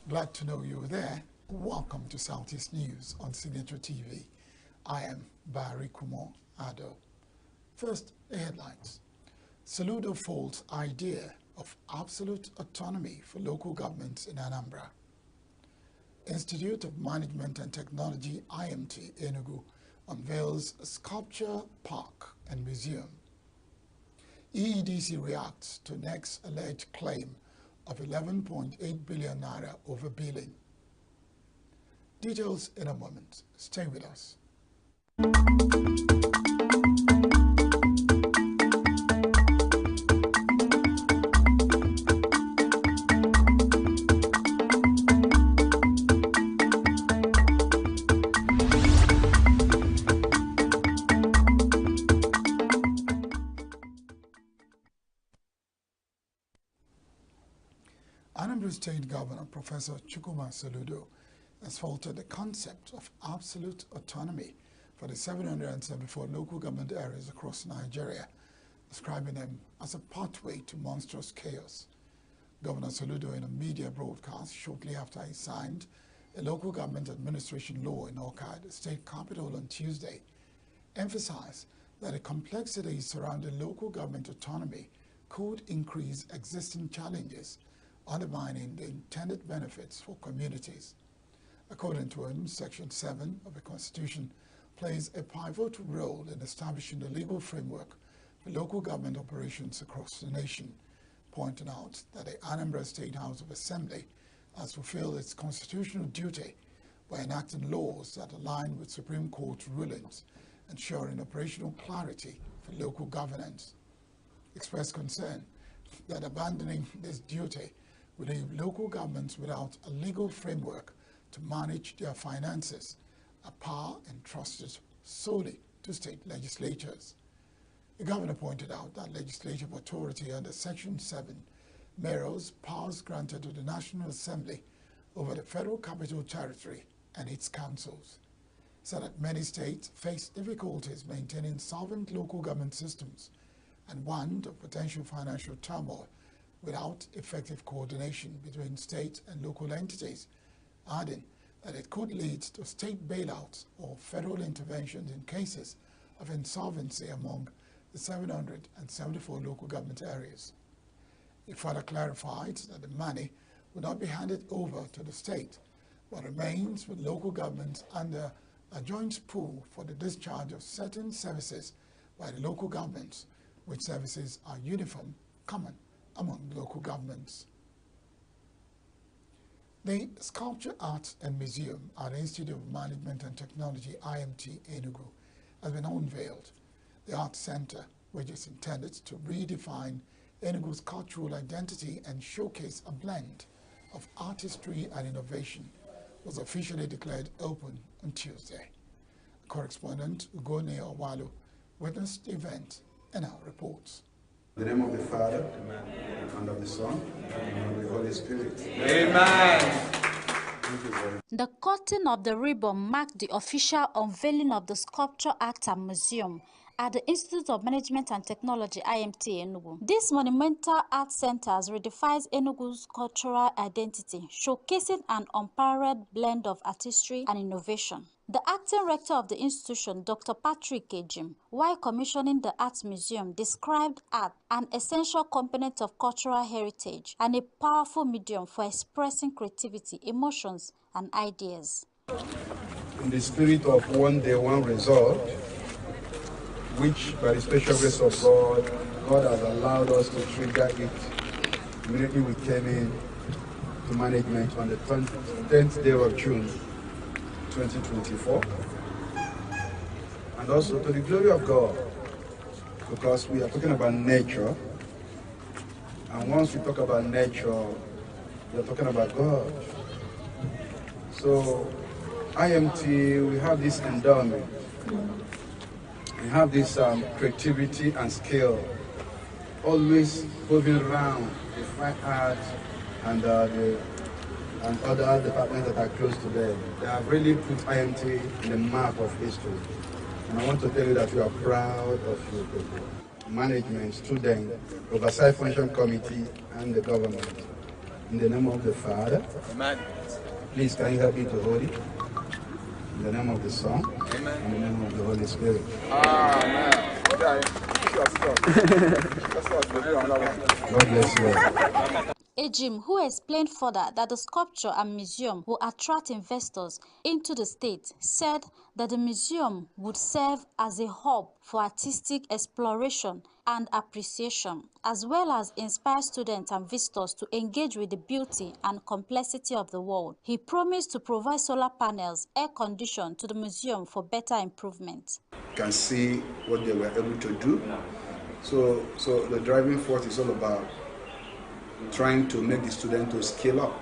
Glad to know you were there. Welcome to Southeast News on Signature TV. I am Barry Kumo Ado. First, the headlines. Saludo folds idea of absolute autonomy for local governments in Anambra. Institute of Management and Technology, IMT, ENUGU, unveils a sculpture park and museum. EEDC reacts to next alleged claim of 11.8 billion naira overbilling. Details in a moment. Stay with us. Anambra State Governor Professor Chukwuma Soludo has faulted the concept of absolute autonomy for the 774 local government areas across Nigeria, describing them as a pathway to monstrous chaos. Governor Soludo, in a media broadcast shortly after he signed a local government administration law in Awka, the state capital, on Tuesday, emphasized that the complexities surrounding local government autonomy could increase existing challenges, undermining the intended benefits for communities. According to him, Section 7 of the Constitution plays a pivotal role in establishing the legal framework for local government operations across the nation, pointing out that the Anambra State House of Assembly has fulfilled its constitutional duty by enacting laws that align with Supreme Court rulings, ensuring operational clarity for local governance. Expressed concern that abandoning this duty would leave local governments without a legal framework to manage their finances, a power entrusted solely to state legislatures. The governor pointed out that legislative authority under Section 7 mirrors powers granted to the National Assembly over the Federal Capital Territory and its councils, so that many states face difficulties maintaining solvent local government systems and want of potential financial turmoil without effective coordination between state and local entities, adding that it could lead to state bailouts or federal interventions in cases of insolvency among the 774 local government areas. It further clarified that the money would not be handed over to the state, but remains with local governments under a joint pool for the discharge of certain services by the local governments, which services are uniform, common among local governments. The Sculpture Arts and Museum at the Institute of Management and Technology, IMT, ENUGU, has been unveiled. The Art Center, which is intended to redefine ENUGU's cultural identity and showcase a blend of artistry and innovation, was officially declared open on Tuesday. Correspondent Ugone Owalu witnessed the event and now reports. In the name of the Father, and of the Son, and of the Holy Spirit. Amen. The cutting of the ribbon marked the official unveiling of the Sculpture Art and Museum at the Institute of Management and Technology, IMT, Enugu. This monumental art center redefines Enugu's cultural identity, showcasing an unparalleled blend of artistry and innovation. The acting rector of the institution, Dr. Patrick Ejim, while commissioning the Art Museum, described art an essential component of cultural heritage and a powerful medium for expressing creativity, emotions, and ideas. In the spirit of one day, one result, which by the special grace of God, God has allowed us to trigger it immediately we came in to management on the 10th day of June 2024. And also to the glory of God, because we are talking about nature, and once we talk about nature, we are talking about God. So IMT, we have this endowment. We have this creativity and skill, always moving around the fine art and other departments that are close to them. They have really put IMT in the map of history. And I want to tell you that we are proud of you people. Management, student, oversight function committee, and the government. In the name of the Father, amen. Please can you help me to hold it? In the name of the Son, amen. In the name of the Holy Spirit. Amen. God bless you. Ejim, who explained further that the sculpture and museum will attract investors into the state, said that the museum would serve as a hub for artistic exploration and appreciation, as well as inspire students and visitors to engage with the beauty and complexity of the world. He promised to provide solar panels, air condition to the museum for better improvement. You can see what they were able to do. So the driving force is all about trying to make the student to scale up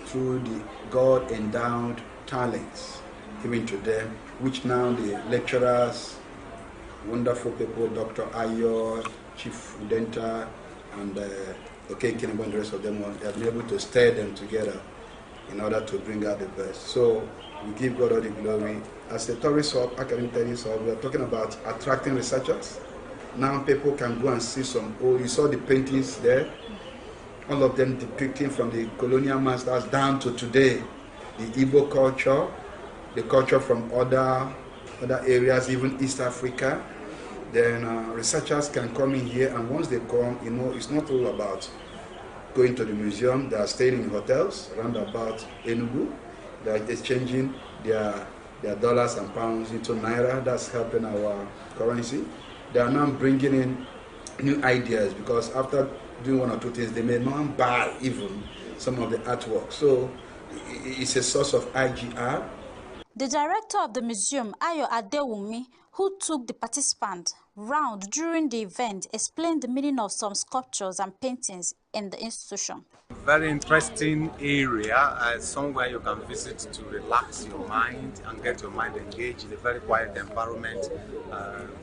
through the God-endowed talents given to them, which now the lecturers, wonderful people, Dr. Ayo, Chief Udenta, and Kinebo, and the rest of them, they have been able to stir them together in order to bring out the best. So we give God all the glory. As a tourist hub, academic tourist hub, we are talking about attracting researchers. Now people can go and see some, you saw the paintings there, all of them depicting from the colonial masters down to today, the Igbo culture, the culture from other areas, even East Africa. Then researchers can come in here, and once they come, it's not all about going to the museum. They are staying in hotels around about ENUGU. They are exchanging their dollars and pounds into naira. That's helping our currency. They are now bringing in new ideas, because after doing one or two things, they may not buy even some of the artwork. So it's a source of IGR. The director of the museum, Ayo Adewumi, who took the participants round during the event, explained the meaning of some sculptures and paintings in the institution. Very interesting area, somewhere you can visit to relax your mind and get your mind engaged in a very quiet environment.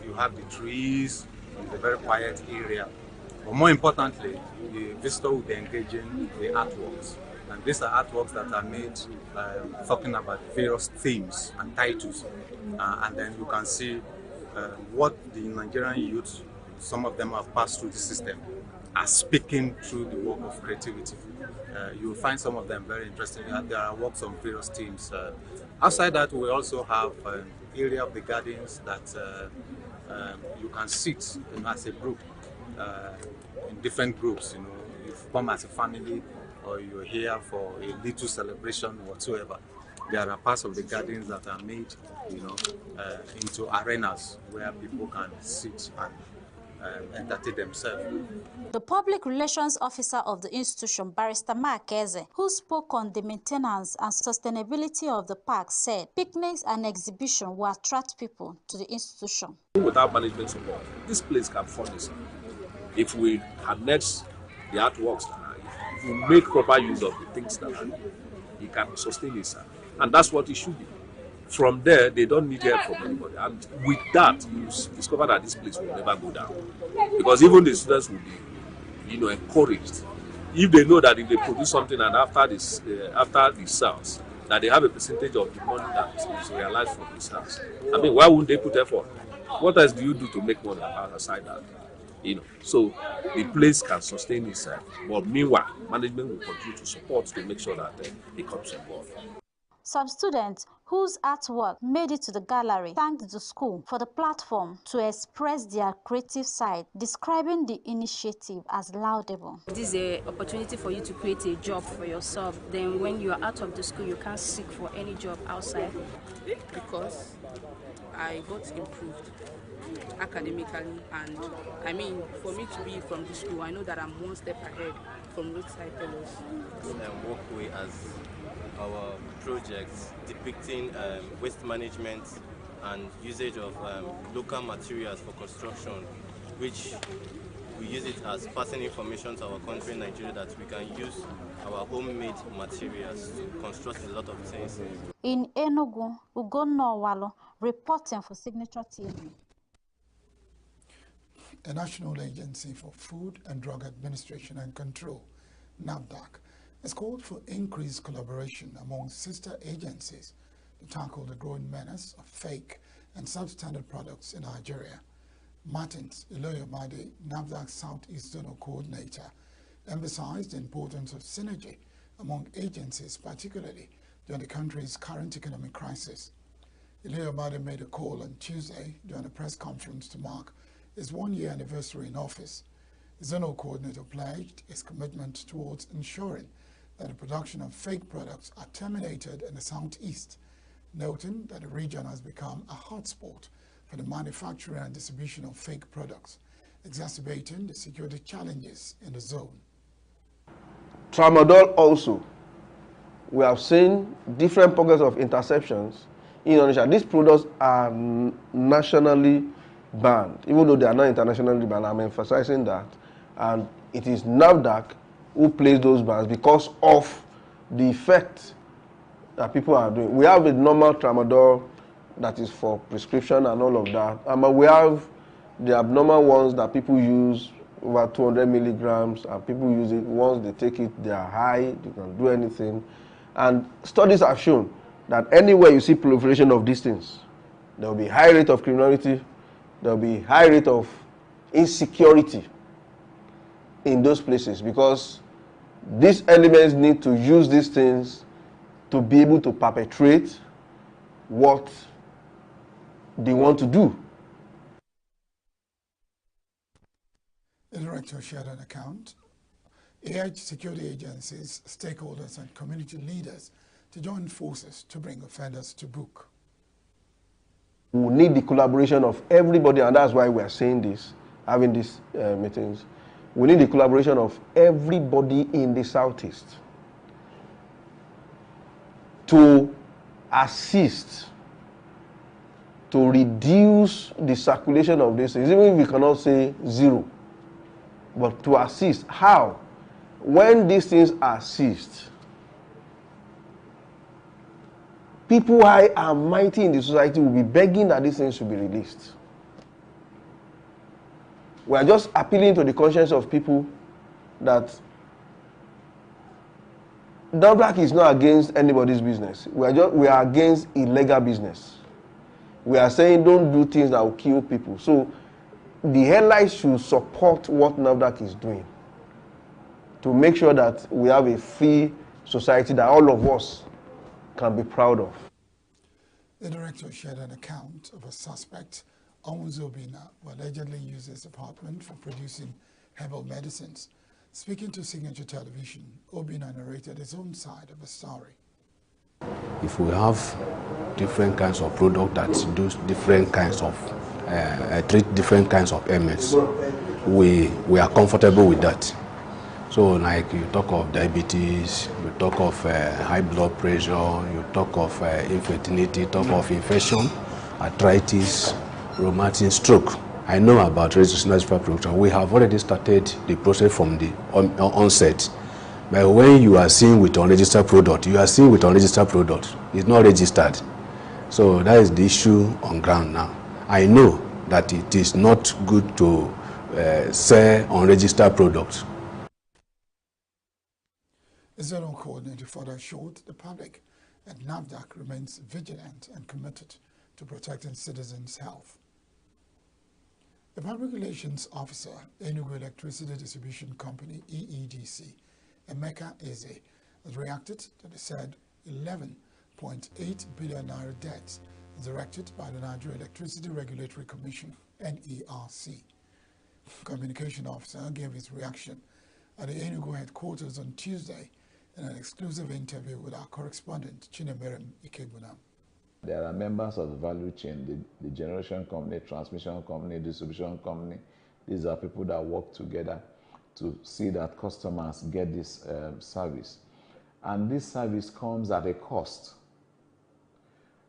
You have the trees, it's a very quiet area. But more importantly, the visitor will be engaging the artworks. And these are artworks that are made talking about various themes and titles. And then you can see what the Nigerian youth, some of them have passed through the system, are speaking through the work of creativity. You'll find some of them very interesting. There are works on various themes. Outside that, we also have an area of the gardens that you can sit as a group, in different groups. You come as a family, or you're here for a little celebration whatsoever. There are parts of the gardens that are made, into arenas where people can sit and entertain themselves. The public relations officer of the institution, Barrister Mark Eze, who spoke on the maintenance and sustainability of the park, said picnics and exhibition will attract people to the institution. Without management support, this place can fall itself. if we harness the artworks, if we make proper use of the things that are here, he can sustain himself. And that's what it should be. From there, they don't need help from anybody. And with that, you discover that this place will never go down. Because even the students will be, encouraged. If they know that if they produce something and after the sales, that they have a percentage of the money that is realized from the sales. I mean, why wouldn't they put effort? What else do you do to make money aside that? So the place can sustain itself. But meanwhile, management will continue to support to make sure that it comes on board. Some students whose artwork made it to the gallery thanked the school for the platform to express their creative side, describing the initiative as laudable. This is an opportunity for you to create a job for yourself. Then when you are out of the school, you can't seek for any job outside. Because I got improved academically, and I mean, for me to be from the school, I know that I'm one step ahead from roadside fellows. Walkway as our projects depicting waste management and usage of local materials for construction, which we use it as passing information to our country, Nigeria, that we can use our homemade materials to construct a lot of things. In ENUGU, Ugonna Walo, reporting for Signature TV. The National Agency for Food and Drug Administration and Control, NAFDAC, has called for increased collaboration among sister agencies to tackle the growing menace of fake and substandard products in Nigeria. Martins Iloyomade, NAFDAC's Southeast Zonal Coordinator, emphasized the importance of synergy among agencies, particularly during the country's current economic crisis. Iloyomade made a call on Tuesday during a press conference to mark his one-year anniversary in office. The Zonal Coordinator pledged his commitment towards ensuring that the production of fake products are terminated in the Southeast, noting that the region has become a hotspot for the manufacture and distribution of fake products, exacerbating the security challenges in the zone. Tramadol also, we have seen different pockets of interceptions in Indonesia. These products are nationally banned, even though they are not internationally banned. I'm emphasizing that. And it is NAFDAC who plays those bans because of the effect that people are doing. We have a normal tramadol that is for prescription and all of that. But we have the abnormal ones that people use over 200 milligrams, and people use it. Once they take it, they are high, they can do anything. And studies have shown that anywhere you see proliferation of these things, there will be high rate of criminality, there will be high rate of insecurity in those places, because these elements need to use these things to be able to perpetrate what they want to do. The director shared an account. urged security agencies, stakeholders, and community leaders to join forces to bring offenders to book. We need the collaboration of everybody, and that's why we are saying this, having these meetings. We need the collaboration of everybody in the Southeast to assist, to reduce the circulation of these things, even if we cannot say zero, but to assist. How? When these things are seized, people high and mighty in the society will be begging that these things should be released. We are just appealing to the conscience of people that NAFDAC is not against anybody's business. We are against illegal business. We are saying don't do things that will kill people. So the headlines should support what NAFDAC is doing to make sure that we have a free society that all of us can be proud of. The director shared an account of a suspect, Onwuzobina, who allegedly used his apartment for producing herbal medicines. Speaking to Signature Television, Obina narrated his own side of the story. If we have different kinds of product that do different kinds of, treat different kinds of ailments, we are comfortable with that. So like you talk of diabetes, you talk of high blood pressure, you talk of infertility, talk of infection, arthritis, rheumatic, stroke, I know about registered production. We have already started the process from the onset. But when you are seeing with unregistered product, you are seeing with unregistered product. It's not registered. So that is the issue on ground now. I know that it is not good to sell unregistered products. The zonal coordinator further assured the public that NAFDAC remains vigilant and committed to protecting citizens' health. The Public Relations Officer, ENUGU Electricity Distribution Company, EEDC, Emeka Eze, has reacted to the said 11.8 billion naira debt directed by the Nigeria Electricity Regulatory Commission, NERC. Communication Officer gave his reaction at the ENUGU headquarters on Tuesday in an exclusive interview with our correspondent, Chinemerem Ikebuna. There are members of the value chain, the generation company, transmission company, distribution company. These are people that work together to see that customers get this service. And this service comes at a cost.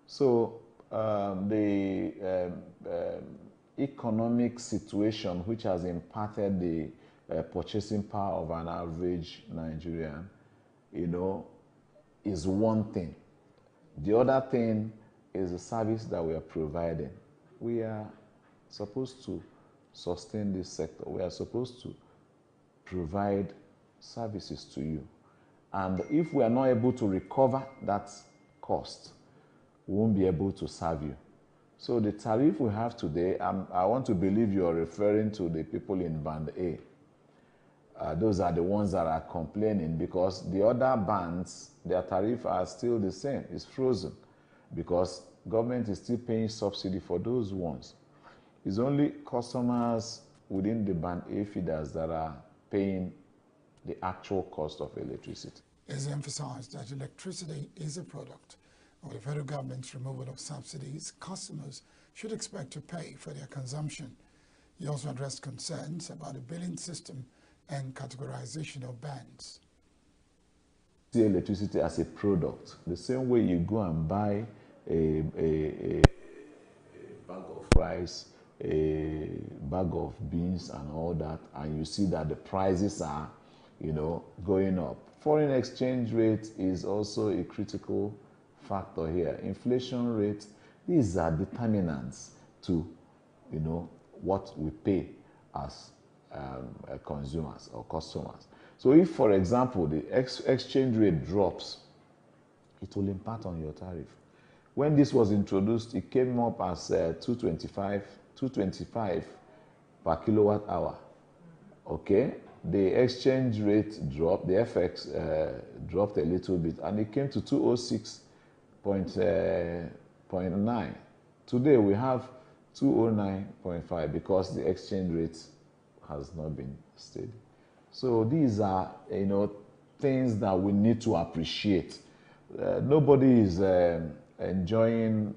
So the economic situation which has impacted the purchasing power of an average Nigerian, is one thing. The other thing is the service that we are providing. We are supposed to sustain this sector. We are supposed to provide services to you. And if we are not able to recover that cost, we won't be able to serve you. So the tariff we have today, I want to believe you are referring to the people in Band A. Those are the ones that are complaining, because the other bands, their tariff are still the same. It's frozen because government is still paying subsidy for those ones. It's only customers within the Band A feeders that are paying the actual cost of electricity. It is emphasized that electricity is a product of the federal government's removal of subsidies. Customers should expect to pay for their consumption. He also addressed concerns about the billing system and categorization of bands. See electricity as a product. The same way you go and buy a bag of rice, a bag of beans and all that, and you see that the prices are, going up. Foreign exchange rate is also a critical factor here. Inflation rate, these are determinants to, what we pay as consumers or customers. So if, for example, the exchange rate drops, it will impact on your tariff. When this was introduced, it came up as 225 per kilowatt hour. Okay, the exchange rate dropped, the FX dropped a little bit, and it came to 206.9. Today we have 209.5 because the exchange rate has not been steady. So these are, things that we need to appreciate. Nobody is enjoying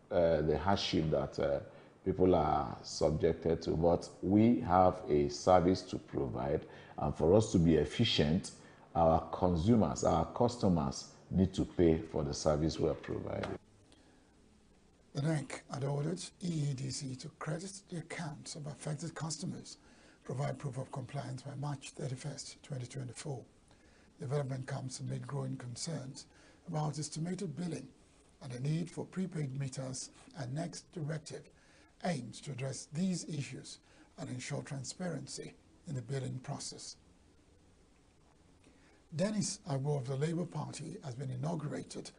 the hardship that people are subjected to, but we have a service to provide, and for us to be efficient, our consumers, our customers need to pay for the service we are providing. The NEC had ordered EEDC to credit the accounts of affected customers, provide proof of compliance by March 31st, 2024. Development comes amid growing concerns about estimated billing and the need for prepaid meters, and NEC's directive aims to address these issues and ensure transparency in the billing process. Dennis Agbo of the Labour Party has been inaugurated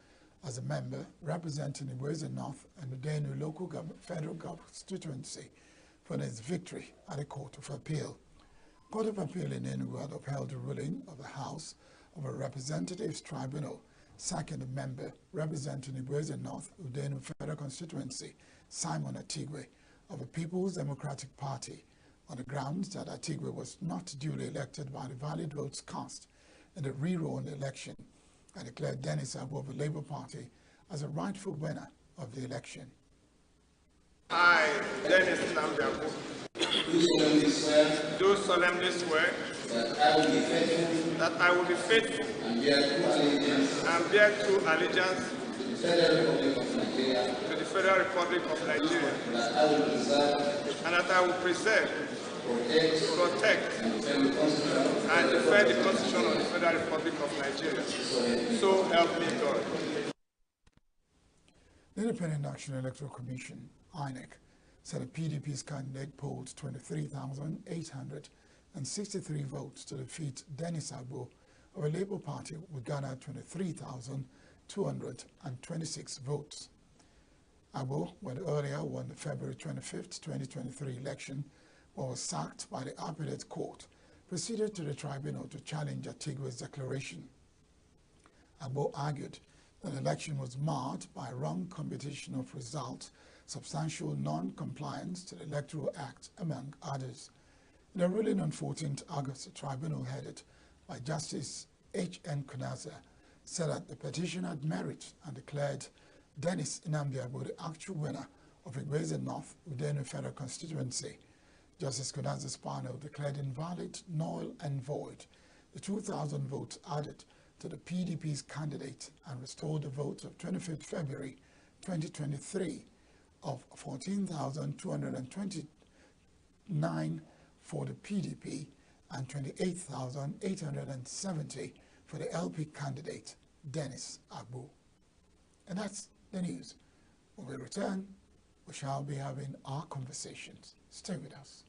as a member representing the Western North and the Udenu local federal constituency for his victory at the Court of Appeal. Court of Appeal in ENUGU had upheld the ruling of the House of a Representatives Tribunal sacking a member representing the Western North Udenu federal constituency, Simon Atigwe, of the People's Democratic Party, on the grounds that Atigwe was not duly elected by the valid votes cast in the re-roll election, and declared Dennis Agbo of the Labour Party as a rightful winner of the election. I, Dennis Agbo, do solemnly swear that I will be faithful and bear true allegiance to the Federal Republic of Nigeria, and that I will preserve, protect, and defend the Constitution of the Federal Republic of Nigeria. So help me God. The Independent National Electoral Commission, INEC, said the PDP's candidate polled 23,863 votes to defeat Dennis Agbo of a Labour Party, with garnered 23,226 votes. Agbo, who had earlier won the February 25, 2023 election, but was sacked by the Appellate Court, proceeded to the tribunal to challenge Atigwe's declaration. Agbo argued that the election was marred by wrong computation of results, substantial non-compliance to the Electoral Act, among others. In a ruling on 14th August, the tribunal headed by Justice H.N. Kunaza said that the petition had merit and declared Dennis Inambiagbo the actual winner of Igweze North Udenu Federal Constituency. Justice Kunaza's panel declared invalid, null and void the 2,000 votes added to the PDP's candidate and restored the votes of 25th February 2023 of 14,229 for the PDP and 28,870 for the LP candidate, Dennis Agbo. And that's the news. When we return, we shall be having our conversations. Stay with us.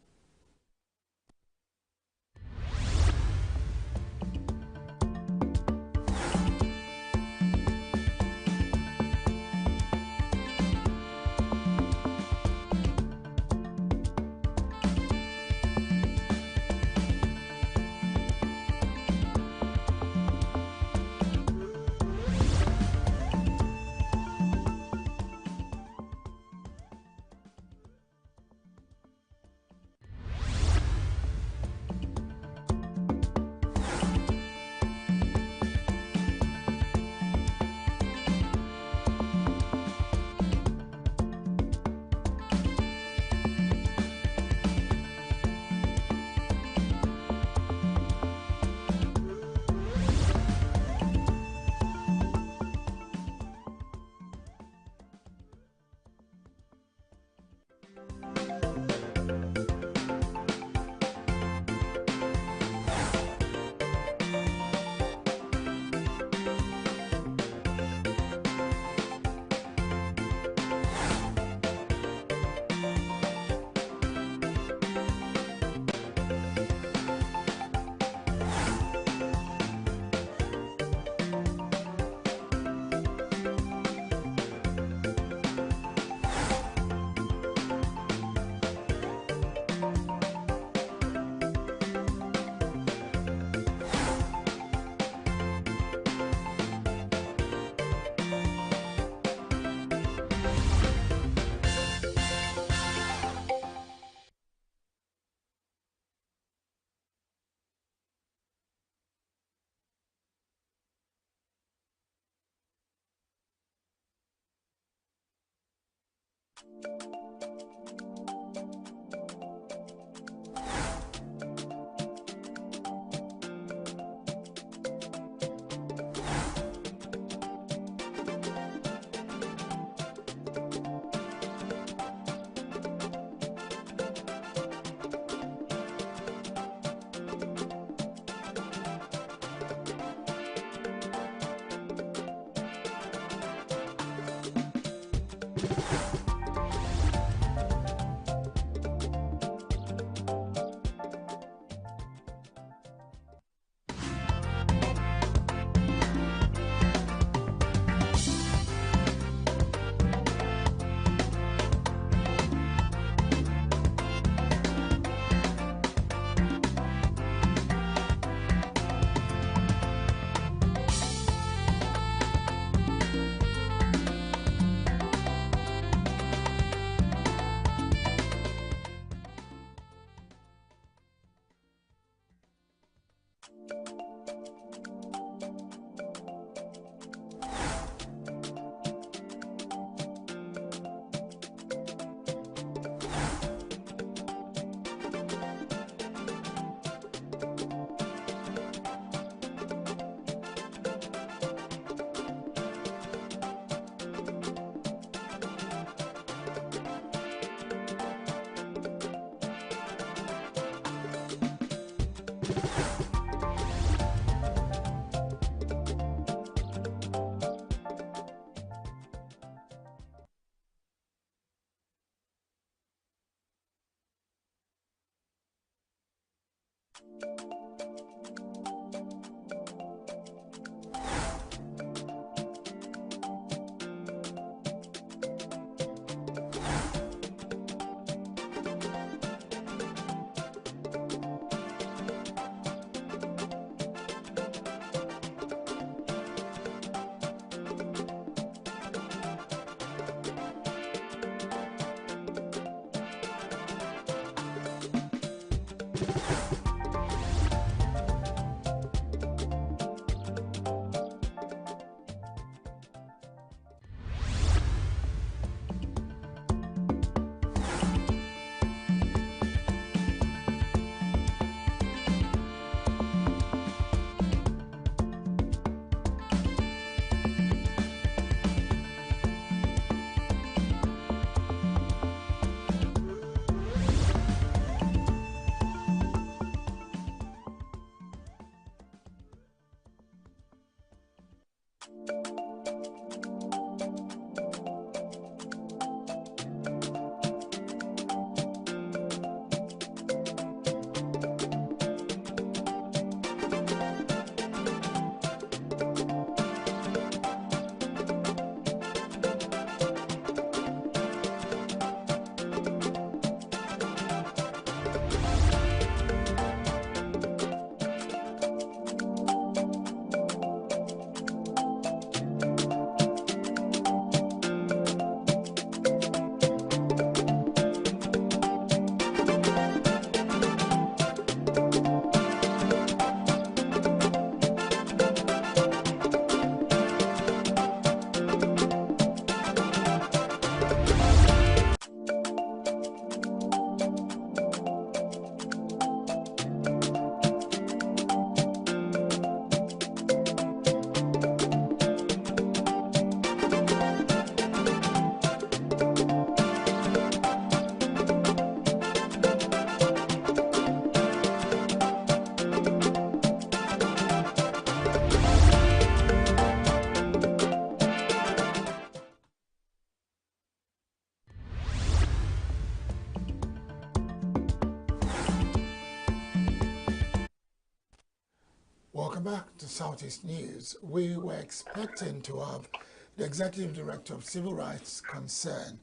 Welcome back to Southeast News. We were expecting to have the Executive Director of Civil Rights Concern,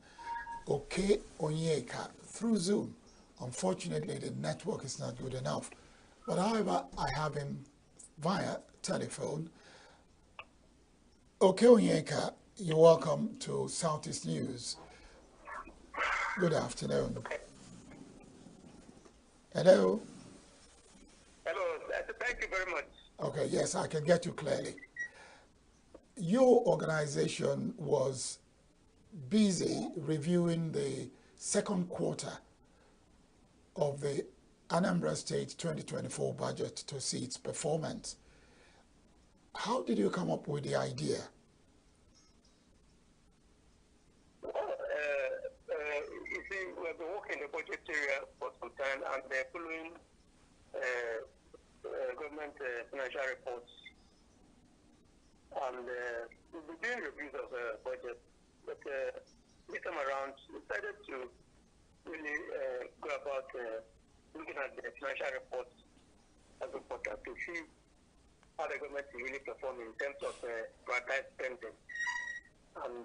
Oke Onyeka, through Zoom. Unfortunately, the network is not good enough. But however, I have him via telephone. Oke Onyeka, you're welcome to Southeast News. Good afternoon. Hello? Hello, thank you very much. Okay, yes, I can get you clearly. Your organization was busy reviewing the second quarter of the Anambra State 2024 budget to see its performance. How did you come up with the idea? Well, you see, we have been working in the budget area for some time, and they're following government financial reports, and we've been doing reviews of budget, but this time around we decided to really go about looking at the financial reports as important to see how the government is really performing in terms of prioritized spending and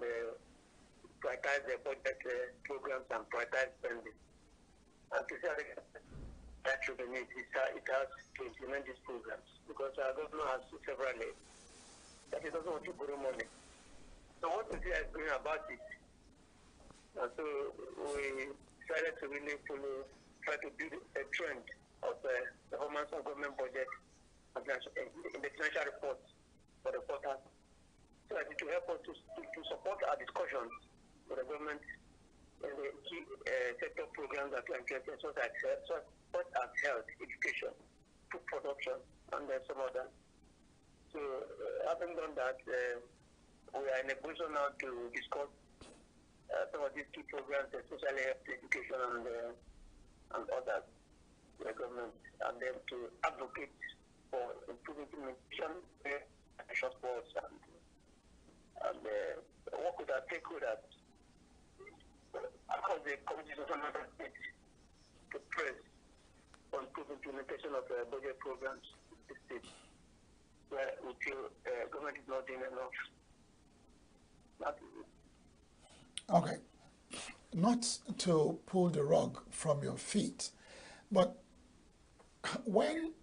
prioritize the budget programs and prioritize spending, and to see how that should be made. It has to implement these programs because our government has several needs that it doesn't want to borrow money. So what we are doing about it? And so we decided to really try to build a trend of the performance of government budget in the financial reports for the quarter, so that it will help us to support our discussions with the government in the key sector programs that we are interested in, such as health, education, food production, and some others. So having done that, we are in a position now to discuss some of these key programs, especially health, education, and others. the government and then to advocate for improving communication, shortfalls, and work with our stakeholders across the communities of another state to press on improving implementation of budget programs in the state where we feel government is not doing enough. Okay. Not to pull the rug from your feet, but when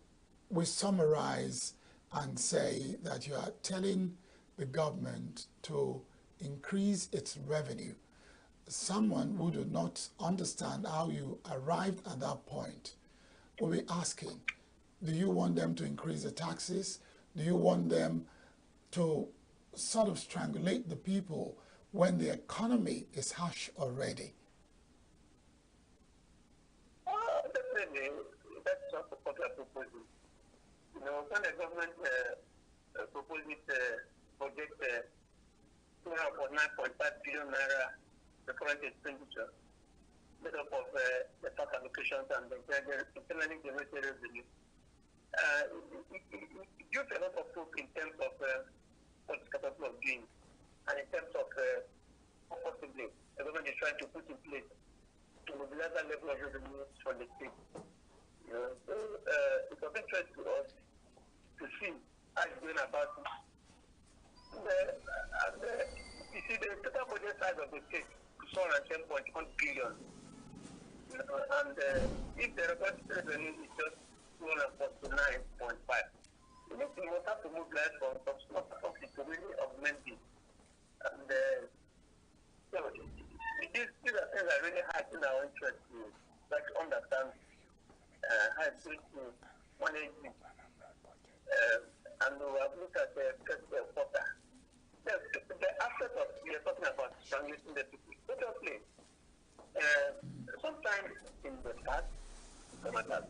we summarize and say that you are telling the government to increase its revenue, someone who do not understand how you arrived at that point will be asking, do you want them to increase the taxes? Do you want them to sort of strangulate the people when the economy is harsh already? Definitely, that's not a popular proposal. You know, when the government proposed this budget for 9.5 billion naira, the current expenditure, made up of the tax allocations and the internally generated revenue, it gives a lot of hope in terms of what it's capable of doing, and in terms of what possibly the government is trying to put in place to mobilize that level of revenue for the state. You know, so it's of interest to us to see how it's going about it. You see, the total budget size of the state is 410.1 billion. You know, and if the record revenue is just 249.5, it means we must have to mobilize from small profit to really augment it. And so these are things that really heighten our interest to try to understand how it's going to manage it. And we have looked at the first quarter. The aspect of we are talking about strangulating the people. Obviously, sometimes in the past, government has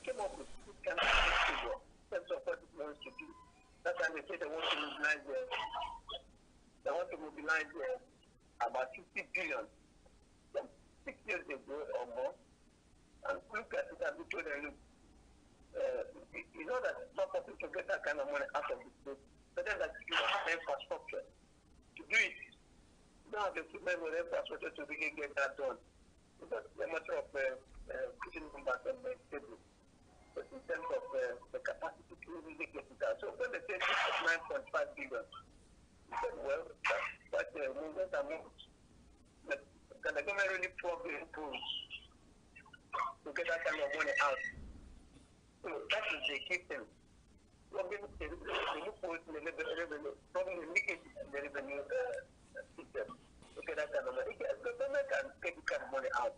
came up with this kind of figure in terms of what it wants to do. That's why they say they want to mobilize about 50 billion 6 years ago or more, and look at it and we told them, look, you know that it's not possible to get that kind of money out of the state, but then that you don't have infrastructure to do it. You don't have the equipment or infrastructure to really get that done. It's not a matter of putting numbers on the table, but in terms of the capacity to really get it out. So when they say 9.5 billion, we said, well, that's quite a movement amount. But can the government really plug the tools to get that kind of money out? So that is the key thing. Plugging the loopholes in the revenue, plugging the leakage in the revenue system to get that kind of money. The government can get this kind of money out,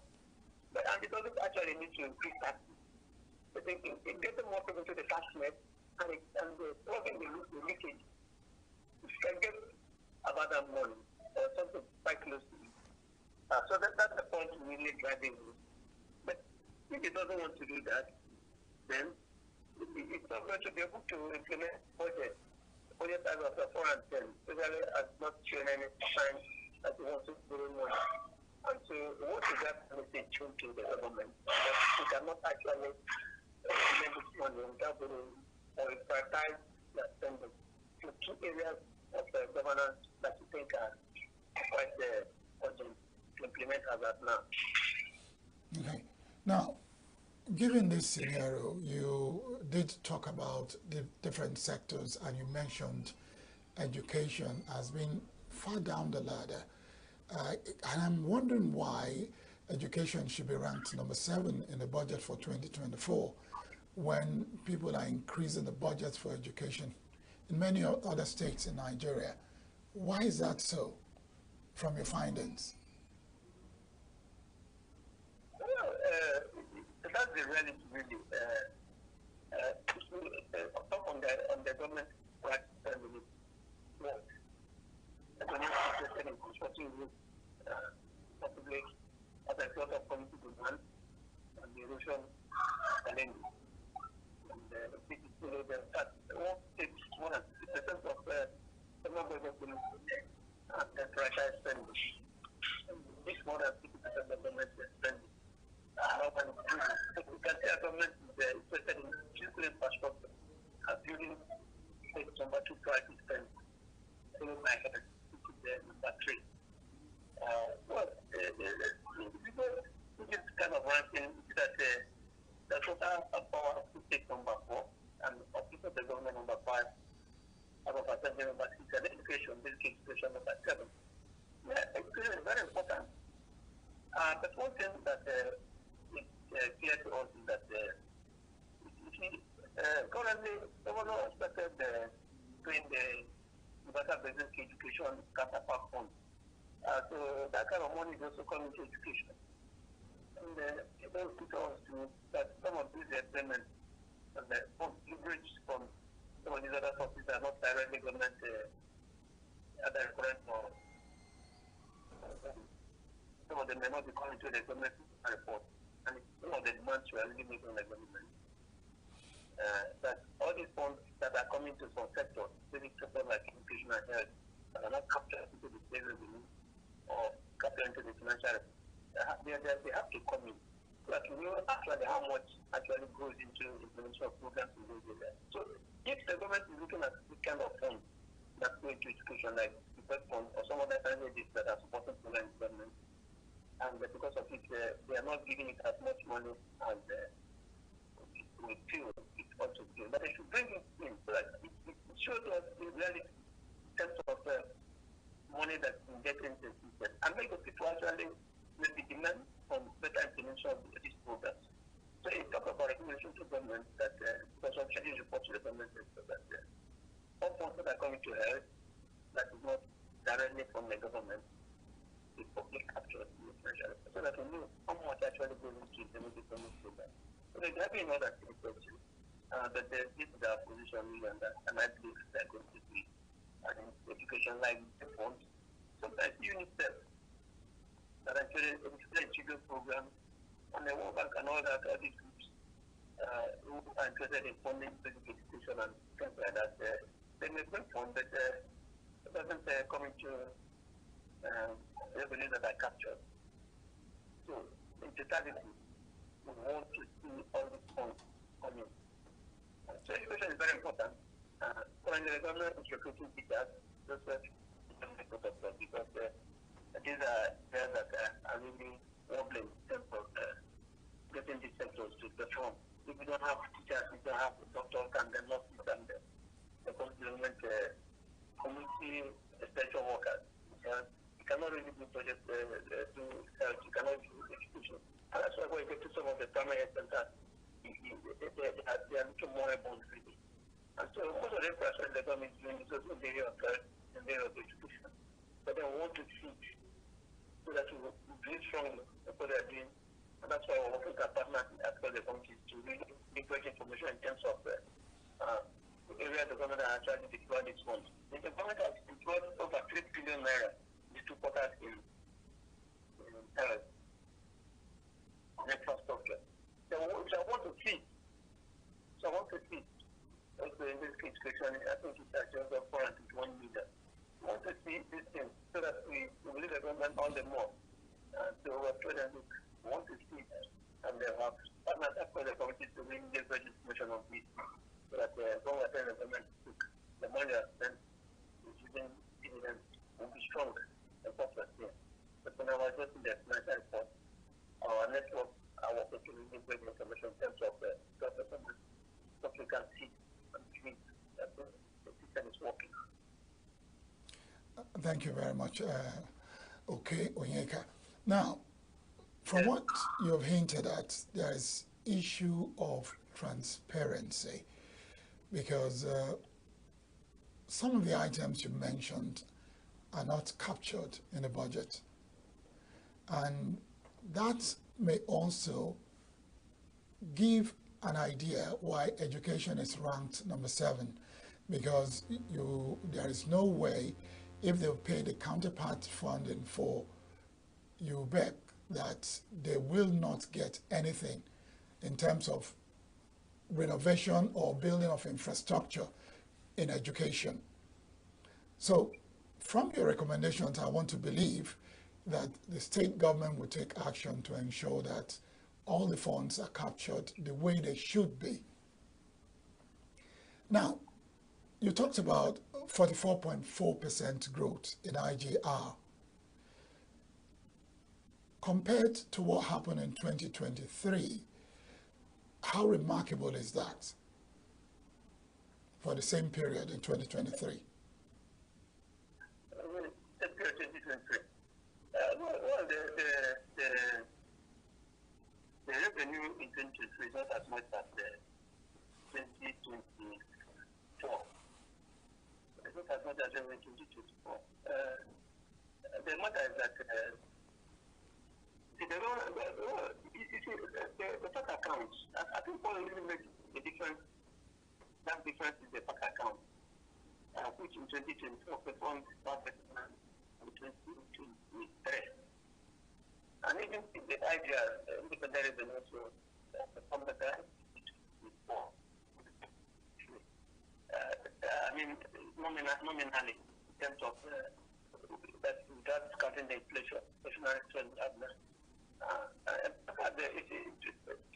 but and it doesn't actually need to increase taxes. But they get more people to the tax net and plugging the leakage, you can get about that money or something quite close to it. So that's the point we really driving. But if it doesn't want to do that, then it's not going to be able to implement budget. The budget size of the 410 really has not shown any sign that it wants to borrow money. And so what is that message to the government? That we cannot actually implement this money without borrowing or prioritize the spending to two areas of governance that we think are quite urgent to implement as of now. Okay. Now, given this scenario, you did talk about the different sectors and you mentioned education as being far down the ladder. And I'm wondering why education should be ranked number 7 in the budget for 2024 when people are increasing the budgets for education in many other states in Nigeria. Why is that so, from your findings? That's the reality, really. Talk on the government work. The government is interested in constructing roads, possibly as a sort of community demand and the erosion challenge. And the city below them, that won't take more than 50% of the budget and the prioritize spending. This more than 50% of the government spending. We can see a government it's clear to us is that currently, the governor started doing the universal basic education counterpart fund. So that kind of money is also coming to education. And it also tells us that some of these payments and the leverage from some of these other sources are not directly government other current or some of them may not be coming to the government report. And some of the demands we are really making on the government. That all these funds that are coming to some sectors, basic sectors like education and health, are not captured into the state revenue or captured into the financial revenue. They have to come in. So that we know actually how much actually goes into implementation of programs in those areas. So if the government is looking at this kind of funds that go into education, like the first fund or some other agencies that are supporting program development, and because of it, they are not giving it as much money as we feel it ought to be. But they should bring it in so that it shows us in reality in terms of money that's injected into the system and make the people actually make the demand from better implementation of these programs. So it talks about recommendation to government that because of Chinese report to the government that all funds that are coming to health that is not directly from the government is public capture so that we know how much actually goes into implement the government program. So there have been other things too. But this is our position really on that, and I believe they're going to be in education like the funds. Sometimes UNICEF that actually explain children's programs on the World Bank and all that, all these groups who are interested in funding basic education and things like that. They may bring funds, but it doesn't come into revenues that are captured. So, in totality, we want to see all these funds coming. So education is very important. Currently, the government is recruiting teachers, because these are areas that are really wobbling in terms of getting these sectors to perform. If you don't have teachers, if you don't have doctors and the nurses and the government community essential workers, you cannot really do projects, do health, you cannot do education. And that's why when you get to some of the primary health centers, they are looking more about really. And so most of the infrastructure the government is doing is also in the area of health, in the area of education. But they want to see so that we build strongly what they are doing. And that's why we're working with our partners across the country to really give information in terms of the area the government has actually deployed its funds. The government has deployed over 3 billion naira these 2 quarters in health and infrastructure. So I want to see. Also in this situation, I think it's just up 421 million. I want to see this thing so that we believe the government on the more. So we're told that we want to see and they have partners across the committee to bring this information on this so that when we're telling the government the money that's spent is using dividends will be strong and popular here. But when I was just in the financial report, our network are working to bring this information in terms of the government so we can see and treat that the system is working. Thank you very much, Okay, Onyeka. Now, from what you've hinted at, there is issue of transparency because some of the items you mentioned are not captured in the budget. And that may also give an idea why education is ranked number 7, because there is no way, if they pay the counterpart funding for UBEC, that they will not get anything in terms of renovation or building of infrastructure in education. So from your recommendations, I want to believe that the state government will take action to ensure that all the funds are captured the way they should be. Now, you talked about 44.4% growth in IGR. Compared to what happened in 2023, how remarkable is that for the same period in 2023? Well, revenue in 2023 is not as much as 2024. It's not as much as revenue in 2024. The matter is that the PAC accounts, I think what really makes the difference, that difference is the PAC account, which in 2024 performed perfect in 2023. And even the idea, independent revenue also performed better before. I mean, nominally, in terms of that without counting the inflation, inflationary trend we have now.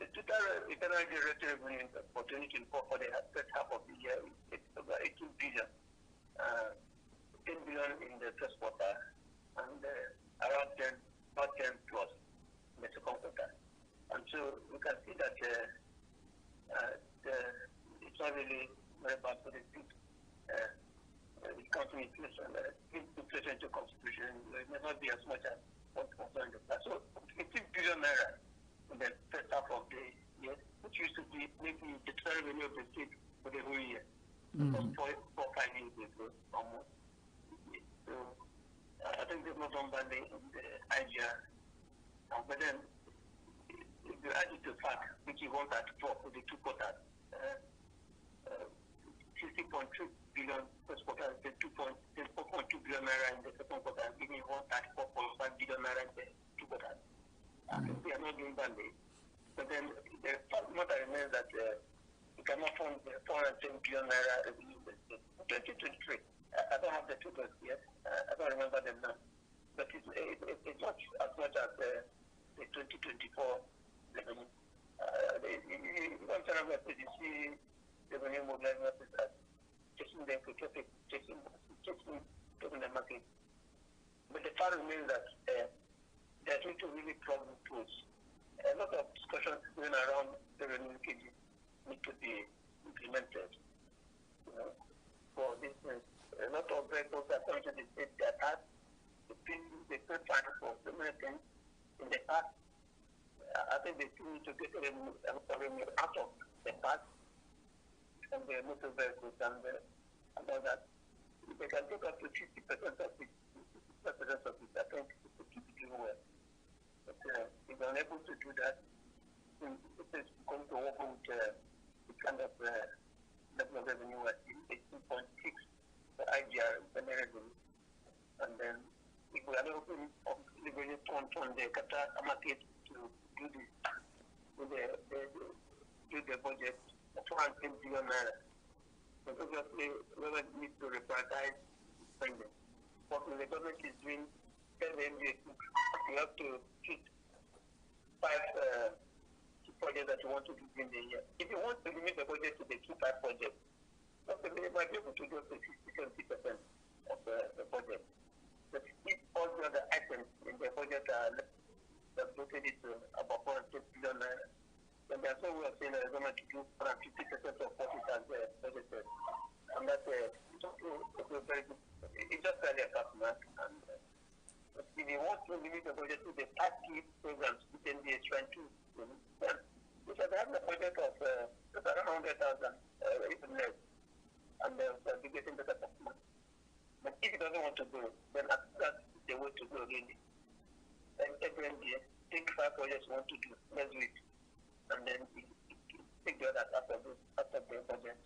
The total internal generated revenue for 2024 for the first half of the year is over 18 billion. 10 billion in the first quarter and around 10 plus in the second quarter. And so we can see that it's not really very bad for the people. Counting inflation, inflation into constitution will never be as much as what was in the past. So 15 billion naira in the first half of the year, which used to be maybe the total revenue of the state for the whole year. Mm-hmm. 4 or 5 years ago, almost. So I think they've not done badly in the idea. But then, if you add it to fact, which you want at 4 for the 2 quarters, 60.2 billion first quarter, 4.2 billion naira in the second quarter, giving 134.5 billion naira in the 2 quarters. I think they are not doing badly. But then the fact matter remains that you cannot fund the 410 billion naira revenue in 2023. I don't have the figures yet. I don't remember them now. But it's not as much as the 2024 revenue. One time I said, you see revenue mobilization as chasing them to chasing the market. But the fact remains that they are trying to really problem tools. A lot of discussions going around the revenue leakages need to be implemented. You know, for instance, a lot of vehicles are coming to the state that have they pay fines for so many things in the past. I think they still need to get revenue out of the past and the motor vehicles and all that. They can take up to 50% of it. 50% of it, I think, to keep it doing well. But if they're unable to do that, it is going to work with the kind of level of revenue at 18.6 for IGR revenue. And then if we are not open up the revenue on the capital market to do this, do the budget of 410 billion naira. So obviously, we need to reprioritize spending. What the government is doing, you have to choose 5 projects that you want to do in the year. If you want to limit the budget to the 2-5 projects, you might be able to go to 60-70% of the budget. But if all the other items in the budget are voted to about 410 billion naira, then that's what we are saying that the government to do 50% of what it has budgeted. And that's very good. It's just really a tough math. And if you want to limit the budget to the 5 key programs, the NDA is trying to we should have a budget of around 100,000, even less. And they'll be getting better performance. But if he doesn't want to go, then that's the way to go, really. And every NDA, take 5 projects you want to do, let's do it. And then take the others after the budget.